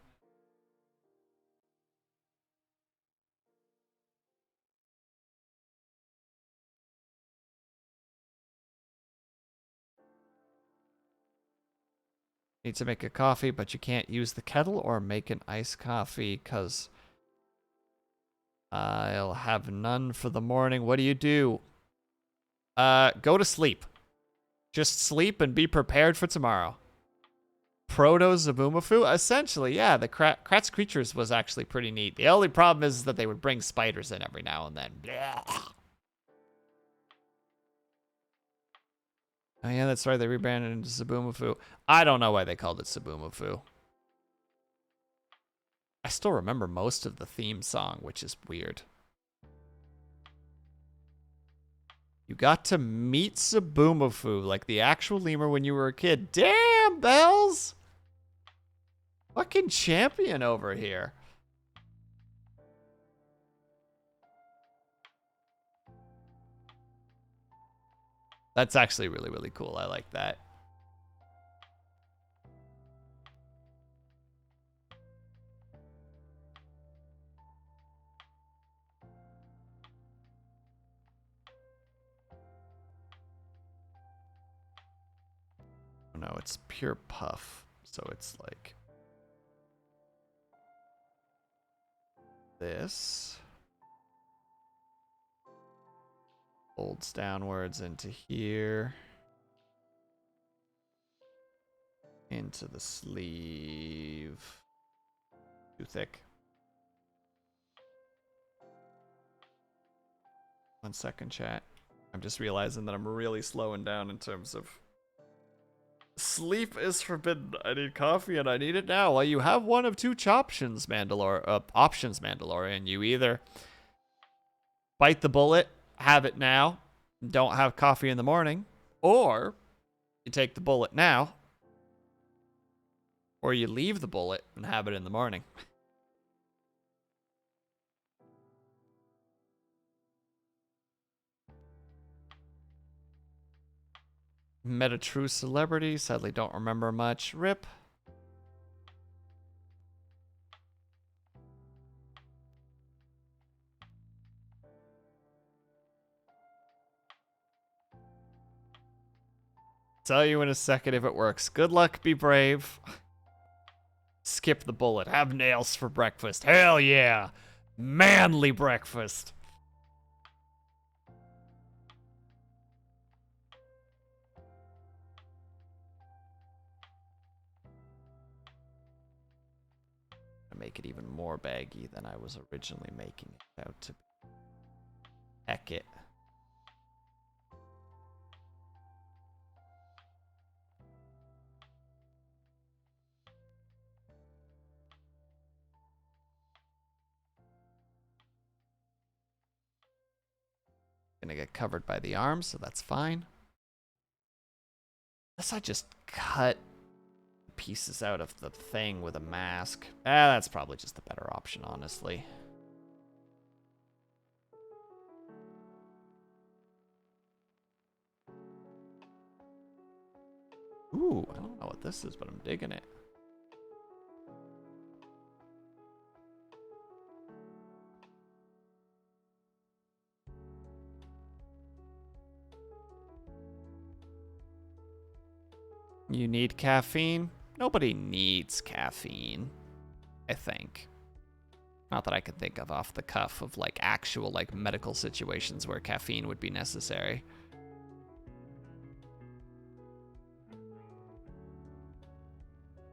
Need to make a coffee, but you can't use the kettle or make an iced coffee because I'll have none for the morning. What do? Go to sleep. Just sleep and be prepared for tomorrow. Proto Zabumafu? Essentially, yeah, the Kratz Creatures was actually pretty neat. The only problem is that they would bring spiders in every now and then. Blah. Oh yeah, that's right, they rebranded into Zabumafu. I don't know why they called it Zabumafu. I still remember most of the theme song, which is weird. You got to meet Zabumafu, like the actual lemur when you were a kid. Damn, Bells! Fucking champion over here. That's actually really, really cool. I like that. No, it's pure puff. So it's like this. Folds downwards into here. Into the sleeve. Too thick. 1 second, chat. I'm just realizing that I'm really slowing down in terms of sleep is forbidden. I need coffee and I need it now. Well, you have one of two options, Mandalorian. You either bite the bullet, have it now, don't have coffee in the morning, or you take the bullet now, or you leave the bullet and have it in the morning. Met a true celebrity. Sadly, don't remember much. Rip. Tell you in a second if it works. Good luck, be brave. Skip the bullet. Have nails for breakfast. Hell yeah. Manly breakfast. Make it even more baggy than I was originally making it out to be. Heck it. Gonna get covered by the arms, so that's fine. Unless I just cut pieces out of the thing with a mask. That's probably just the better option, honestly. Ooh, I don't know what this is, but I'm digging it. You need caffeine? Nobody needs caffeine, I think. Not that I could think of off the cuff of like actual like medical situations where caffeine would be necessary.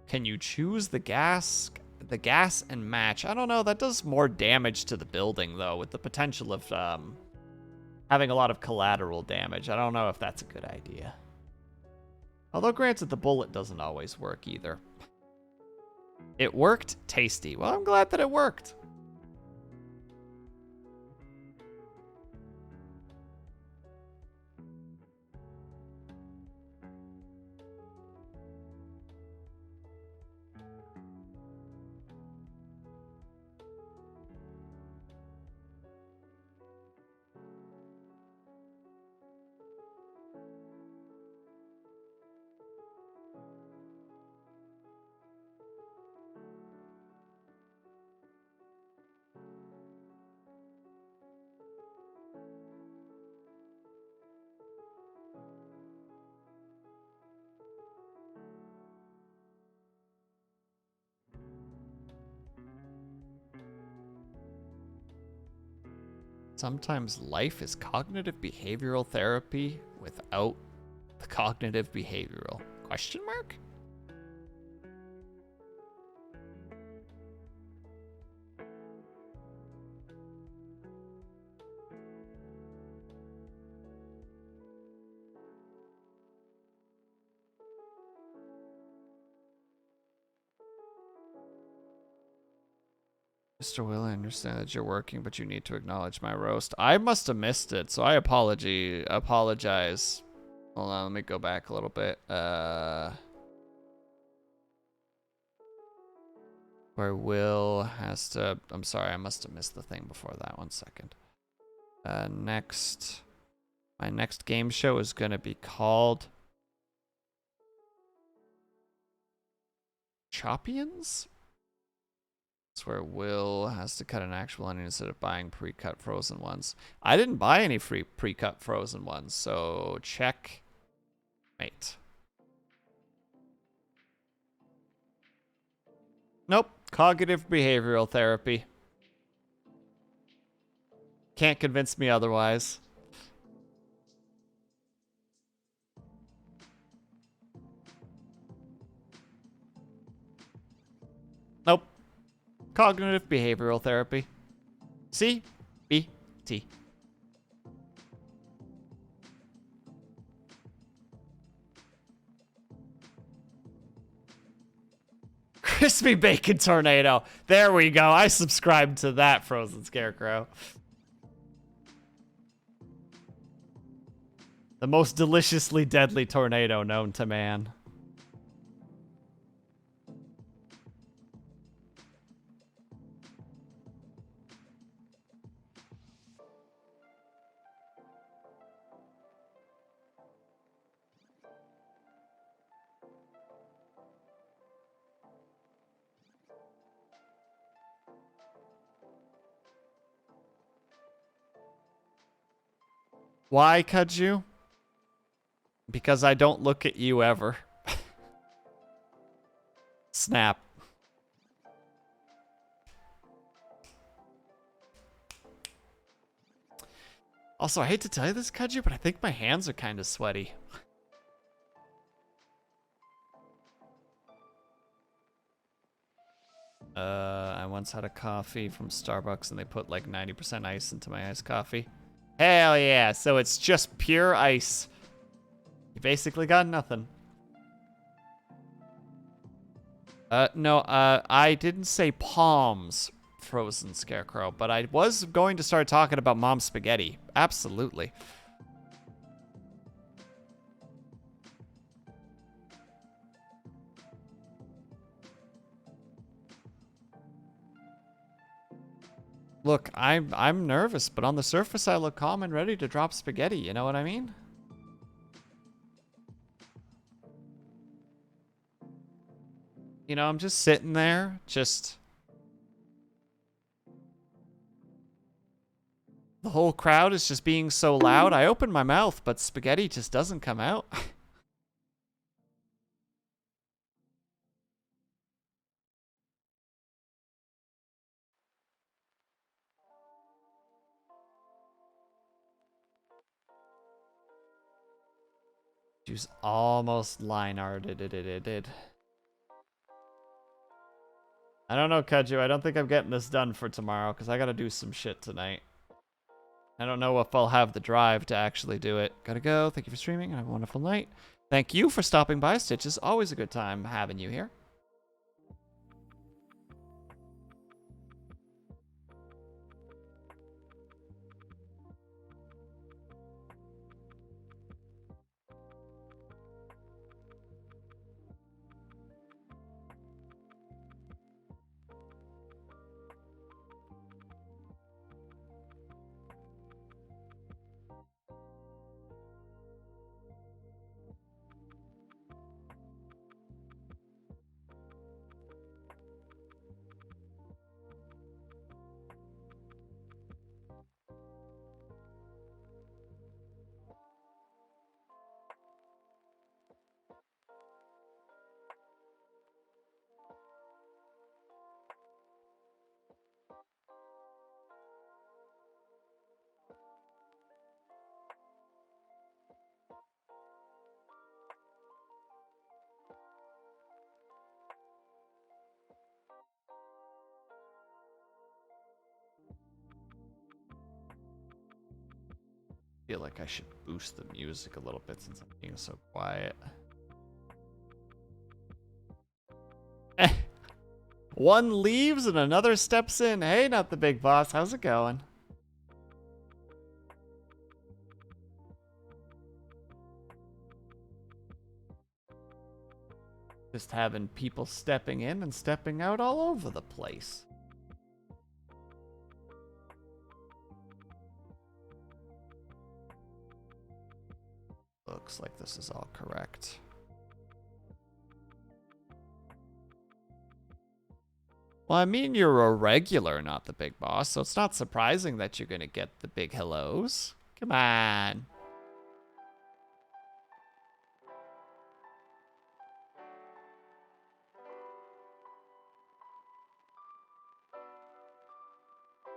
Can you choose the gas and match? I don't know. That does more damage to the building, though, with the potential of having a lot of collateral damage. I don't know if that's a good idea. Although, granted, the bullet doesn't always work either. It worked. Tasty. Well, I'm glad that it worked. Sometimes life is cognitive behavioral therapy without the cognitive behavioral. Question mark? Mr. Will, I understand that you're working, but you need to acknowledge my roast. I must have missed it, so I apologize. Hold on, let me go back a little bit. Where Will has to... I'm sorry, I must have missed the thing before that. 1 second. My next game show is going to be called... Chopians? It's where Will has to cut an actual onion instead of buying pre-cut frozen ones. I didn't buy any free pre-cut frozen ones, so check. Mate. Nope. Cognitive behavioral therapy. Can't convince me otherwise. Nope. Cognitive behavioral therapy. CBT. Crispy bacon tornado. There we go. I subscribed to that, Frozen Scarecrow. The most deliciously deadly tornado known to man. Why, Kaju? Because I don't look at you ever. Snap. Also, I hate to tell you this, Kaju, but I think my hands are kind of sweaty. I once had a coffee from Starbucks and they put like 90% ice into my iced coffee. Hell yeah, so it's just pure ice. You basically got nothing. No, I didn't say palms, Frozen Scarecrow, but I was going to start talking about mom spaghetti. Absolutely. Look, I'm nervous, but on the surface I look calm and ready to drop spaghetti, you know what I mean? You know, I'm just sitting there, just... The whole crowd is just being so loud. I open my mouth, but spaghetti just doesn't come out. She was almost line arted. I don't know, Kaju. I don't think I'm getting this done for tomorrow because I got to do some shit tonight. I don't know if I'll have the drive to actually do it. Gotta go. Thank you for streaming. Have a wonderful night. Thank you for stopping by, Stitches. Always a good time having you here. Feel like I should boost the music a little bit since I'm being so quiet. One leaves and another steps in. Hey, not the big boss. How's it going? Just having people stepping in and stepping out all over the place. Looks like this is all correct. Well, I mean, you're a regular, not the big boss, so it's not surprising that you're gonna get the big hellos. Come on.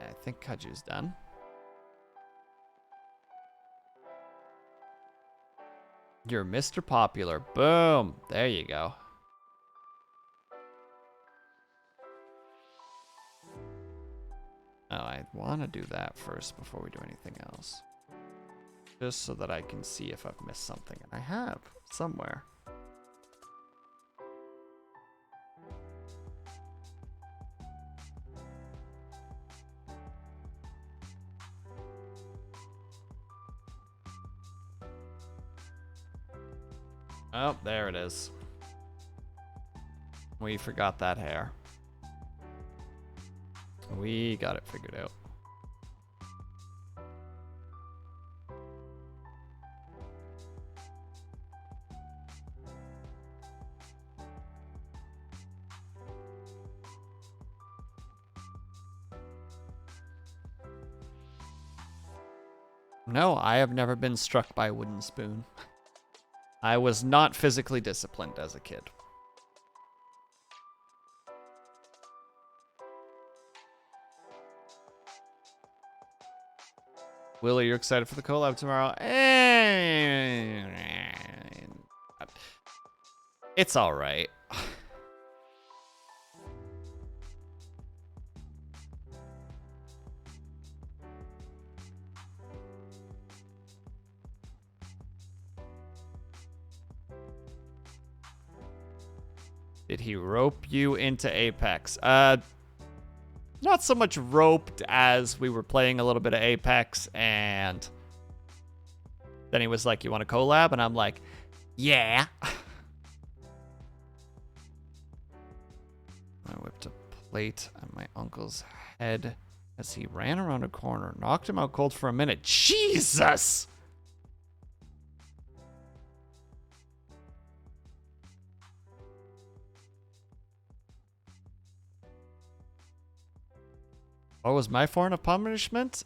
I think Kaju's done. You're Mr. Popular. Boom. There you go. Oh, I want to do that first before we do anything else. Just so that I can see if I've missed something. And I have, somewhere. Oh, there it is. We forgot that hair. We got it figured out. No, I have never been struck by a wooden spoon. I was not physically disciplined as a kid. Willie, you're excited for the collab tomorrow? It's all right. Did he rope you into Apex? Not so much roped as we were playing a little bit of Apex, and then he was like, you want to collab? And I'm like, yeah. I whipped a plate on my uncle's head as he ran around a corner, knocked him out cold for a minute. Jesus! What was my form of punishment?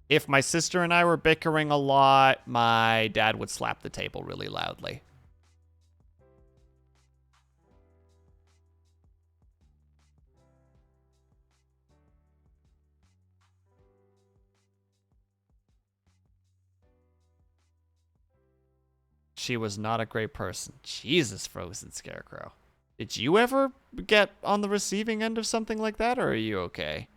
If my sister and I were bickering a lot, my dad would slap the table really loudly. She was not a great person. Jesus, Frozen Scarecrow. Did you ever get on the receiving end of something like that, or are you okay?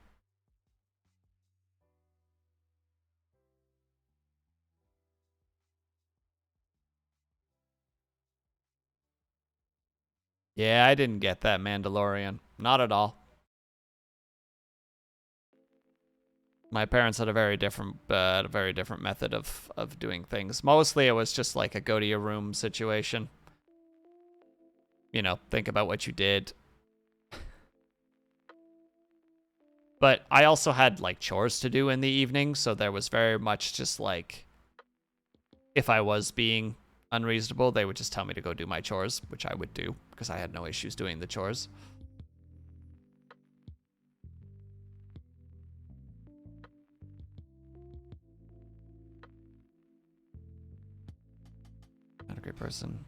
Yeah, I didn't get that Mandalorian. Not at all. My parents had a very different method of doing things. Mostly it was just like a go to your room situation. You know, think about what you did. But I also had like chores to do in the evening, so there was very much just like, if I was being unreasonable, they would just tell me to go do my chores, which I would do because I had no issues doing the chores. Not a great person.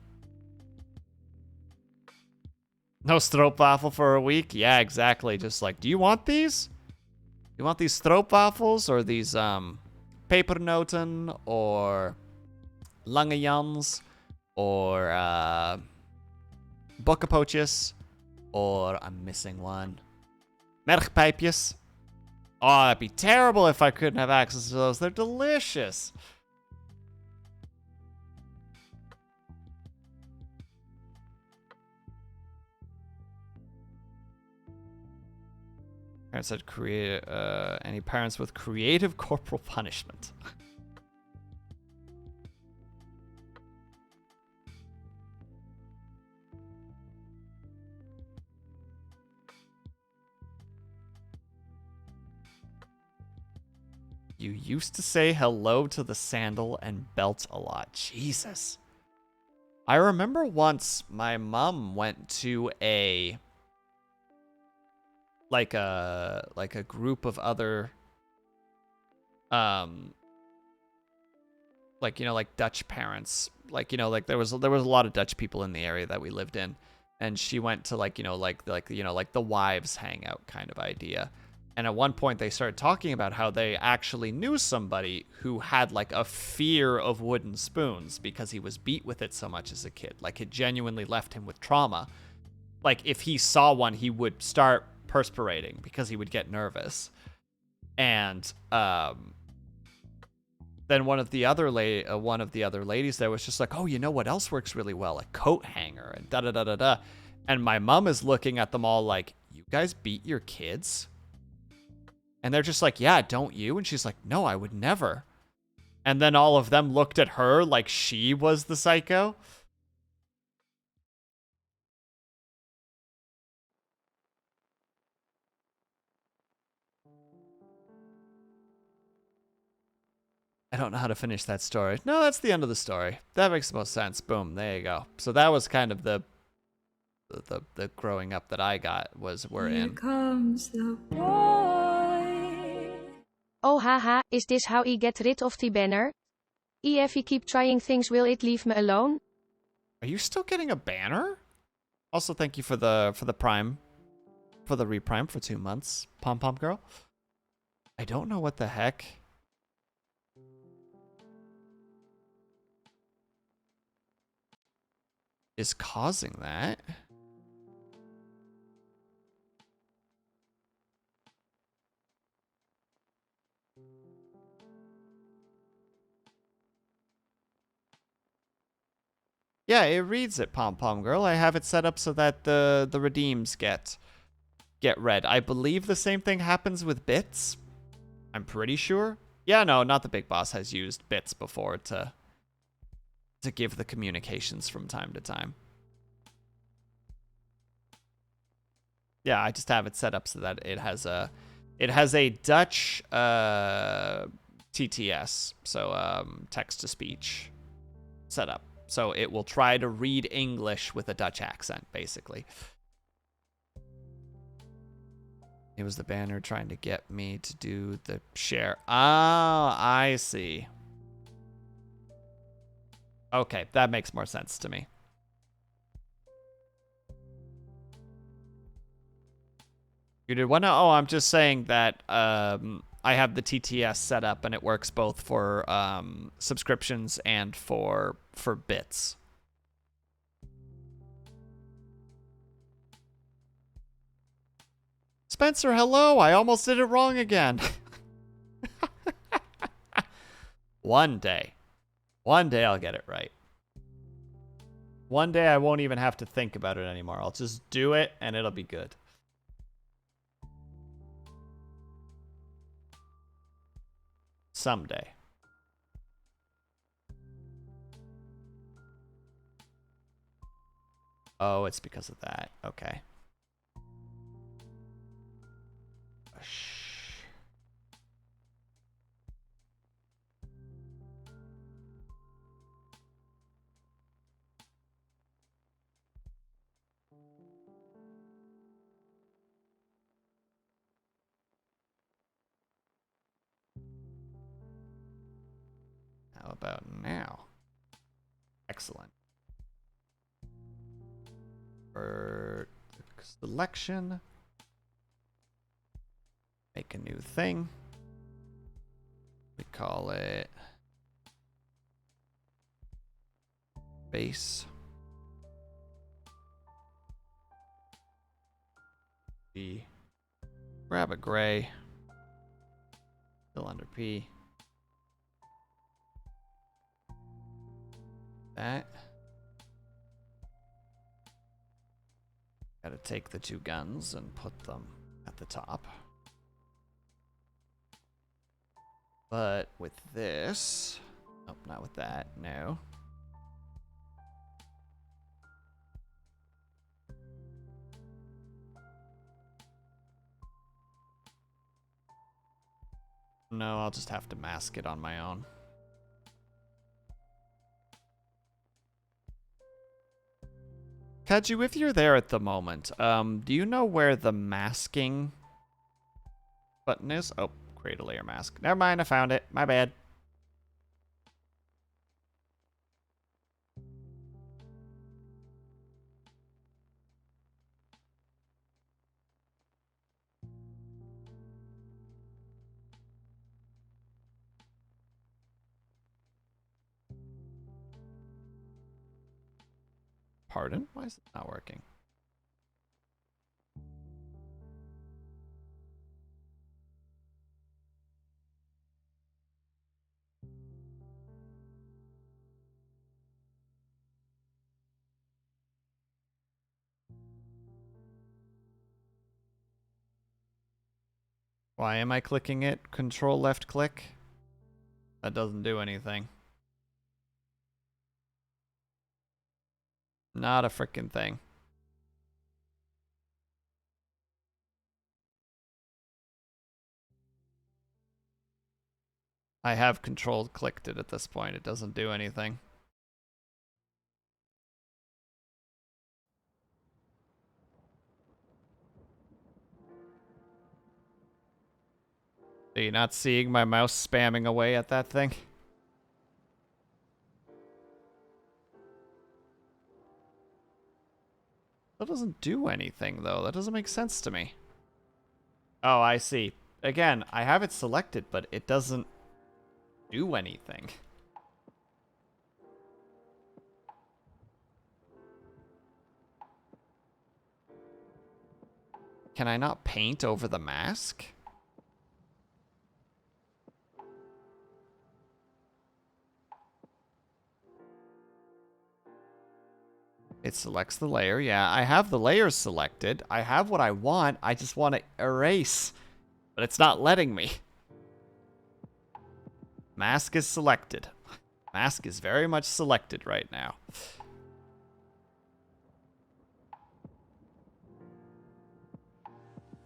No stroopwafel for a week? Yeah, exactly. Just like, do you want these? You want these stroopwafels or these pepernoten or langejans or bokkenpootjes or I'm missing one. Mergpijpjes. Oh, that'd be terrible if I couldn't have access to those. They're delicious. Parents said create any parents with creative corporal punishment. You used to say hello to the sandal and belt a lot. Jesus. I remember once my mom went to a group of other like, you know, like Dutch parents. Like, you know, like there was a lot of Dutch people in the area that we lived in, and she went to like, you know, like the wives hangout kind of idea. And at one point they started talking about how they actually knew somebody who had like a fear of wooden spoons because he was beat with it so much as a kid. Like it genuinely left him with trauma. Like if he saw one, he would start perspirating because he would get nervous. And then one of the other ladies there was just like, oh, you know what else works really well? A coat hanger and da da da da da. And my mom is looking at them all like, you guys beat your kids? And they're just like, yeah, don't you? And she's like, no, I would never. And then all of them looked at her like she was the psycho. I don't know how to finish that story. No, that's the end of the story. That makes the most sense. Boom, there you go. So that was kind of the growing up that I got was we're Here in. comes the boy. Oh haha, is this how I get rid of the banner? If I keep trying things, will it leave me alone? Are you still getting a banner? Also, thank you for the prime, for the reprime for 2 months, Pom Pom Girl. I don't know what the heck is causing that. Yeah, it reads it, Pom Pom Girl. I have it set up so that the redeems get read. I believe the same thing happens with bits. I'm pretty sure. Yeah, no, not the big boss has used bits before to give the communications from time to time. Yeah, I just have it set up so that it has a Dutch TTS, so text to speech setup. So it will try to read English with a Dutch accent, basically. It was the banner trying to get me to do the share. Oh, I see. Okay, that makes more sense to me. You did one? Oh, I'm just saying that I have the TTS set up and it works both for subscriptions and for bits. Spencer, hello. I almost did it wrong again. One day. One day I'll get it right. One day I won't even have to think about it anymore. I'll just do it and it'll be good. Someday. Oh, it's because of that. Okay. How about now? Excellent. For selection, make a new thing. We call it base. B. Grab a gray. Fill under P. That. Gotta take the two guns and put them at the top. But with this... Nope, not with that. No. No, I'll just have to mask it on my own. Kaju, if you're there at the moment, do you know where the masking button is? Oh, create a layer mask. Never mind, I found it. My bad. Pardon? Why is it not working? Why am I clicking it? Control left click? That doesn't do anything. Not a frickin' thing. I have control clicked it at this point. It doesn't do anything. Are you not seeing my mouse spamming away at that thing? That doesn't do anything, though. That doesn't make sense to me. Oh, I see. Again, I have it selected, but it doesn't do anything. Can I not paint over the mask? It selects the layer. Yeah, I have the layers selected. I have what I want. I just want to erase. But it's not letting me. Mask is selected. Mask is very much selected right now.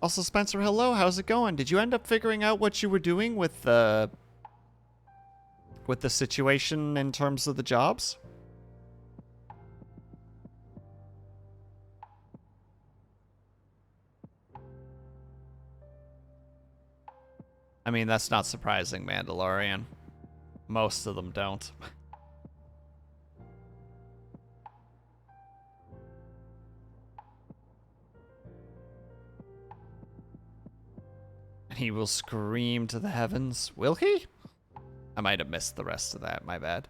Also, Spencer, hello. How's it going? Did you end up figuring out what you were doing with the situation in terms of the jobs? I mean, that's not surprising, Mandalorian. Most of them don't. He will scream to the heavens. Will he? I might have missed the rest of that. My bad.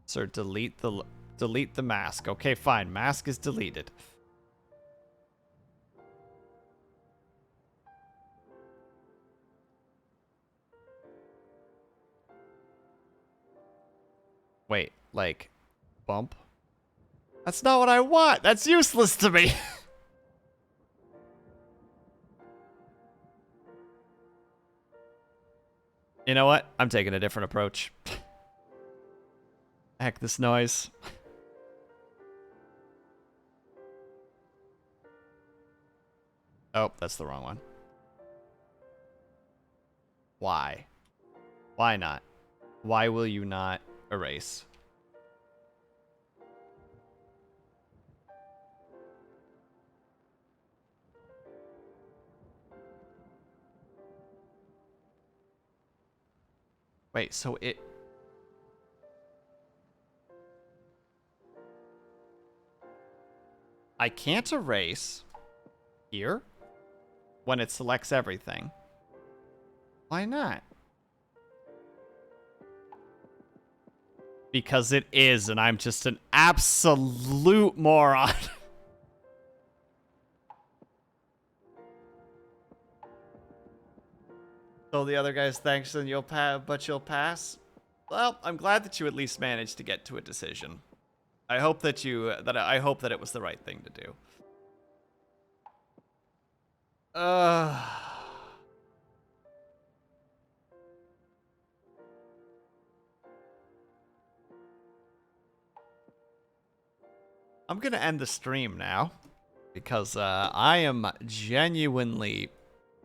Sir, delete the mask. Okay, fine. Mask is deleted. Wait, like, bump? That's not what I want. That's useless to me. You know what? I'm taking a different approach. Heck this noise. Oh, that's the wrong one. Why? Why not? Why will you not erase? Wait, so it... I can't erase here when it selects everything. Why not? Because it is, and I'm just an absolute moron. So the other guy's thanks, and you'll pass. Well, I'm glad that you at least managed to get to a decision. I hope that I hope that it was the right thing to do. I'm gonna end the stream now because I am genuinely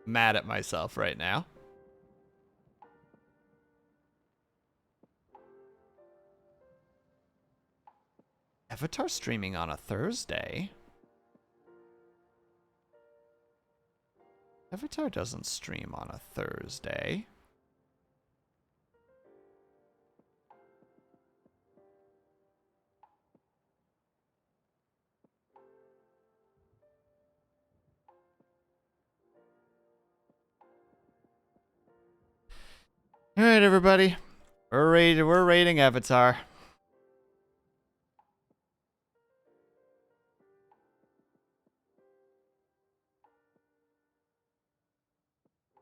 mad at myself right now. Avatar streaming on a Thursday? Avatar doesn't stream on a Thursday. All right, everybody. We're rating Avatar.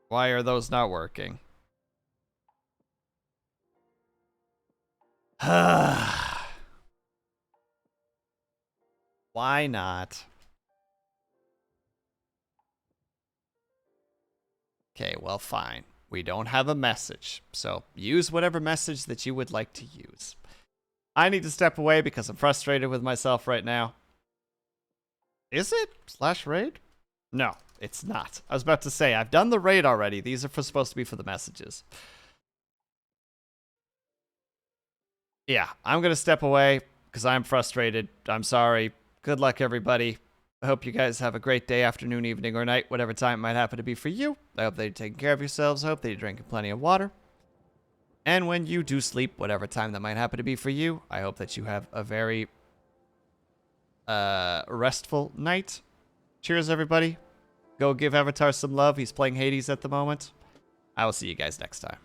Why are those not working? Why not? Okay, well, fine. We don't have a message, so use whatever message that you would like to use. I need to step away because I'm frustrated with myself right now. Is it? /raid? No, it's not. I was about to say, I've done the raid already. These are supposed to be for the messages. Yeah, I'm going to step away because I'm frustrated. I'm sorry. Good luck, everybody. I hope you guys have a great day, afternoon, evening, or night, whatever time it might happen to be for you. I hope that you're taking care of yourselves. I hope that you're drinking plenty of water. And when you do sleep, whatever time that might happen to be for you, I hope that you have a very restful night. Cheers, everybody. Go give Avatar some love. He's playing Hades at the moment. I will see you guys next time.